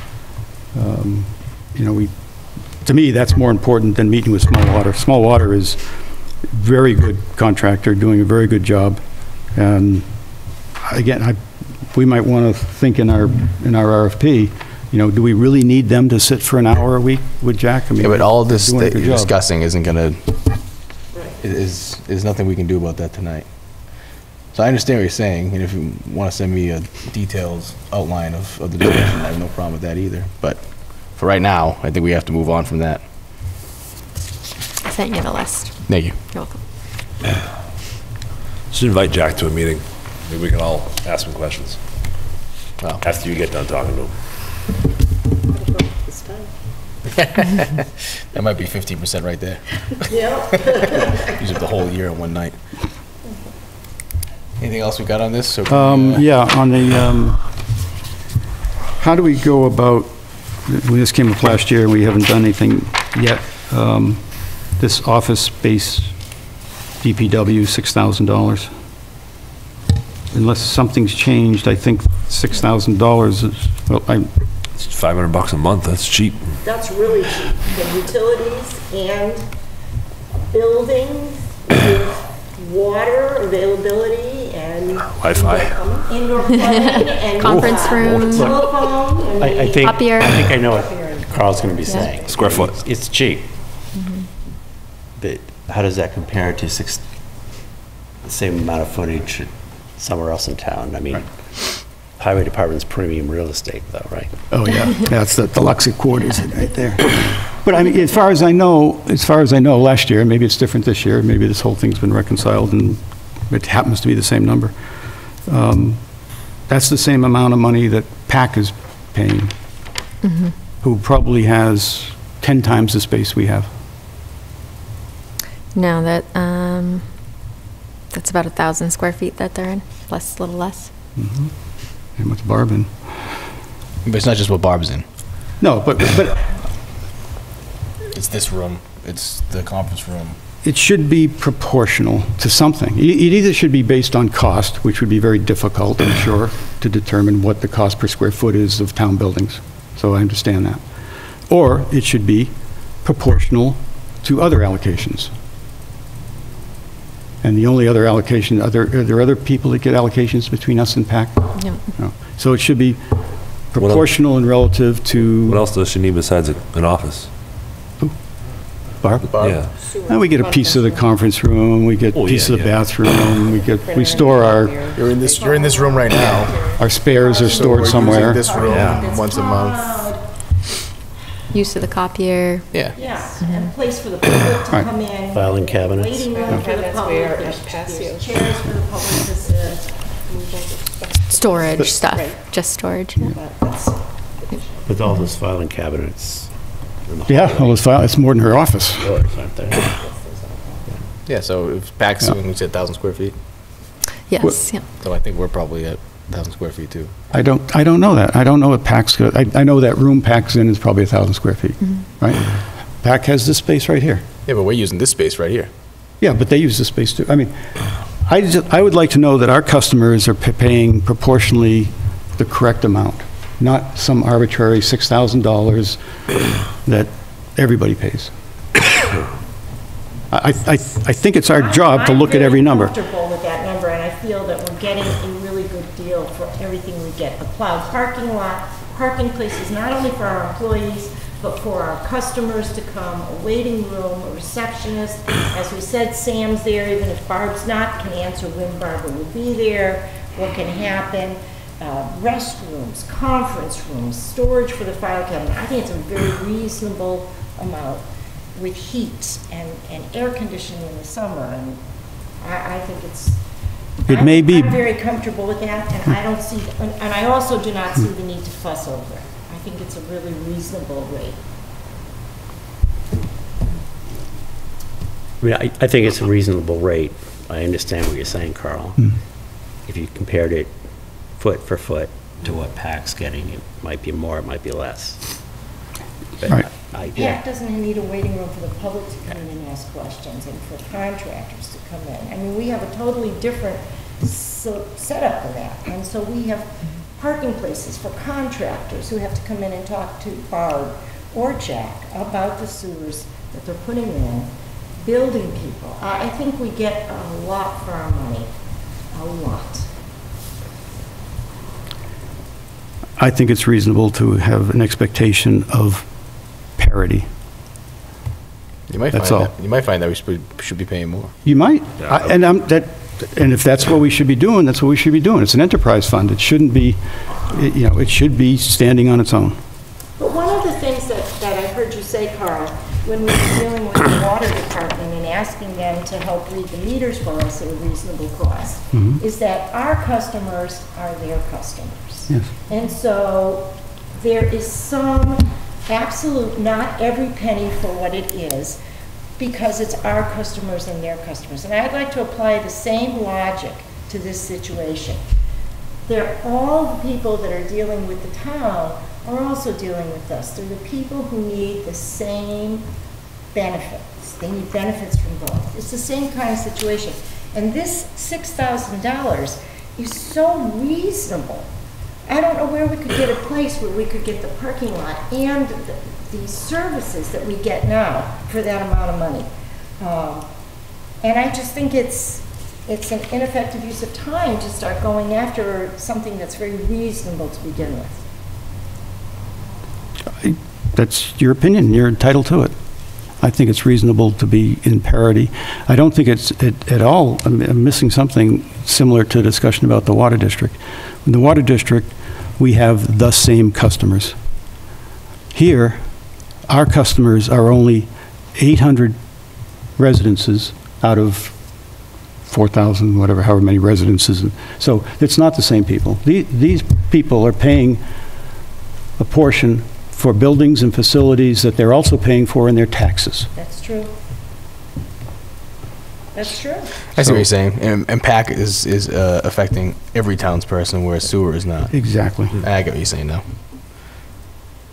To me, that's more important than meeting with Small Water. Small Water is a very good contractor, doing a very good job. And again, we might want to think in our RFP, do we really need them to sit for an hour a week with Jack? I mean, Yeah, but all of this doing a that good you're job. discussing isn't gonna, is nothing we can do about that tonight. So I understand what you're saying, and if you want to send me a detailed outline of the direction, I have no problem with that either. But for right now, I think we have to move on from that. I sent you the list. Thank you. You're welcome. Should invite Jack to a meeting. Maybe we can all ask him questions Well, after you get done talking to him. This time. that might be 15% right there. Yeah. Use up the whole year in one night. Anything else we got on this? Or Yeah, on the, how do we go about, when this came up last year, and we haven't done anything yet, this office space DPW, $6,000. Unless something's changed, I think $6,000 is, well, It's $500 a month. That's cheap. That's really cheap. The utilities and buildings with water availability and Wi-Fi. indoor plumbing and Conference room. telephone. And I think Copier. I know what Carl's going to be saying. Square foot. It's cheap. But how does that compare to the same amount of footage somewhere else in town? I mean, highway department's premium real estate though, right? oh, yeah, that's the Luxic quarters right there. But I mean, as far as I know, last year, maybe it's different this year, maybe this whole thing's been reconciled and it happens to be the same number. That's the same amount of money that PAC is paying, who probably has 10 times the space we have. No, that's about 1,000 square feet that they're in, plus, a little less. And what's Barb in? But it's not just what Barb's in. No, but It's this room. It's the conference room. it should be proportional to something. It either should be based on cost, which would be very difficult, I'm sure, to determine what the cost per square foot is of town buildings. So I understand that. Or it should be proportional to other allocations. And the only other allocation, are there other people that get allocations between us and PAC? No. No. So it should be proportional and relative to. What else does she need besides an office? Barb? Yeah. And we get a piece of the conference room, we get a Oh, piece yeah, of the yeah. bathroom, we store our You're in this room right now. spares are So stored we're somewhere. using this room Yeah. once a month. Use of the copier. Yeah. Yeah, and a place for the public to Right. come in. Filing cabinets. Waiting room for the Cabinets public, where there's Pasio. there's chairs for the public to sit. Storage stuff, Right. just storage. With all those filing cabinets. in the Yeah, hallway. all those files, it's more than her office. Doors, aren't there? Yeah, so if PAC's, we said 1,000 square feet. Yes, yeah. So I think we're probably at 1,000 square feet too. I don't know that. I don't know what PAC's, I know that room PAC's in is probably 1,000 square feet, right? PAC has this space right here. Yeah, but we're using this space right here. Yeah, but they use the space too. I mean, I would like to know that our customers are paying proportionally the correct amount, not some arbitrary $6,000 that everybody pays. I think it's our job to look at every number. I'm very comfortable with that number, and I feel that we're getting a really good deal for everything we get. The plowed parking lot, parking places, not only for our employees, but for our customers to come, a waiting room, a receptionist. As we said, Sam's there, even if Barb's not, can answer when Barbara will be there, what can happen. Restrooms, conference rooms, storage for the file cabinet. I think it's a very reasonable amount with heat and air conditioning in the summer, and I think it's. It may be- I'm very comfortable with that, and I don't see, and I also do not see the need to fuss over it. I think it's a really reasonable rate. I mean, I think it's a reasonable rate. I understand what you're saying, Carl. If you compared it foot for foot to what PAC's getting, it might be more, it might be less. But Right. PAC doesn't need a waiting room for the public to come in and ask questions and for contractors to come in. I mean, we have a totally different setup for that. And so we have parking places for contractors who have to come in and talk to Barb or Jack about the sewers that they're putting in, building people. I think we get a lot for our money, a lot. I think it's reasonable to have an expectation of parity. You might That's find all. that, you might find that we should be paying more. You might, and if that's what we should be doing, that's what we should be doing. It's an enterprise fund. It shouldn't be, it should be standing on its own. But one of the things that I heard you say, Carl, when we were dealing with the water department and asking them to help read the meters for us at a reasonable cost, is that our customers are their customers. Yes. And so there is some absolute, not every penny for what it is, because it's our customers and their customers. And I'd like to apply the same logic to this situation. They're all the people that are dealing with the town are also dealing with us. They're the people who need the same benefits. They need benefits from both. It's the same kind of situation. And this $6,000 is so reasonable. I don't know where we could get a place where we could get the parking lot and the services that we get now for that amount of money. And I just think it's an ineffective use of time to start going after something that's very reasonable to begin with. That's your opinion. You're entitled to it. I think it's reasonable to be in parity. I don't think it's at all, I'm missing something similar to a discussion about the water district. In the water district, we have the same customers. Here, our customers are only 800 residences out of 4,000, whatever, however many residences. So it's not the same people. These people are paying a portion for buildings and facilities that they're also paying for in their taxes. That's true. That's true. I see what you're saying. And PAC is affecting every townsperson, whereas sewer is not. Exactly. I get what you're saying now.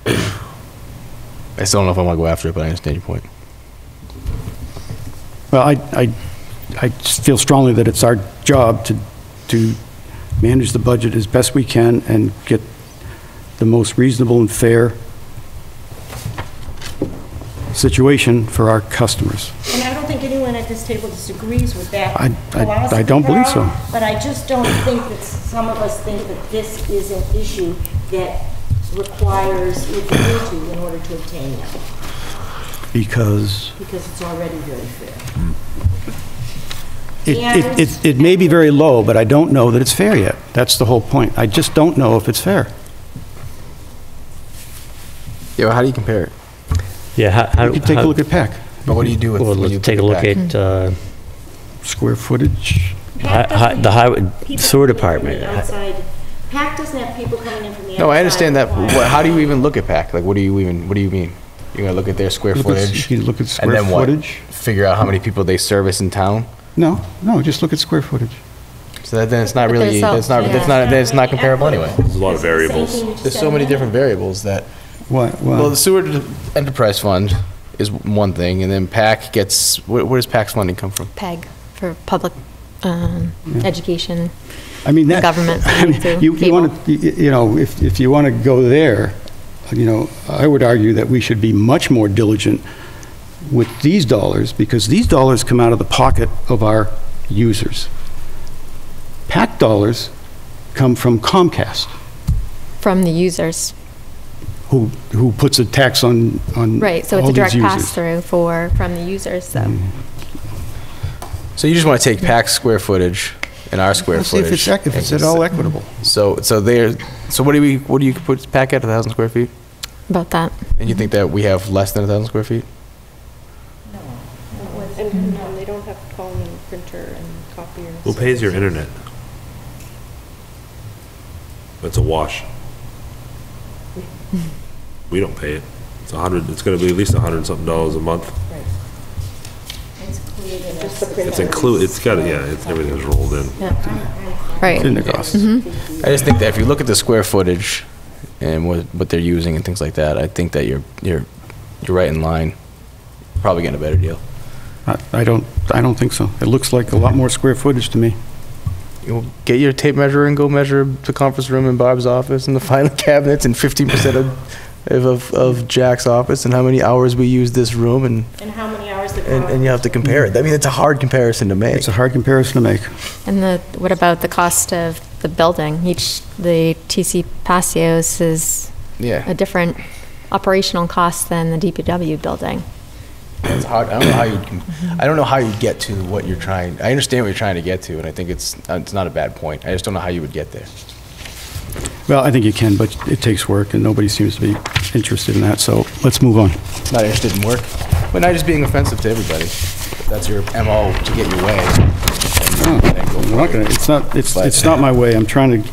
I still don't know if I want to go after it, but I understand your point. Well, I just feel strongly that it's our job to manage the budget as best we can and get the most reasonable and fair situation for our customers. And I don't think anyone at this table disagrees with that I philosophy, don't believe so. Carl, but I just don't think that some of us think that this is an issue that requires looking into in order to obtain that, Because it's already very fair. it may be very low, but I don't know that it's fair yet. That's the whole point. I just don't know if it's fair. Yeah, well, how do you compare it? Yeah, how... You can take a look at PAC. But what do you do with Well, when you let's take a look PAC? at Square footage. the highway sewer department. PAC doesn't have people coming in from the outside. No, I understand that. applying. What, how do you even look at PAC? Like, what do you mean? You're gonna look at their square footage, You can look at and square then what? footage. Figure out how many people they service in town. No, just look at square footage. So that, then it's not But really. there's That's not comparable anyway. There's a lot of variables. There's so many different variables that. What? Well, the sewer enterprise fund is one thing, and then PAC gets. Where does PAC's funding come from? PEG for public education. I mean, that. government I mean, through you cable. want to, if you want to go there, I would argue that we should be much more diligent with these dollars, because these dollars come out of the pocket of our users. PAC dollars come from Comcast, From the users. who puts a tax on Right, so it's all a these direct users. pass-through from the users, so. So you just want to take PAC's square footage and our square Let's see if footage. it's at all equitable. So what do you put PAC at 1,000 square feet? About that. And you think that we have less than 1,000 square feet? And they don't have phone and printer and copiers. Who pays your internet? It's a wash. We don't pay it. It's gonna be at least $100-something a month. It's clear that Just the that's- printer. It's included, everything's rolled in. Right. In the cost. I just think that if you look at the square footage and what they're using and things like that, I think that you're right in line. Probably getting a better deal. I don't think so. It looks like a lot more square footage to me. You'll get your tape measure and go measure the conference room in Barb's office and the filing cabinets and 15% of Jack's office and how many hours we use this room And how many hours the and you have to compare it. I mean, it's a hard comparison to make. It's a hard comparison to make. And what about the cost of the building? The TC Passios is Yeah. a different operational cost than the DPW building. It's hard. I don't know how you'd get to what you're trying. I understand what you're trying to get to, and I think it's not a bad point. I just don't know how you would get there. Well, I think you can, but it takes work, and nobody seems to be interested in that, so let's move on. Not interested in work, but not just being offensive to everybody. If that's your MO to get your way. I'm not gonna, it's not my way. I'm trying to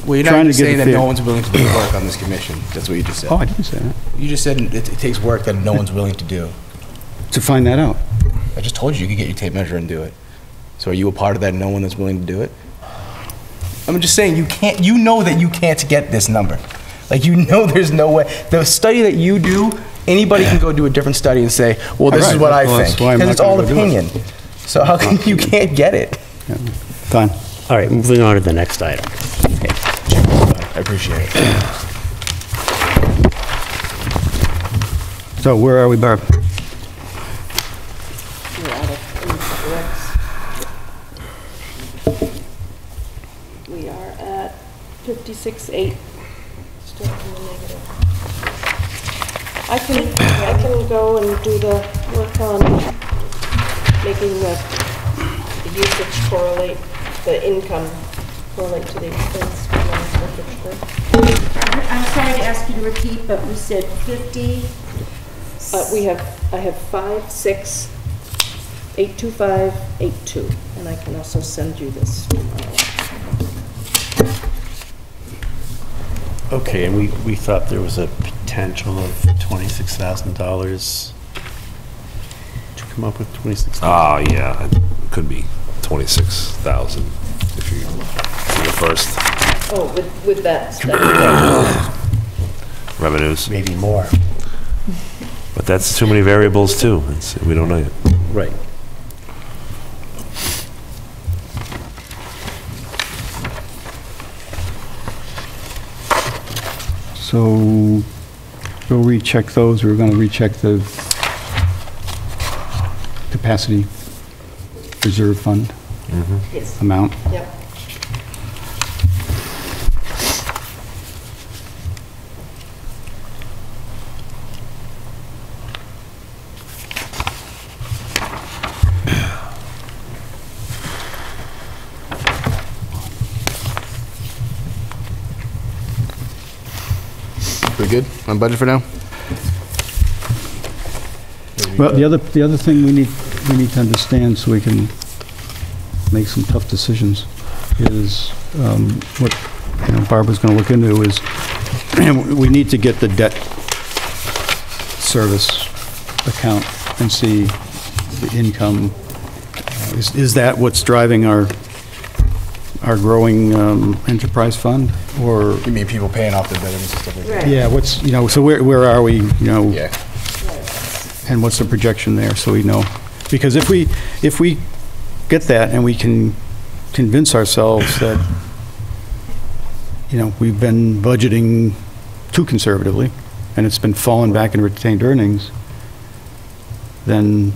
Well, you're trying not to get saying it that no fair. one's willing to do work on this commission. That's what you just said. Oh, I didn't say that. You just said it takes work that no one's willing to do. To find that out. I just told you you could get your tape measure and do it. So are you a part of that no one that's willing to do it? I'm just saying you know that you can't get this number. Like, there's no way. The study that you do, anybody can go do a different study and say, well, this is Right. what I Well, that's think. why I'm Because not it's all gonna go do it. opinion. So how come you can't get it? Yeah. Fine. All right, moving on to the next item. I appreciate it. So where are we, Barb? We're out of incorrects. We are at 56.8, still in the negative. I can go and do the work on making the usage correlate, the income correlate to the expense. I'm sorry to ask you to repeat, but we said 50. I have 5, 6, 825, 82, and I can also send you this. Okay, and we thought there was a potential of $26,000. Did you come up with $26,000? Oh, yeah. could be 26,000 if you do the first Oh, with that study. revenues. Maybe more. But that's too many variables too. We don't know yet. Right. So we'll recheck those. We're going to recheck the capacity reserve fund Yes. amount. Yep. We good on budget for now? Well, the other thing we need to understand so we can make some tough decisions is what Barbara's going to look into is we need to get the debt service account and see the income. Is that what's driving our growing enterprise fund, or? You mean people paying off their betterments and stuff like that? Right. Yeah, what's, so where are we, Yeah. and what's the projection there, so we know? Because if we get that and we can convince ourselves that, we've been budgeting too conservatively, and it's been falling back in retained earnings, then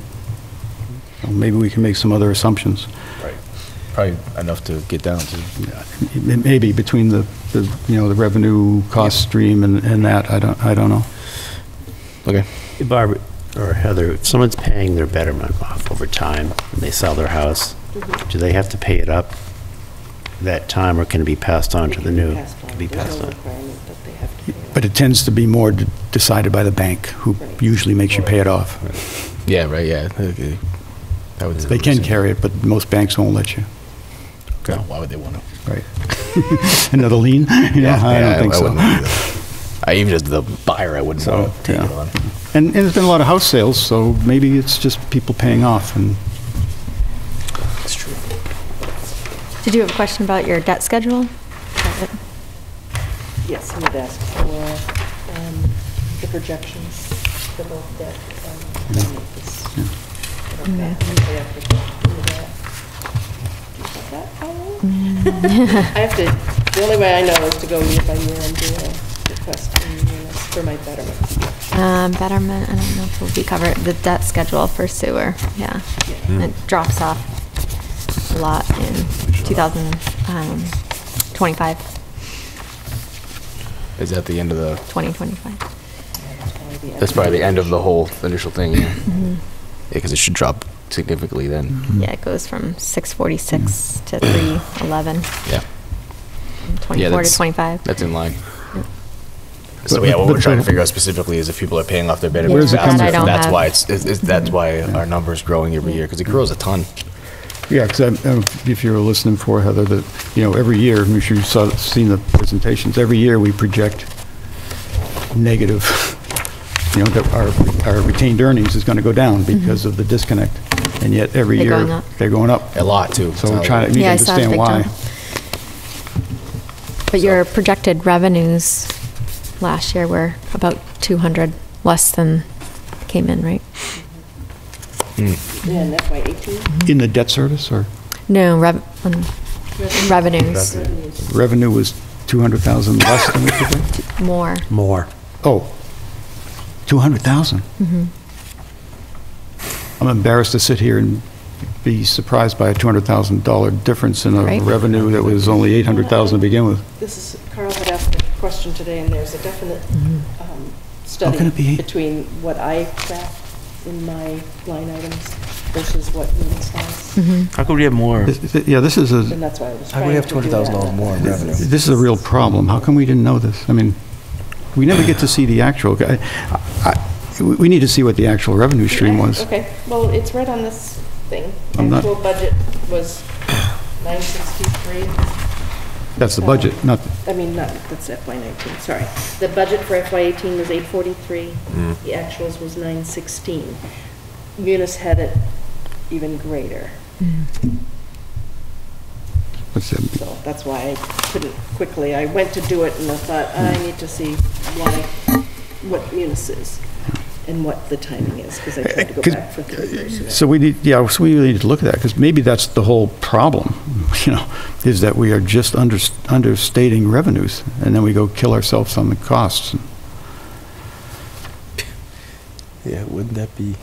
maybe we can make some other assumptions. Right. Probably enough to get down to. Maybe between the revenue cost stream and that, I don't know. Okay. Hey, Barbara, or Heather, if someone's paying their betterment off over time and they sell their house, do they have to pay it up that time, or can it be passed on to the new? Can be passed on. But it tends to be more decided by the bank, who usually makes you pay it off. Yeah, right, yeah. Okay. That would- They can carry it, but most banks won't let you. No, why would they want to? Right. Another lien? I don't think so. wouldn't wanna do that. Even as the buyer, I wouldn't want to take it yeah. on. And there's been a lot of house sales, so maybe it's just people paying off. And It's true. Did you have a question about your debt schedule? Yes, he had asked for the projections for both debt and this. Usually I have to do that. Do you have that, Paula? I have to, the only way I know is to go year by year and do a request from Eunice for my betterment. Betterment, I don't know if we'll be covered, the debt schedule for sewer, yeah. It drops off a lot in 2025, Is that the end of the, 2025. that's probably the end of the whole initial thing, yeah. Yeah, because it should drop significantly then. Yeah, it goes from 646 to 311, Yeah. from 24 to that's- 25. That's in line. Yep. So yeah, what we're But- trying to figure out specifically is if people are paying off their betterment Where's it faster, coming from? I don't that's have- why that's why our number's growing every year, because it grows a ton. yeah, because if you were listening for Heather, that every year, I'm sure you've seen the presentations. Every year we project negative. That our retained earnings is going to go down because of the disconnect, and yet every They're year going up. they're going up. A lot too. So we're trying to Yeah, I saw the understand big why. jump. But your projected revenues last year were about 200 less than came in, right? Yeah, and that's why 18 In the debt service, or No, revenues, revenue was 200,000 less than we projected? more. More. Oh, 200,000. I'm embarrassed to sit here and be surprised by a $200,000 difference in a Right. revenue that was only 800,000 to begin with. This is, Carl had asked a question today, and there's a definite How can study it be? between what I track in my line items versus what Eunice has. How could we have more? Yeah, this is And that's why I was How do trying we to have do $200,000 that. more in revenue? This is a real problem. How come we didn't know this? I mean, we never get to see the actual. We need to see what the actual revenue stream was. Okay, well, it's right on this thing. I'm not- Actual budget was 963. That's the budget, not, I mean, not, that's FY '19, sorry. The budget for FY '18 was 843. The actuals was 916. Munis had it even greater. What's that? So that's why I couldn't quickly, I went to do it and I thought, I need to see what Munis is and what the timing is, because I tried to go back for 3 years. So we really need to look at that, because maybe that's the whole problem, is that we are just understating revenues, and then we go kill ourselves on the costs. Yeah, wouldn't that be?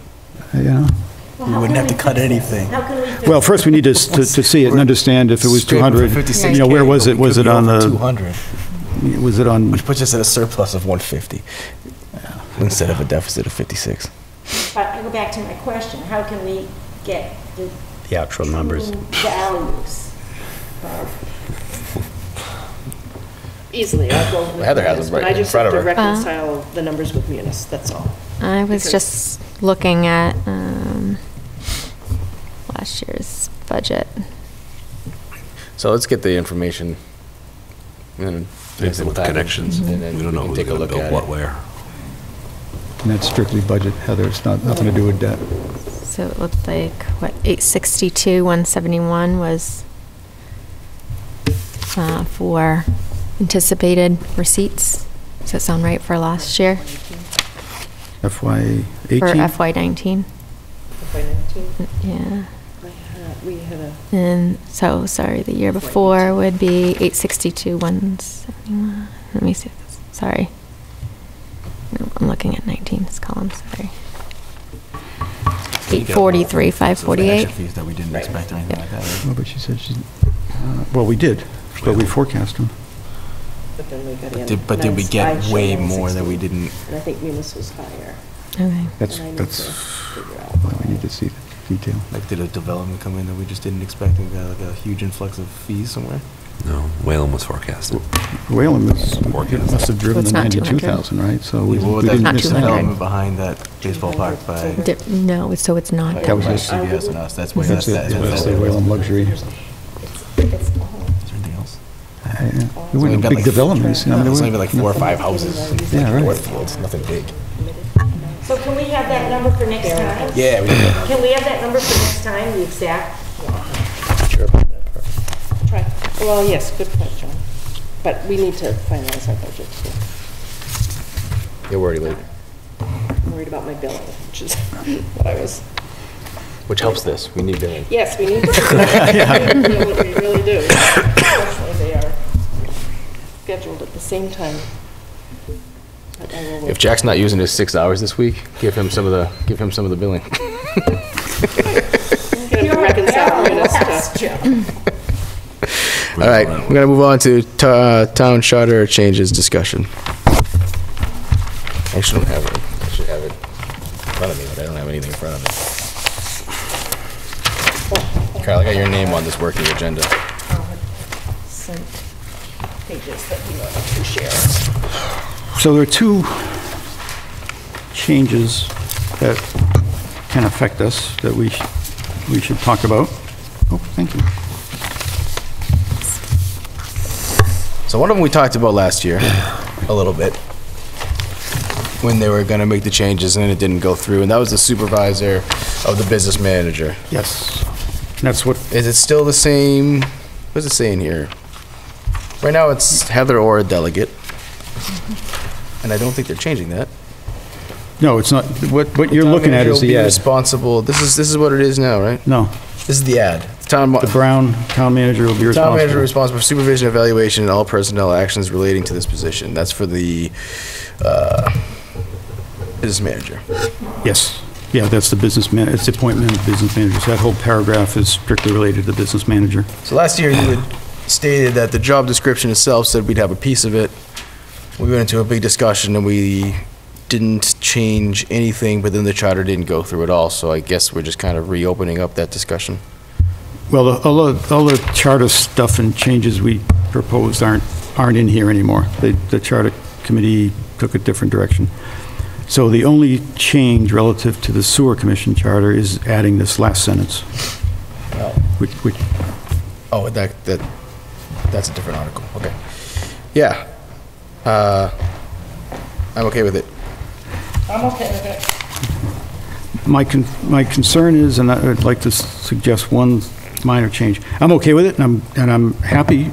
We wouldn't have to cut anything. How can we fix Well, first we need to see it and understand if it was 200, where was it? Was it on the, 200, was it on, which puts us at a surplus of 150 instead of a deficit of 56. But I go back to my question, how can we get The actual numbers. true values? Easily, I'll go with Heather has Munis, them but right I in just front have of to her. reconcile the numbers with Munis, that's all. I was Because- just looking at last year's budget. So let's get the information. And Things with connections. And then We don't know can who's take a gonna look build at what it. where. and that's strictly budget, Heather, it's nothing to do with debt. So it looked like, what, 862, 171 was for anticipated receipts. Does that sound right for last year? FY For 18? FY '19? Yeah. We had a, And so, sorry, the year before would be 862, 171. Let me see. Sorry. No, I'm looking at 19's column, sorry. 843, 548. Fees that we didn't expect or anything like that. right? Well, but she said well, we did, but we forecast them. but then we got in. But did we I get showed way 916, more than we didn't? And I think Munis was higher. Okay. That's, And I need to that's, figure out well, why. we need to see the detail. Like, did a development come in that we just didn't expect and we got like a huge influx of fees somewhere? No, Whalen was forecasted. Whalen was, it Forecast. must have driven So the it's not 92,000, right? So we What we was didn't that Not miss that. 200. development behind that baseball park by? No, so it's not. That was by us. CVS and us. That's where That's that's it, that. that's the Whalen luxury. Is there anything else? We went to big developments. you know, It's there only were- like 4 or 5 houses. Yeah, right. Northfields, nothing big. So can we have that number for next time? Yeah, we did. Can we have that number for next time, the exact? Try, well, yes, good point, John. But we need to finalize our budget too. You're already late. I'm worried about my billing, which is what I was, Which helps this. We need billing. yes, we need to. We really do. Unfortunately, they are scheduled at the same time. But I will wait. If Jack's not using his 6 hours this week, give him some of the billing. I'm gonna reconcile Munis to. All right, we're gonna move on to town charter changes discussion. I actually don't have it. I should have it in front of me, but I don't have anything in front of me. Carl, I got your name on this working agenda. Some pages that you want to share. So there are two changes that can affect us that we should talk about. Oh, thank you. So one of them we talked about last year, a little bit, when they were gonna make the changes and then it didn't go through, and that was the supervisor of the business manager. Yes, that's what, Is it still the same? What does it say in here? Right now, it's Heather or a delegate. And I don't think they're changing that. no, it's not, what you're Town looking at manager is will be the ad. responsible, this is what it is now, right? No, This is the ad. the Brown town manager will be Town manager responsible. responsible for supervision, evaluation, and all personnel actions relating to this position. That's for the, business manager. Yes, yeah, that's the business man, it's the appointment of business managers. That whole paragraph is strictly related to the business manager. So last year, you had stated that the job description itself said we'd have a piece of it. We went into a big discussion and we didn't change anything, but then the charter didn't go through at all. So I guess we're just kind of reopening up that discussion. Well, all the charter stuff and changes we proposed aren't in here anymore. The charter committee took a different direction. So the only change relative to the sewer commission charter is adding this last sentence. Which, Oh, that's a different article. Okay. Yeah. I'm okay with it. I'm okay with it. my concern is, and I'd like to suggest one minor change. I'm okay with it, and I'm happy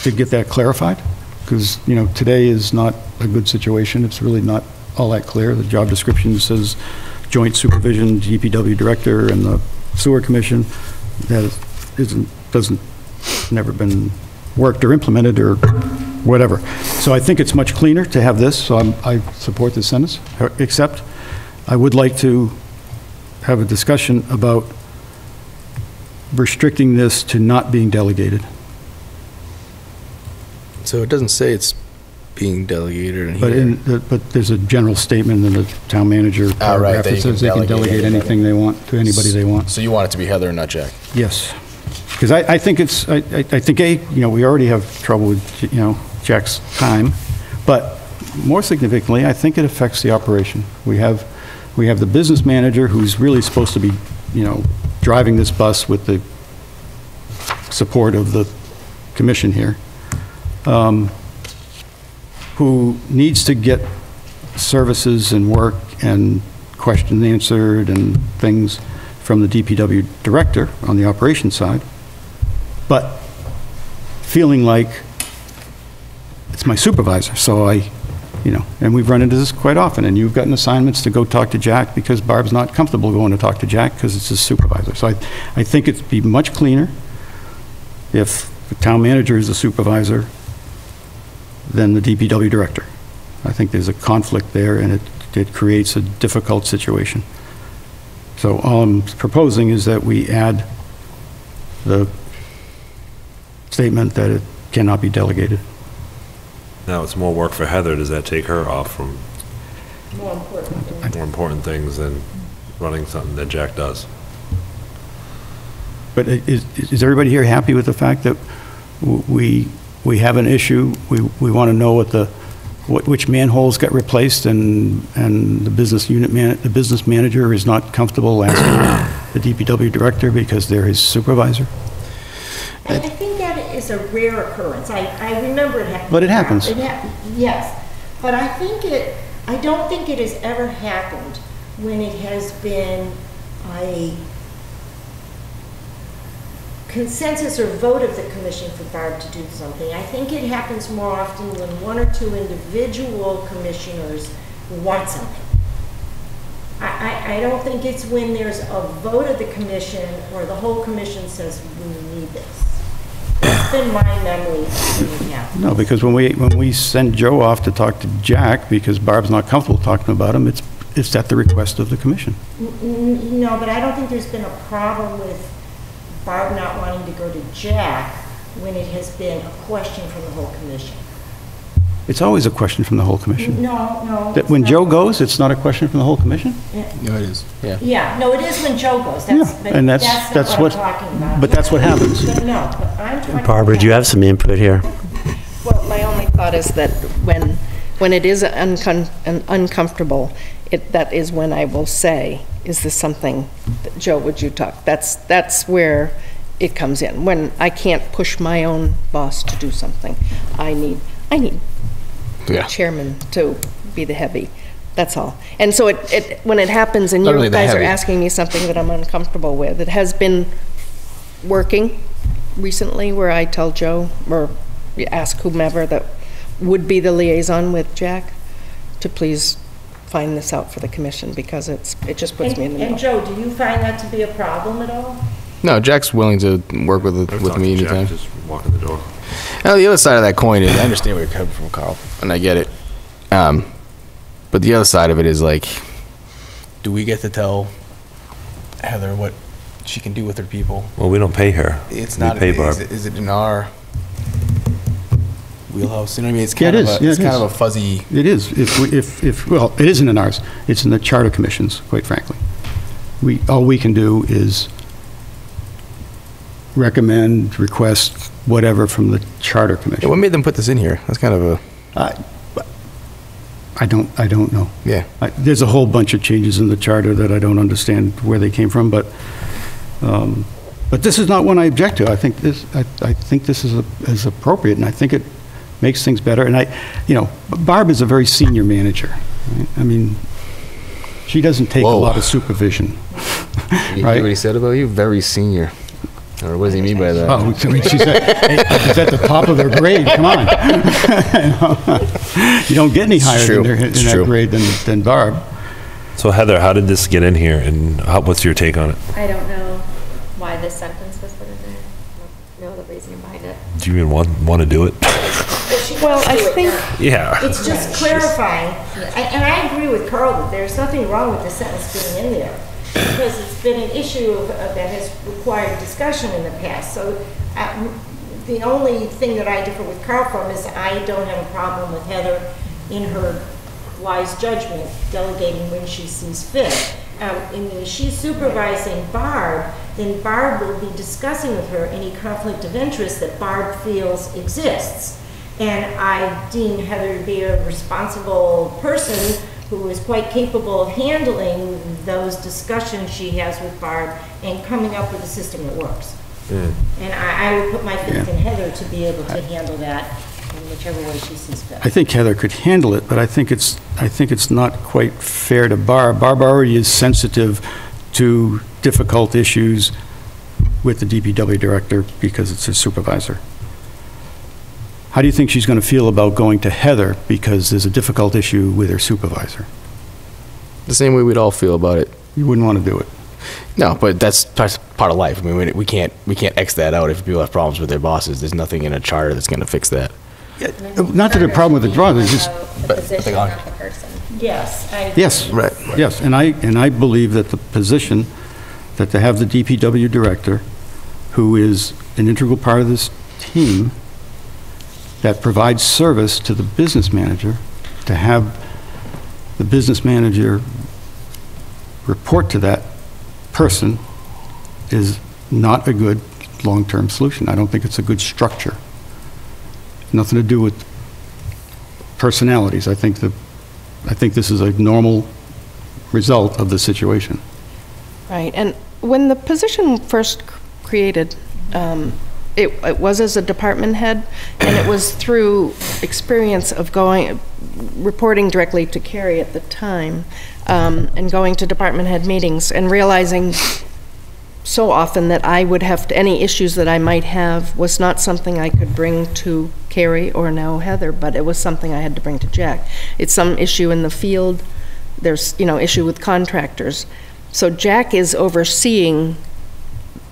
to get that clarified, because, you know, today is not a good situation. It's really not all that clear. The job description says joint supervision, DPW director, and the sewer commission. That doesn't, never been worked or implemented or whatever. So I think it's much cleaner to have this, so I support this sentence, except I would like to have a discussion about restricting this to not being delegated. So it doesn't say it's being delegated in But here. but there's a general statement in the town manager paragraph that that you says can they can delegate delegate anybody. anything they want to anybody they want. So you want it to be Heather and not Jack? Yes. Because I think it's, I think, you know, we already have trouble with, you know, Jack's time, but more significantly, I think it affects the operation. We have the business manager who's really supposed to be, you know, driving this bus with the support of the commission here, who needs to get services and work and questions answered and things from the DPW director on the operations side, but feeling like it's my supervisor, so you know, and we've run into this quite often, and you've gotten assignments to go talk to Jack because Barb's not comfortable going to talk to Jack because it's his supervisor. So I think it'd be much cleaner if the town manager is the supervisor than the DPW director. I think there's a conflict there, and it creates a difficult situation. So all I'm proposing is that we add the statement that it cannot be delegated. Now it's more work for Heather. Does that take her off from More important. more important things than running something that Jack does? But is everybody here happy with the fact that we have an issue? We want to know which manholes got replaced, and the business manager is not comfortable asking the DPW director because they're his supervisor? I think that is a rare occurrence. I remember it happening. But it happens. Yes, but I don't think it has ever happened when it has been a consensus or vote of the commission for Barb to do something. I think it happens more often when one or two individual commissioners want something. I don't think it's when there's a vote of the commission or the whole commission says, we need this. It's been my memory of it happening. No, because when we send Joe off to talk to Jack because Barb's not comfortable talking about him, it's at the request of the commission. No, but I don't think there's been a problem with Barb not wanting to go to Jack when it has been a question from the whole commission. It's always a question from the whole commission. No. That when Joe goes, it's not a question from the whole commission? No, it is. Yeah. Yeah, no, it is when Joe goes. Yeah, But and that's not what, I'm talking about. but that's what happens. But no, but I'm talking Barbara, do you have some input here? Well, my only thought is that when it is uncomfortable, that is when I will say, is this something, that, Joe, would you talk? That's where it comes in. When I can't push my own boss to do something, I need the chairman to be the heavy. That's all. And so when it happens and Not you really the guys are heavy. asking me something that I'm uncomfortable with, it has been working recently where I tell Joe or ask whomever that would be the liaison with Jack to please find this out for the commission because it just puts me in the middle. And Joe, do you find that to be a problem at all? No, Jack's willing to work with I've talked me to Jack, anytime. just walk in the door. Now, the other side of that coin is, I understand where you're coming from, Carl, and I get it. But the other side of it is like, do we get to tell Heather what she can do with her people? Well, we don't pay her. It's We not. pay Barb. Is it in our wheelhouse? You know what I mean? It's Yeah, kind it of is. a, Yeah, it's it kind is. of a fuzzy. It is. Well, it isn't in ours. It's in the charter commissions, quite frankly. All we can do is recommend, request, whatever from the charter Yeah, commission. what made them put this in here? That's kind of a I don't know. yeah. There's a whole bunch of changes in the charter that I don't understand where they came from, but this is not one I object to. I think this is appropriate, and I think it makes things better. And Barb is a very senior manager. Right? I mean, She doesn't take a Whoa. lot of supervision. You Right. hear what he said about you? Very senior. Or what does he mean by that? Oh, she's at the top of their grade, come on. You don't get any higher true. in It's that true. grade than Barb. So Heather, how did this get in here, and what's your take on it? I don't know why this sentence was put in there. I don't know the reasoning behind it. Do you even want to do it? Well, I think, Yeah. It's just clarifying, and I agree with Carl that there's nothing wrong with the sentence being in there, because it's been an issue that has required discussion in the past. So the only thing that I differ with Carl from is I don't have a problem with Heather in her wise judgment delegating when she sees fit. And if she's supervising Barb, then Barb will be discussing with her any conflict of interest that Barb feels exists. And I deem Heather to be a responsible person who is quite capable of handling those discussions she has with Barb and coming up with a system that works. And I would put my faith in Heather to be able to handle that in whichever way she sees fit. I think Heather could handle it, but I think it's not quite fair to Barb. Barb already is sensitive to difficult issues with the DPW director because it's her supervisor. How do you think she's going to feel about going to Heather because there's a difficult issue with her supervisor? The same way we'd all feel about it. You wouldn't want to do it. No, but that's part of life. I mean, we can't X that out if people have problems with their bosses. There's nothing in a charter that's going to fix that. Not that a problem with the drawing, it's just, The position, not the person. Yes, I. yes. Right. Yes, and I believe that the position, that to have the DPW director, who is an integral part of this team, that provides service to the business manager, to have the business manager report to that person is not a good long-term solution. I don't think it's a good structure. Nothing to do with personalities. I think this is a normal result of the situation. right, and when the position first created, it was as a department head, and it was through experience of reporting directly to Carrie at the time, and going to department head meetings and realizing so often that I would have any issues that I might have was not something I could bring to Carrie or now Heather, but it was something I had to bring to Jack. It's some issue in the field, there's, issue with contractors. So Jack is overseeing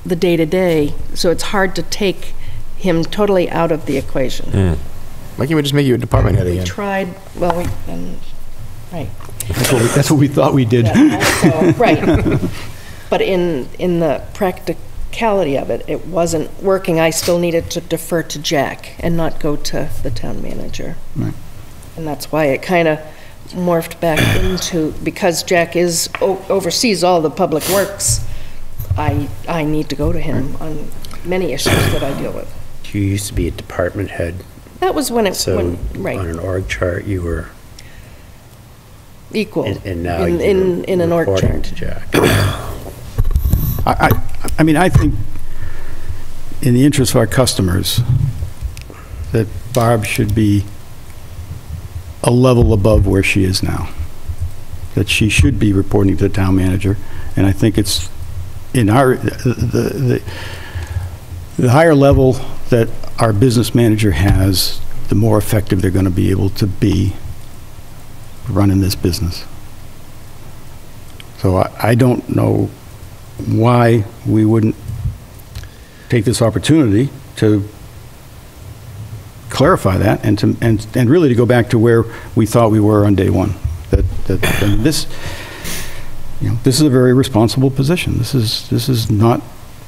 the day-to-day, so it's hard to take him totally out of the equation. Why can't we just make you a department head We again? tried, well, right. That's what we thought we did. Yeah, also, right. But in the practicality of it, it wasn't working. I still needed to defer to Jack and not go to the town manager. Right. And that's why it kind of morphed back into, because Jack oversees all the public works, I need to go to him on many issues that I deal with. You used to be a department head, That was when so right, on an org chart, you were, equal and now in you're an org reporting chart. to Jack. I mean, I think in the interest of our customers, that Barb should be a level above where she is now. That she should be reporting to the town manager, and I think it's in the higher level that our business manager has, the more effective they're going to be able to be running this business. So I don't know why we wouldn't take this opportunity to clarify that and really to go back to where we thought we were on day one. That this is a very responsible position. This is not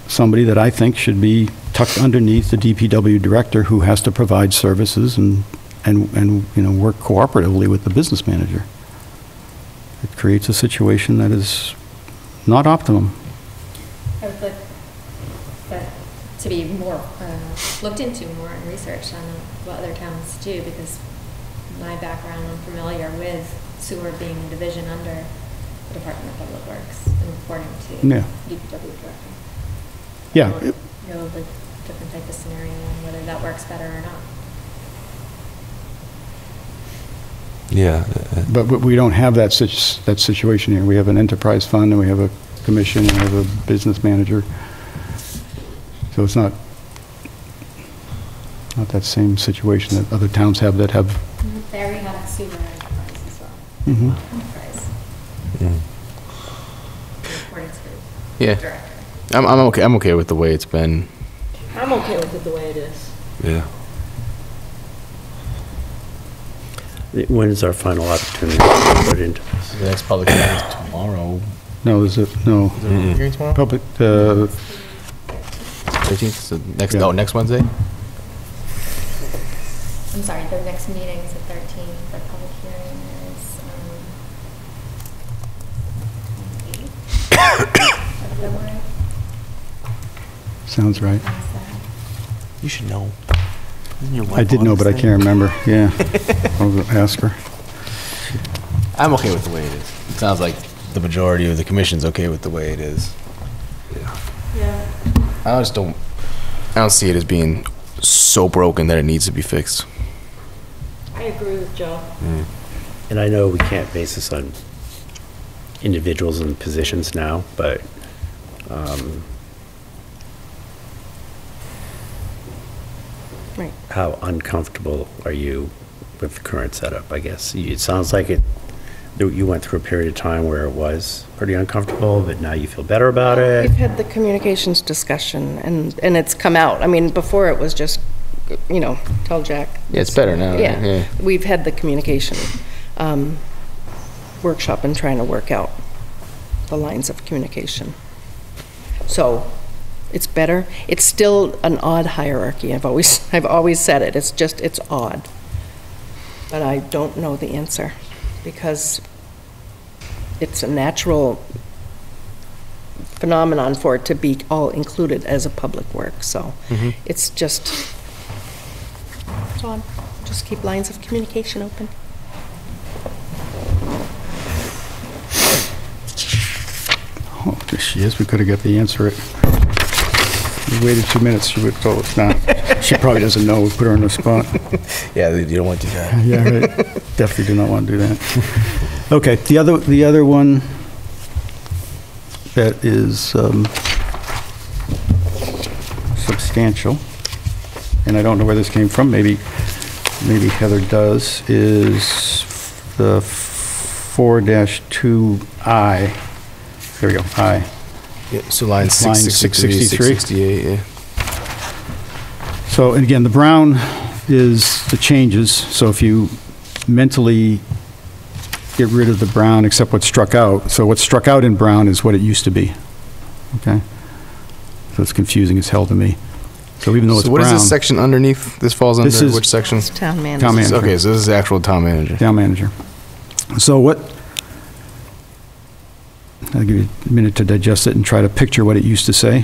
somebody that I think should be tucked underneath the DPW director who has to provide services and work cooperatively with the business manager. It creates a situation that is not optimum. I would like that to be more looked into more and researched on what other towns do, because my background, I'm familiar with sewer being a division under the Department of Public Works and reporting to Yeah. DPW director. Yeah. I don't know the different type of scenario and whether that works better or not. Yeah. But we don't have that situation here. We have an enterprise fund, and we have a commission, and we have a business manager. So it's not that same situation that other towns have that have. There we have super enterprise as well. Mhm. Enterprise. Reporting to Yeah. the director. I'm okay with the way it's been. I'm okay with it the way it is. Yeah. When is our final opportunity to put into this? The next public hearing is tomorrow. No, there's no. Is there a hearing tomorrow? Public, 13th, so next, Yeah. oh, next Wednesday? I'm sorry, the next meeting is the 13th, the public hearing is 8th of February. sounds right. You should know. I did know, but I can't remember. Yeah. I'll ask her. I'm okay with the way it is. It sounds like the majority of the commission's okay with the way it is. Yeah. I don't see it as being so broken that it needs to be fixed. I agree with Joe. And I know we can't base this on individuals and positions now, but Right. how uncomfortable are you with the current setup, I guess? It sounds like you went through a period of time where it was pretty uncomfortable, but now you feel better about it. We've had the communications discussion, and it's come out. I mean, before it was just, tell Jack. Yeah, it's better now, right? Yeah. We've had the communication workshop and trying to work out the lines of communication. So it's better. It's still an odd hierarchy. I've always said it. It's odd. But I don't know the answer because it's a natural phenomenon for it to be all included as a public work. So it's just, so just keep lines of communication open. Oh, there she is. We could have got the answer. We waited 2 minutes. She would have told us. Nah, she probably doesn't know. We put her on the spot. Yeah, you don't want to do that. Yeah, right. Definitely do not want to do that. Okay, the other one that is substantial, and I don't know where this came from, maybe Heather does, is the 4-2I. There we go, I. Yeah, so line 663. 668, yeah. So, and again, the brown is the changes, so if you mentally get rid of the brown except what's struck out, so what's struck out in brown is what it used to be, okay? So it's confusing as hell to me. So even though it's So brown. what is this section underneath? This falls This under is- which section? It's town manager. Town manager. Okay, so this is the actual town manager. Town manager. So I'll give you a minute to digest it and try to picture what it used to say.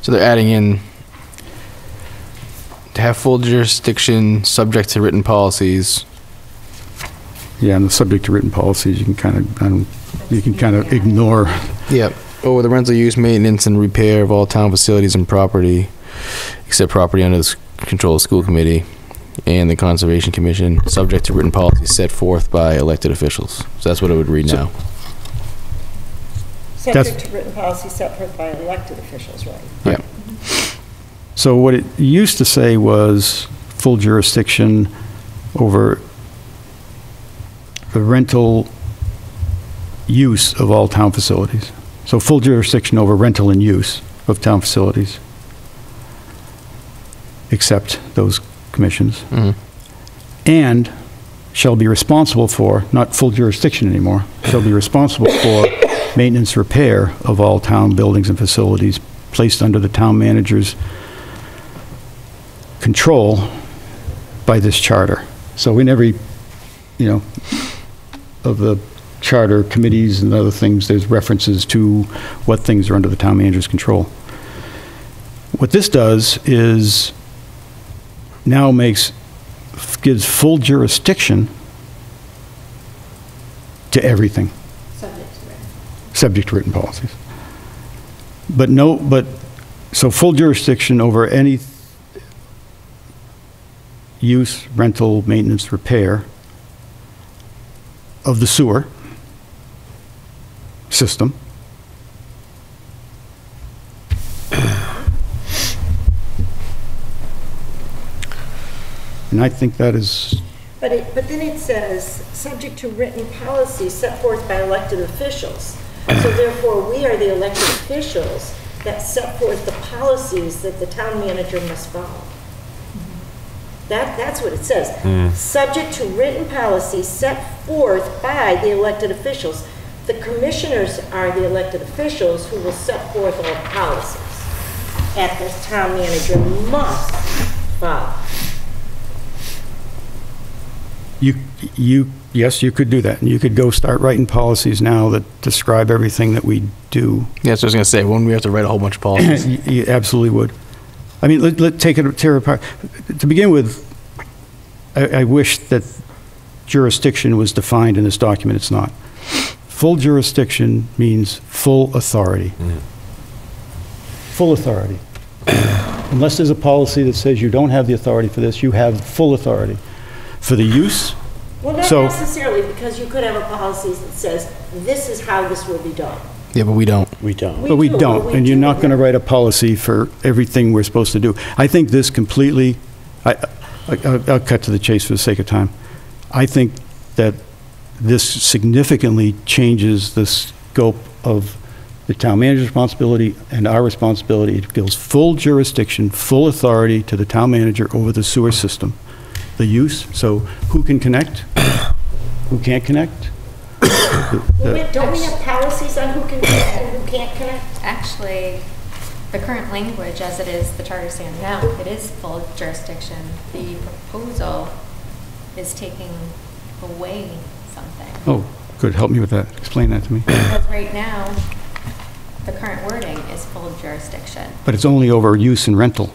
So they're adding in to have full jurisdiction, subject to written policies. Yeah, and the subject to written policies, you can kind of ignore. Yep. Over the rental use, maintenance, and repair of all town facilities and property, except property under the control of the school committee and the conservation commission, subject to written policies set forth by elected officials. So that's what it would read now. Subject to written policy set forth by elected officials, right? Yep. So what it used to say was full jurisdiction over the rental use of all town facilities. So full jurisdiction over rental and use of town facilities, except those commissions. And shall be responsible for, not full jurisdiction anymore, shall be responsible for maintenance, repair of all town buildings and facilities placed under the town manager's control by this charter. So in every, of the charter committees and other things, there's references to what things are under the town manager's control. What this does is now gives full jurisdiction to everything, subject to written policies. So full jurisdiction over any use, rental, maintenance, repair of the sewer system. And I think that is, But then it says, subject to written policies set forth by elected officials. So therefore, we are the elected officials that set forth the policies that the town manager must follow. That's what it says. Subject to written policies set forth by the elected officials. The commissioners are the elected officials who will set forth all policies that the town manager must follow. yes, you could do that. And you could go start writing policies now that describe everything that we do. Yeah, so I was going to say, when we have to write a whole bunch of policies. You absolutely would. I mean, let's tear apart. To begin with, I wish that jurisdiction was defined in this document. It's not. Full jurisdiction means full authority. Full authority. Unless there's a policy that says you don't have the authority for this, you have full authority. For the use, Well, not necessarily, because you could have a policy that says, this is how this will be done. Yeah, but we don't. We don't. but we don't, and you're not going to write a policy for everything we're supposed to do. I think this completely, I'll cut to the chase for the sake of time. I think that this significantly changes the scope of the town manager's responsibility and our responsibility. It gives full jurisdiction, full authority to the town manager over the sewer system. The use, so who can connect, who can't connect. Don't we have policies on who can connect and who can't connect? Actually, the current language as it is, the charter stands now, it is full jurisdiction. The proposal is taking away something. Oh, good, help me with that, explain that to me. Because right now, the current wording is full jurisdiction. But it's only over use and rental.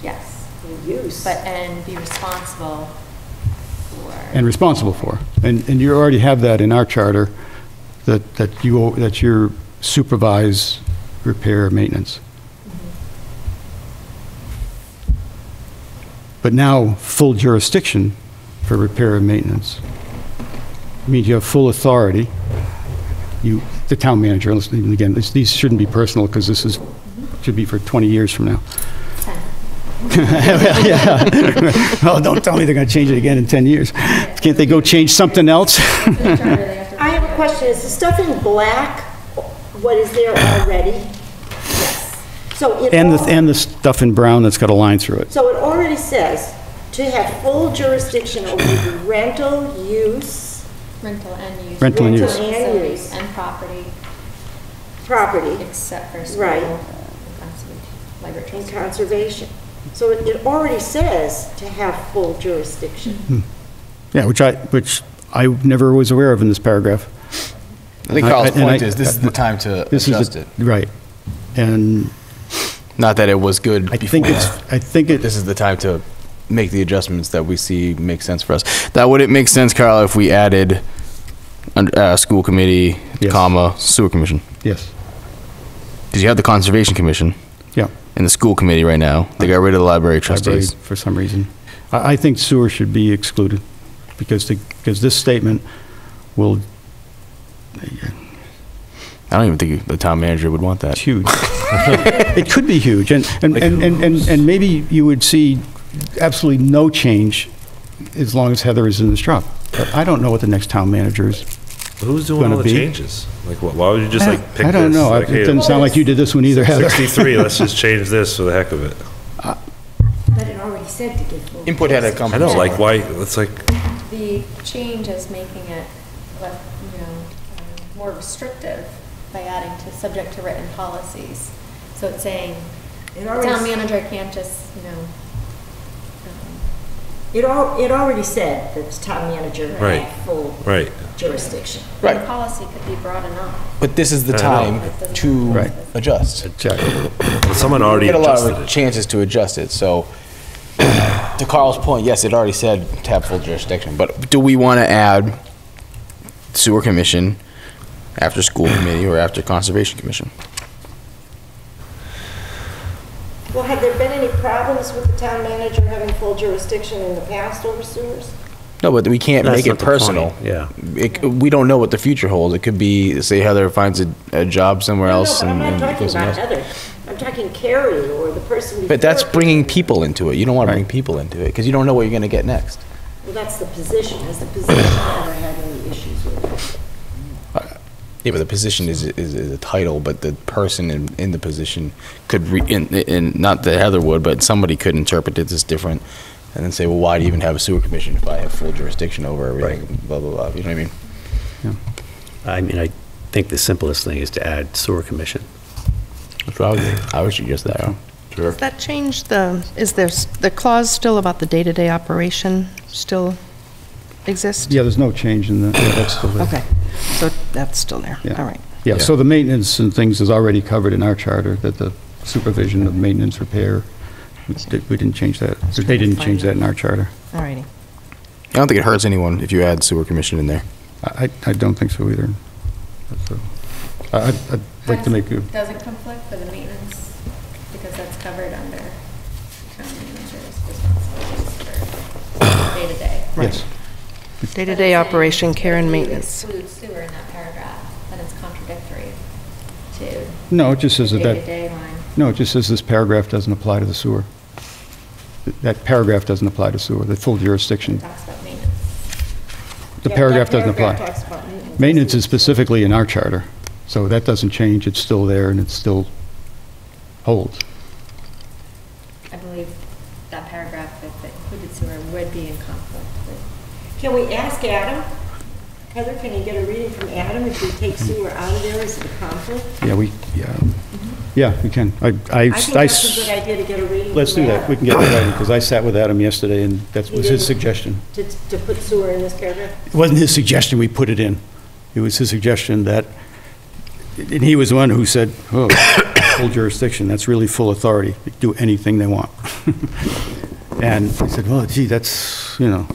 Yes. Use. And be responsible for. And responsible for. And you already have that in our charter, that you supervise repair, maintenance. But now, full jurisdiction for repair and maintenance means you have full authority. The town manager, and again, these shouldn't be personal because this should be for 20 years from now. Yeah. Well, don't tell me they're going to change it again in 10 years. Can't they go change something else? I have a question. Is the stuff in black what is there already? Yes. So And the stuff in brown that's got a line through it. So it already says to have full jurisdiction over the rental, use, Rental and use. Rental and use. Facilities and property, property, except for school. Right. and library and trust. conservation. So it already says to have full jurisdiction. Yeah, which I never was aware of in this paragraph. I think Carl's point is this is the time to adjust it. Right. And Not that it was good before. This is the time to make the adjustments that we see make sense for us. That would it make sense, Carl, if we added school committee, Yes. comma, sewer commission? Yes. Because you have the conservation commission Yeah. and the school committee right now. They got rid of the library Library, trustees. for some reason. I think sewer should be excluded because this statement will, I don't even think the town manager would want that. it's huge. It could be huge, and maybe you would see absolutely no change as long as Heather is in this job. But I don't know what the next town manager is. Who's doing all Gonna the be. changes? Like, why would you just like pick this? I don't know. Like, It hey, doesn't sound like you did this one either, Heather. 63, let's just change this for the heck of it. But it already said to give full. Input had to come I from know, like, somewhere. why, it's like, The change is making it, more restrictive by adding to subject to written policies. So it's saying, It the already town s- manager can't just, It already said that the town manager Right. had full Right. jurisdiction. Right. The policy could be broad enough. But this is the I time know. to Right. adjust. Exactly. Someone You already get a lot adjusted of it. chances to adjust it, so to Carl's point, yes, it already said to have full jurisdiction, but do we want to add sewer commission after school committee or after conservation commission? Well, have there been any problems with the town manager having full jurisdiction in the past over sewers? No, but we can't That's make not it the point, personal. yeah. We don't know what the future holds. It could be, say Heather finds a job somewhere else No, and but I'm not and talking goes somewhere about else. Heather. I'm talking Carrie or the person before. But that's Carrie. bringing people into it. You don't want to bring Right. people into it because you don't know what you're going to get next. Well, that's the position. Has the position ever had any issues with it? Yeah, but the position is a title, but the person in the position could, not that Heather would, but somebody could interpret it as different and then say, well, why do you even have a sewer commission if I have full jurisdiction over everything, blah, blah, blah. You know what I mean? I mean, I think the simplest thing is to add sewer commission. That's what I would suggest that. Sure. Does that change is there, the clause still about the day-to-day operation still exist? Yeah, there's no change in the, yeah, that's still there. Okay, so that's still there, Yeah. all right. Yeah, so the maintenance and things is already covered in our charter, that the supervision of maintenance repair, we didn't change that. They didn't change that in our charter. All righty. I don't think it hurts anyone if you add sewer commission in there. I don't think so either. I'd like to make a, Does it conflict with the maintenance? Because that's covered under town manager's responsibilities for day-to-day. yes. Day-to-day operation, care and maintenance. If you exclude sewer in that paragraph, then it's contradictory to No, it just says the that, day-to-day line. no, it just says this paragraph doesn't apply to the sewer. That paragraph doesn't apply to sewer, the full jurisdiction. It talks about maintenance. The Yeah, paragraph that doesn't paragraph apply. talks about maintenance. Maintenance is specifically in our charter, so that doesn't change, it's still there and it still holds. I believe that paragraph, if it included sewer, would be in conflict with. Can we ask Adam? Heather, can you get a reading from Adam if we take sewer out of there? Is it a conflict? Yeah, yeah, we can. I think that's a good idea to get a reading from Let's do that, we can get that, because I sat with Adam yesterday, and that was his suggestion. To put sewer in this paragraph? It wasn't his suggestion we put it in. It was his suggestion that, and he was the one who said, oh, full jurisdiction, that's really full authority, they do anything they want. And I said, well, gee, that's, you know,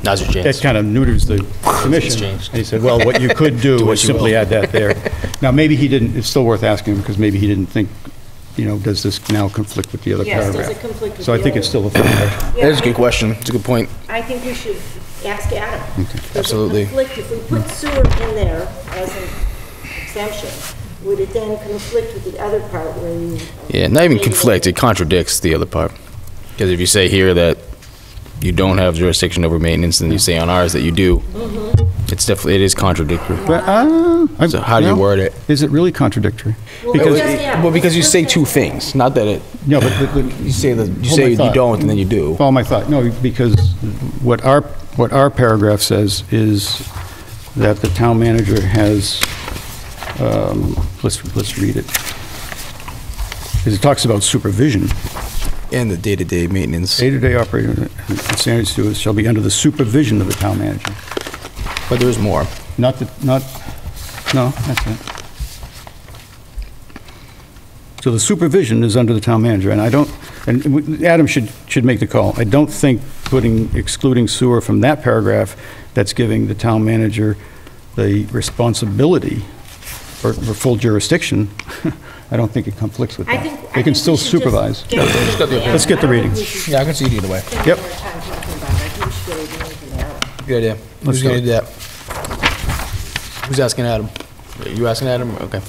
Now's your that chance. kind of neuters the commission. changed. And he said, well, what you could Do do what is you simply will. add that there. Now, maybe he didn't, it's still worth asking him, because maybe he didn't think, you know, does this now conflict with the other Yes, paragraph? does it conflict with So I the think other it's still a fair question. Yeah, That's a good question. It's a good point. I think we should ask Adam. Does it Absolutely. conflict, if we put sewer in there as an exemption, would it then conflict with the other part where you? Yeah, not even conflict, it contradicts the other part. Because if you say here that you don't have jurisdiction over maintenance, and you say on ours that you do, it's definitely, it is contradictory. But, So how do you word it? Is it really contradictory? Well, Because, yeah, Well, because you say two things, not that it, no, but you say that, you Hold say my you thought. don't and then you do. follow my thought. No, because what our paragraph says is that the town manager has, let's read it. Because it talks about supervision. And the day-to-day maintenance. Day-to-day operating standards to shall be under the supervision of the town manager. But there's more. No, that's it. So the supervision is under the town manager, and I don't, and Adam should make the call. I don't think excluding sewer from that paragraph, that's giving the town manager the responsibility for full jurisdiction. I don't think it conflicts with I that. think. They can still supervise. Let's get the reading. Yeah, I can see it either way. Yep. I think we should get a reading from Adam. Good idea. Who's Let's gonna do do that? Who's asking Adam? You asking Adam? Okay.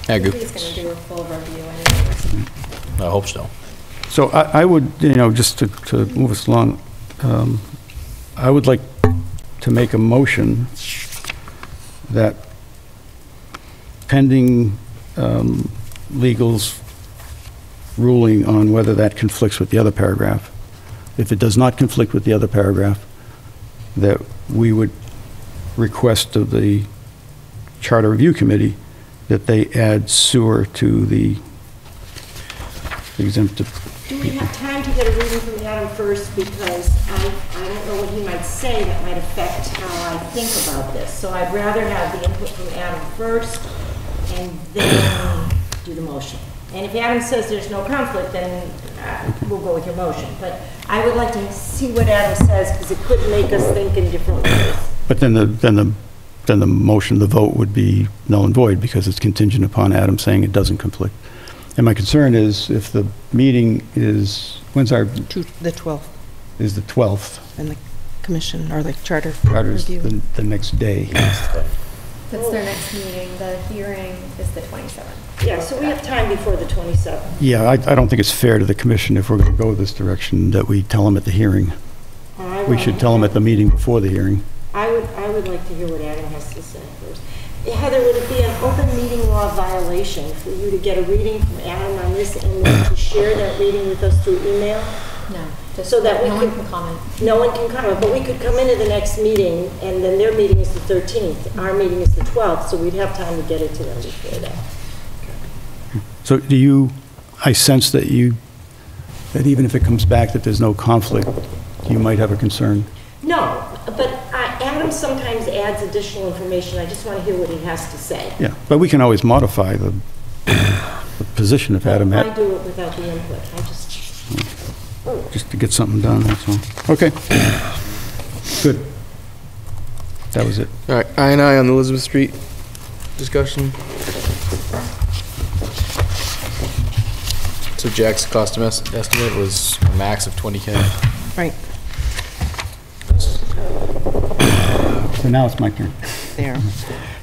Yeah, good. He's going to do a full review anyways. I hope so. So I would, you know, just to move us along, I would like to make a motion that pending legal's ruling on whether that conflicts with the other paragraph, if it does not conflict with the other paragraph, that we would request of the Charter Review Committee that they add sewer to the exempted Do we have time to get a reading from Adam first? Because I don't know what he might say that might affect how I think about this. So I'd rather have the input from Adam first and then do the motion. And if Adam says there's no conflict, then we'll go with your motion. But I would like to see what Adam says, because it could make us think in different ways. But then the motion, the vote would be null and void because it's contingent upon Adam saying it doesn't conflict. And my concern is if the meeting is, when's our, The 12th, is the 12th, and the commission, or the charter charter's review. the next day. That's their next meeting. The hearing is the 27th. Yeah, so we have time before the 27th. Yeah, I don't think it's fair to the commission if we're going to go this direction that we tell them at the hearing. We should tell them at the meeting before the hearing. I would like to hear what Adam has to say first. Heather, would it be an open meeting law violation for you to get a reading from Adam on this and then to share that reading with us through email? No, just So that no one can comment. No one can comment, but we could come into the next meeting, and then their meeting is the 13th. Our meeting is the 12th, so we'd have time to get it to them before that. So do you, I sense that that even if it comes back that there's no conflict, you might have a concern. No, but Adam sometimes adds additional information. I just want to hear what he has to say. Yeah, but we can always modify the position if Adam I had, do it without the input. I just to get something done, that's all. Okay. Good. That was it. All right, I&I on the Elizabeth Street discussion. So Jack's cost estimate was a max of $20K. Right, So now it's my turn. there.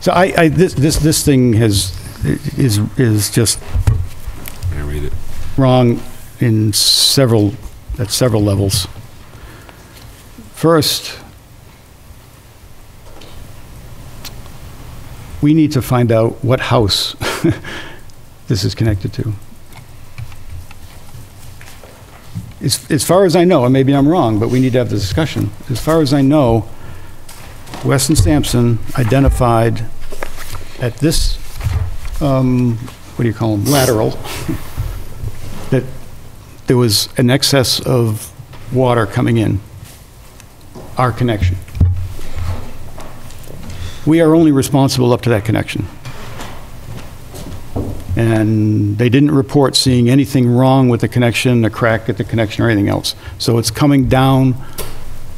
So this thing is just I read it. wrong in at several levels. First, we need to find out what house this is connected to. As far as I know, and maybe I'm wrong, but we need to have the discussion. As far as I know, Weston Sampson identified at this, what do you call them, lateral, that there was an excess of water coming in, our connection. We are only responsible up to that connection. And they didn't report seeing anything wrong with the connection, a crack at the connection, or anything else. So it's coming down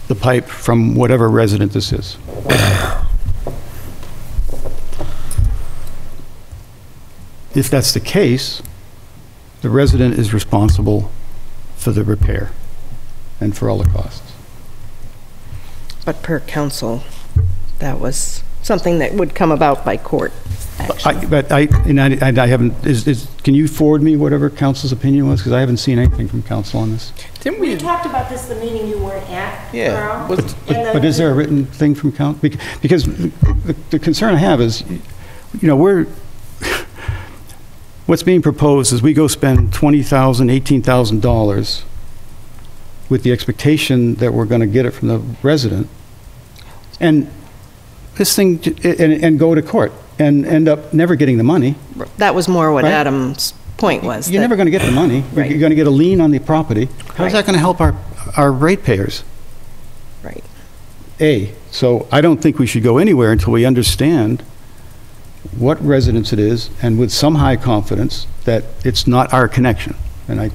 the pipe from whatever resident this is. If that's the case, the resident is responsible for the repair and for all the costs. But per council, that was something that would come about by court, actually. I haven't, can you forward me whatever council's opinion was? Because I haven't seen anything from council on this. Didn't We we? talked about this the meeting you weren't at, Yeah. Carl. Was- But is there a written thing from council? Because the concern I have is, what's being proposed is we go spend $20,000, $18,000 with the expectation that we're going to get it from the resident, and this thing, and go to court, and end up never getting the money. That was more what Right. Adam's point was. You're that- never going to get the money. Right. You're going to get a lien on the property. How's Right. that going to help our ratepayers? Right. So I don't think we should go anywhere until we understand what residence it is, and with some high confidence that it's not our connection. And I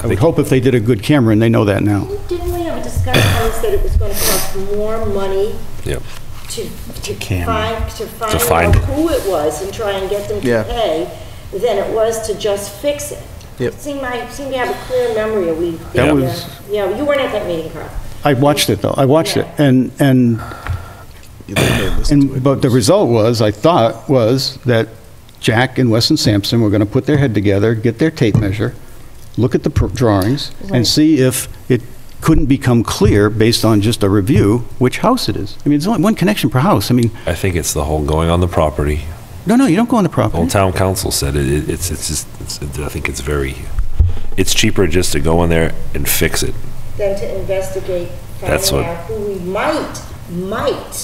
would hope if they did a good Cameron, they know that now. Didn't we have a discussion that it was going to cost more money Yep. to To find find out who it was and try and get them Yeah. to pay than it was to just fix it? Yep. I seem to have a clear memory of we. That was- Yeah, you weren't at that meeting, Carl. I watched it, though. I watched it. And but the result was, I thought, was that Jack and Weston Sampson were going to put their head together, get their tape measure, look at the drawings, Right. and see if it couldn't become clear, based on just a review, which house it is. I mean, there's only one connection per house. I mean, I think it's the whole going on the property. no, you don't go on the Well, property. town council said it's I think it's cheaper just to go in there and fix it. Then to investigate, That's finding what- out who we might,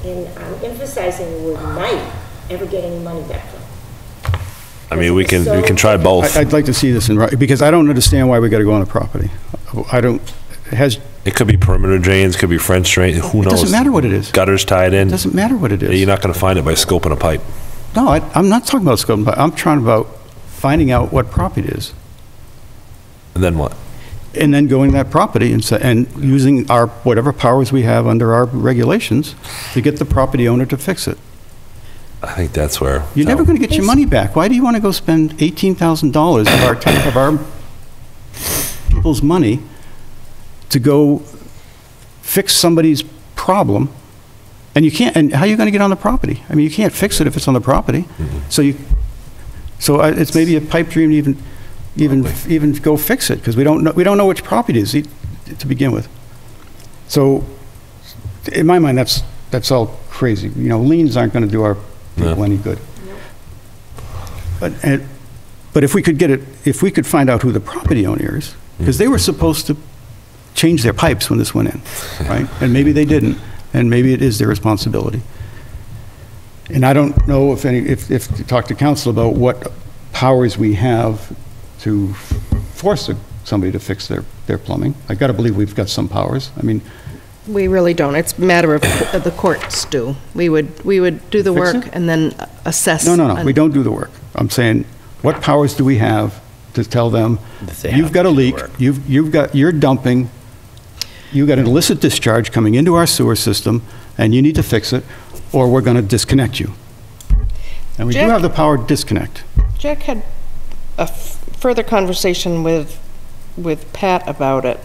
and I'm emphasizing the word might, ever get any money back from. I mean, we can try both. I'd like to see this in writing, because I don't understand why we got to go on the property. It could be perimeter drains, could be French drain, who knows? It doesn't matter what it is. Gutters tied in. It doesn't matter what it is. You're not going to find it by scoping a pipe. No, I'm not talking about scoping, but I'm trying about finding out what property it is. And then what? And then going to that property and using our, whatever powers we have under our regulations to get the property owner to fix it. I think that's where. You're never going to get your money back. Why do you want to go spend $18,000 of our people's money to go fix somebody's problem? And you can't, and how are you going to get on the property? I mean, you can't fix it if it's on the property. So it's maybe a pipe dream to even go fix it, because we don't know which property it is to begin with. So in my mind, that's all crazy. You know, liens aren't going to do our people any good. But if we could find out who the property owner is, because they were supposed to change their pipes when this went in, right? And maybe they didn't, and maybe it is their responsibility. And I don't know if to talk to council about what powers we have to force somebody to fix their plumbing. I got to believe we've got some powers. I mean, We really don't. It's a matter of the courts do. We would do the Fix work it? and then assess. No, we don't do the work. I'm saying, what powers do we have to tell them, That they you've have got to a do leak, work. you're dumping, you've got an illicit discharge coming into our sewer system, and you need to fix it, or we're going to disconnect you. And we do Jack- have the power to disconnect. Jack had a further conversation with Pat about it.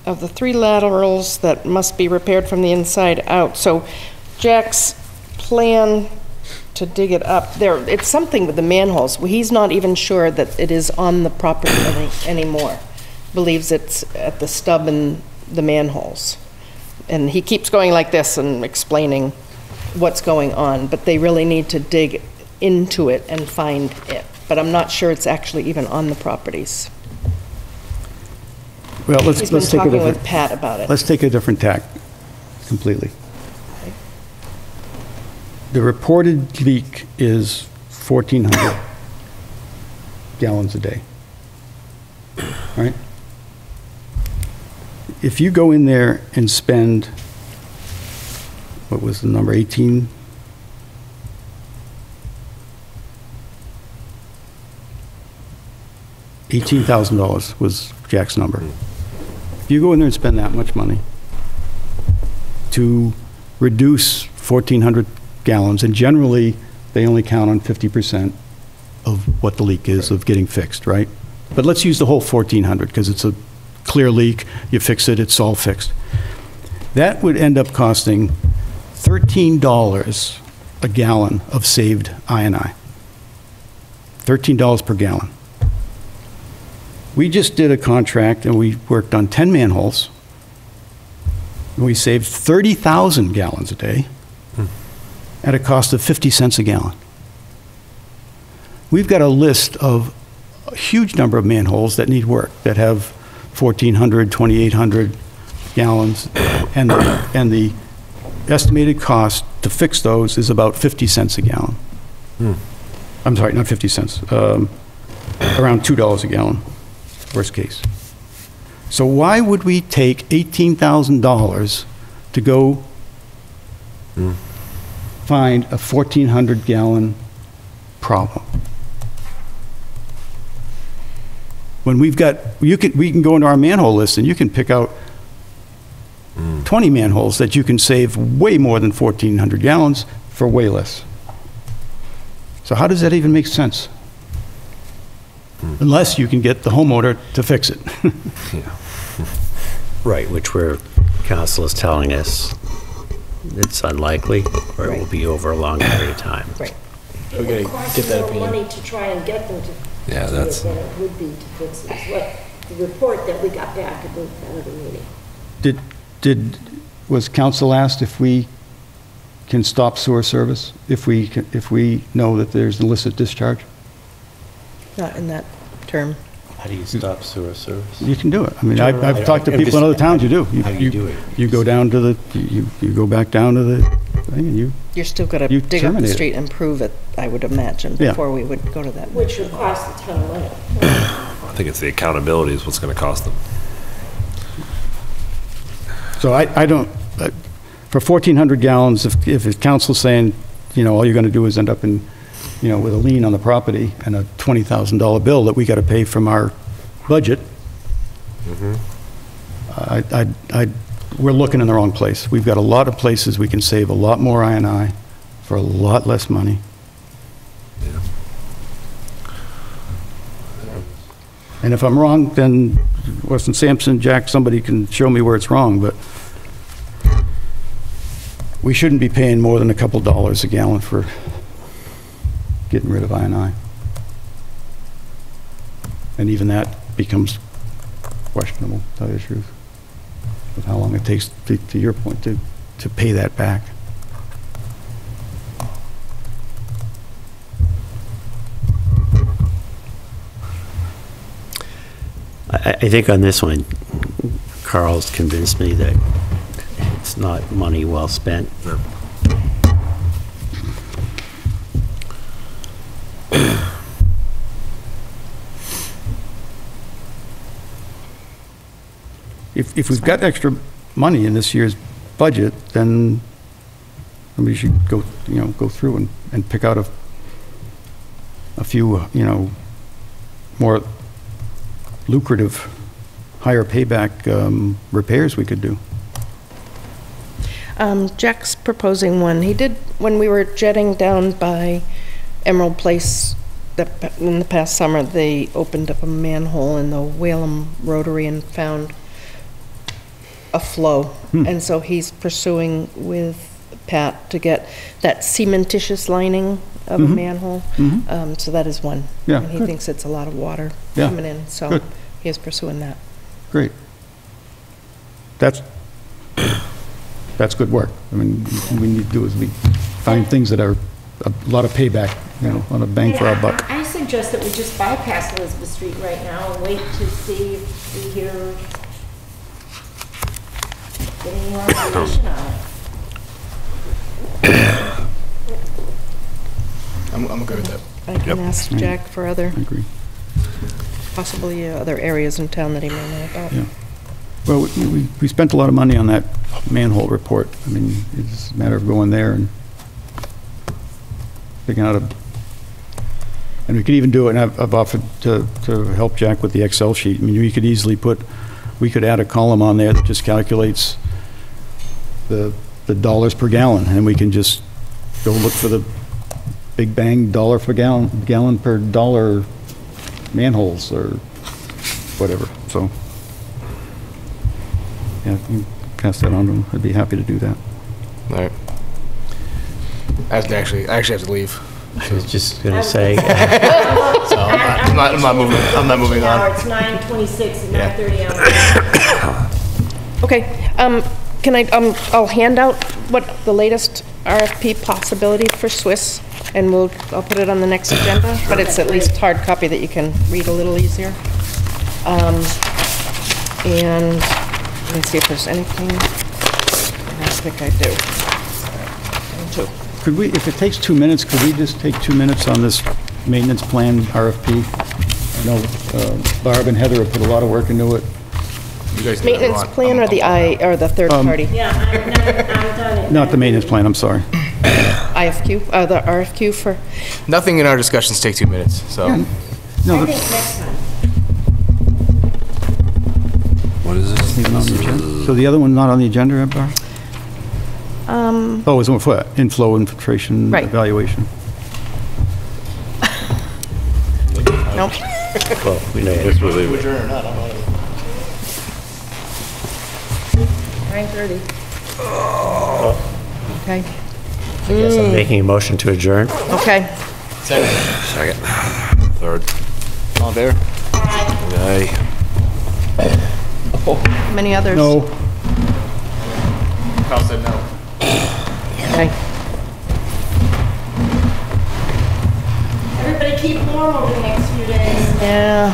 Of the 3 laterals that must be repaired from the inside out. So Jack's plan to dig it up, it's something with the manholes. He's not even sure that it is on the property anymore. Believes it's at the stub and the manholes. And he keeps going like this and explaining what's going on, but they really need to dig into it and find it. But I'm not sure it's actually even on the properties. Well, let's He's been take a talking different, with Pat about it. let's take a different tack completely. The reported leak is 1,400 gallons a day, right? If you go in there and spend, what was the number, 18? $18,000 was Jack's number. If you go in there and spend that much money to reduce 1,400 gallons, and generally, they only count on 50% of what the leak is of getting fixed, right? But let's use the whole 1,400, because it's a clear leak, you fix it, it's all fixed. That would end up costing $13 a gallon of saved I&I. $13 per gallon. We just did a contract and we worked on 10 manholes. And we saved 30,000 gallons a day at a cost of 50 cents a gallon. We've got a list of a huge number of manholes that need work, that have 1,400, 2,800 gallons, and the estimated cost to fix those is about 50 cents a gallon. I'm sorry, not 50 cents, around $2 a gallon. Worst case. So why would we take $18,000 to go find a 1,400 gallon problem? When we've got, we can go into our manhole list and you can pick out 20 manholes that you can save way more than 1,400 gallons for way less. So how does that even make sense? Unless you can get the homeowner to fix it. Right, which council is telling us it's unlikely, or it will be over a long period of time. Right. We gotta It costs get that more opinion. money to try and get them to Yeah, do that's- it than it would be to fix it, is what the report that we got back at the meeting. Was council asked if we can stop sewer service if we know that there's illicit discharge? Not in that term. How do you stop sewer service? You can do it. I mean, I've talked to people in other towns, you do. How do you do it? You go down to you go back down to thing, and you, You're still gonna You dig up the terminate it. street and improve it, I would imagine, Yeah. before we would go to that. Which would cost a ton of money. I think it's the accountability is what's gonna cost them. so I don't, for 1,400 gallons, if the council's saying, you know, all you're gonna do is end up in, you know, with a lien on the property and a $20,000 bill that we gotta pay from our budget, we're looking in the wrong place. We've got a lot of places we can save a lot more I&I for a lot less money. And if I'm wrong, then Weston Sampson, Jack, somebody can show me where it's wrong, but we shouldn't be paying more than a couple dollars a gallon for getting rid of I&I. And even that becomes questionable, to tell you the truth, of how long it takes, to your point, to pay that back. I think on this one, Carl's convinced me that it's not money well spent. If we've got extra money in this year's budget, then we should go, you know, go through and pick out a few, you know, more lucrative, higher payback repairs we could do. Jack's proposing one. He did, when we were jetting down by Emerald Place in the past summer, they opened up a manhole in the Whalum Rotary and found a flow. And so he's pursuing with Pat to get that cementitious lining of a manhole. So that is one. Yeah, And he good. thinks it's a lot of water Yeah, coming in, so good. he is pursuing that. Great. That's good work. I mean, what we need to do is we find things that are a lot of payback, you know, on a bang for our buck. I suggest that we just bypass Elizabeth Street right now and wait to see if we hear any more information on it. I'm good with that. I can ask Jack for other, I agree. possibly other areas in town that he may know about. Yeah. Well, we spent a lot of money on that manhole report. I mean, it's a matter of going there and picking out and we could even do it, and I've offered to help Jack with the Excel sheet. I mean, we could easily we could add a column on there that just calculates the dollars per gallon, and we can just go look for the big bang dollar per gallon per dollar manholes or whatever, so. Yeah, you can pass that on to him. I'd be happy to do that. All right. I actually have to leave. I was just gonna say, So I'm not moving. I'm not moving Now on. it's 9:26 and Yeah. 9:30 hours. Okay, can I'll hand out what the latest RFP possibility for Swiss, and I'll put it on the next agenda, but it's at least hard copy that you can read a little easier. And let me see if there's anything, I think I do. One, two. Could we, if it takes 2 minutes, could we just take 2 minutes on this maintenance plan RFP? I know Barb and Heather have put a lot of work into it. You guys do whatever you Maintenance want. plan or the third party? Yeah, I'm done it. Not the maintenance plan, I'm sorry. IFQ, the RFQ for, Nothing in our discussions take 2 minutes, so. No, I the- think next time. What is this? even on the agenda. So the other one not on the agenda, Barb? Oh, it's one for inflow infiltration Right. evaluation. nope. well, we know Guess we'll leave it. 9:30. Okay, I guess I'm making a motion to adjourn. okay. Second. Third. All there? Aye. Many others? No, Carl said no. Okay. Everybody keep warm over the next few days. Yeah,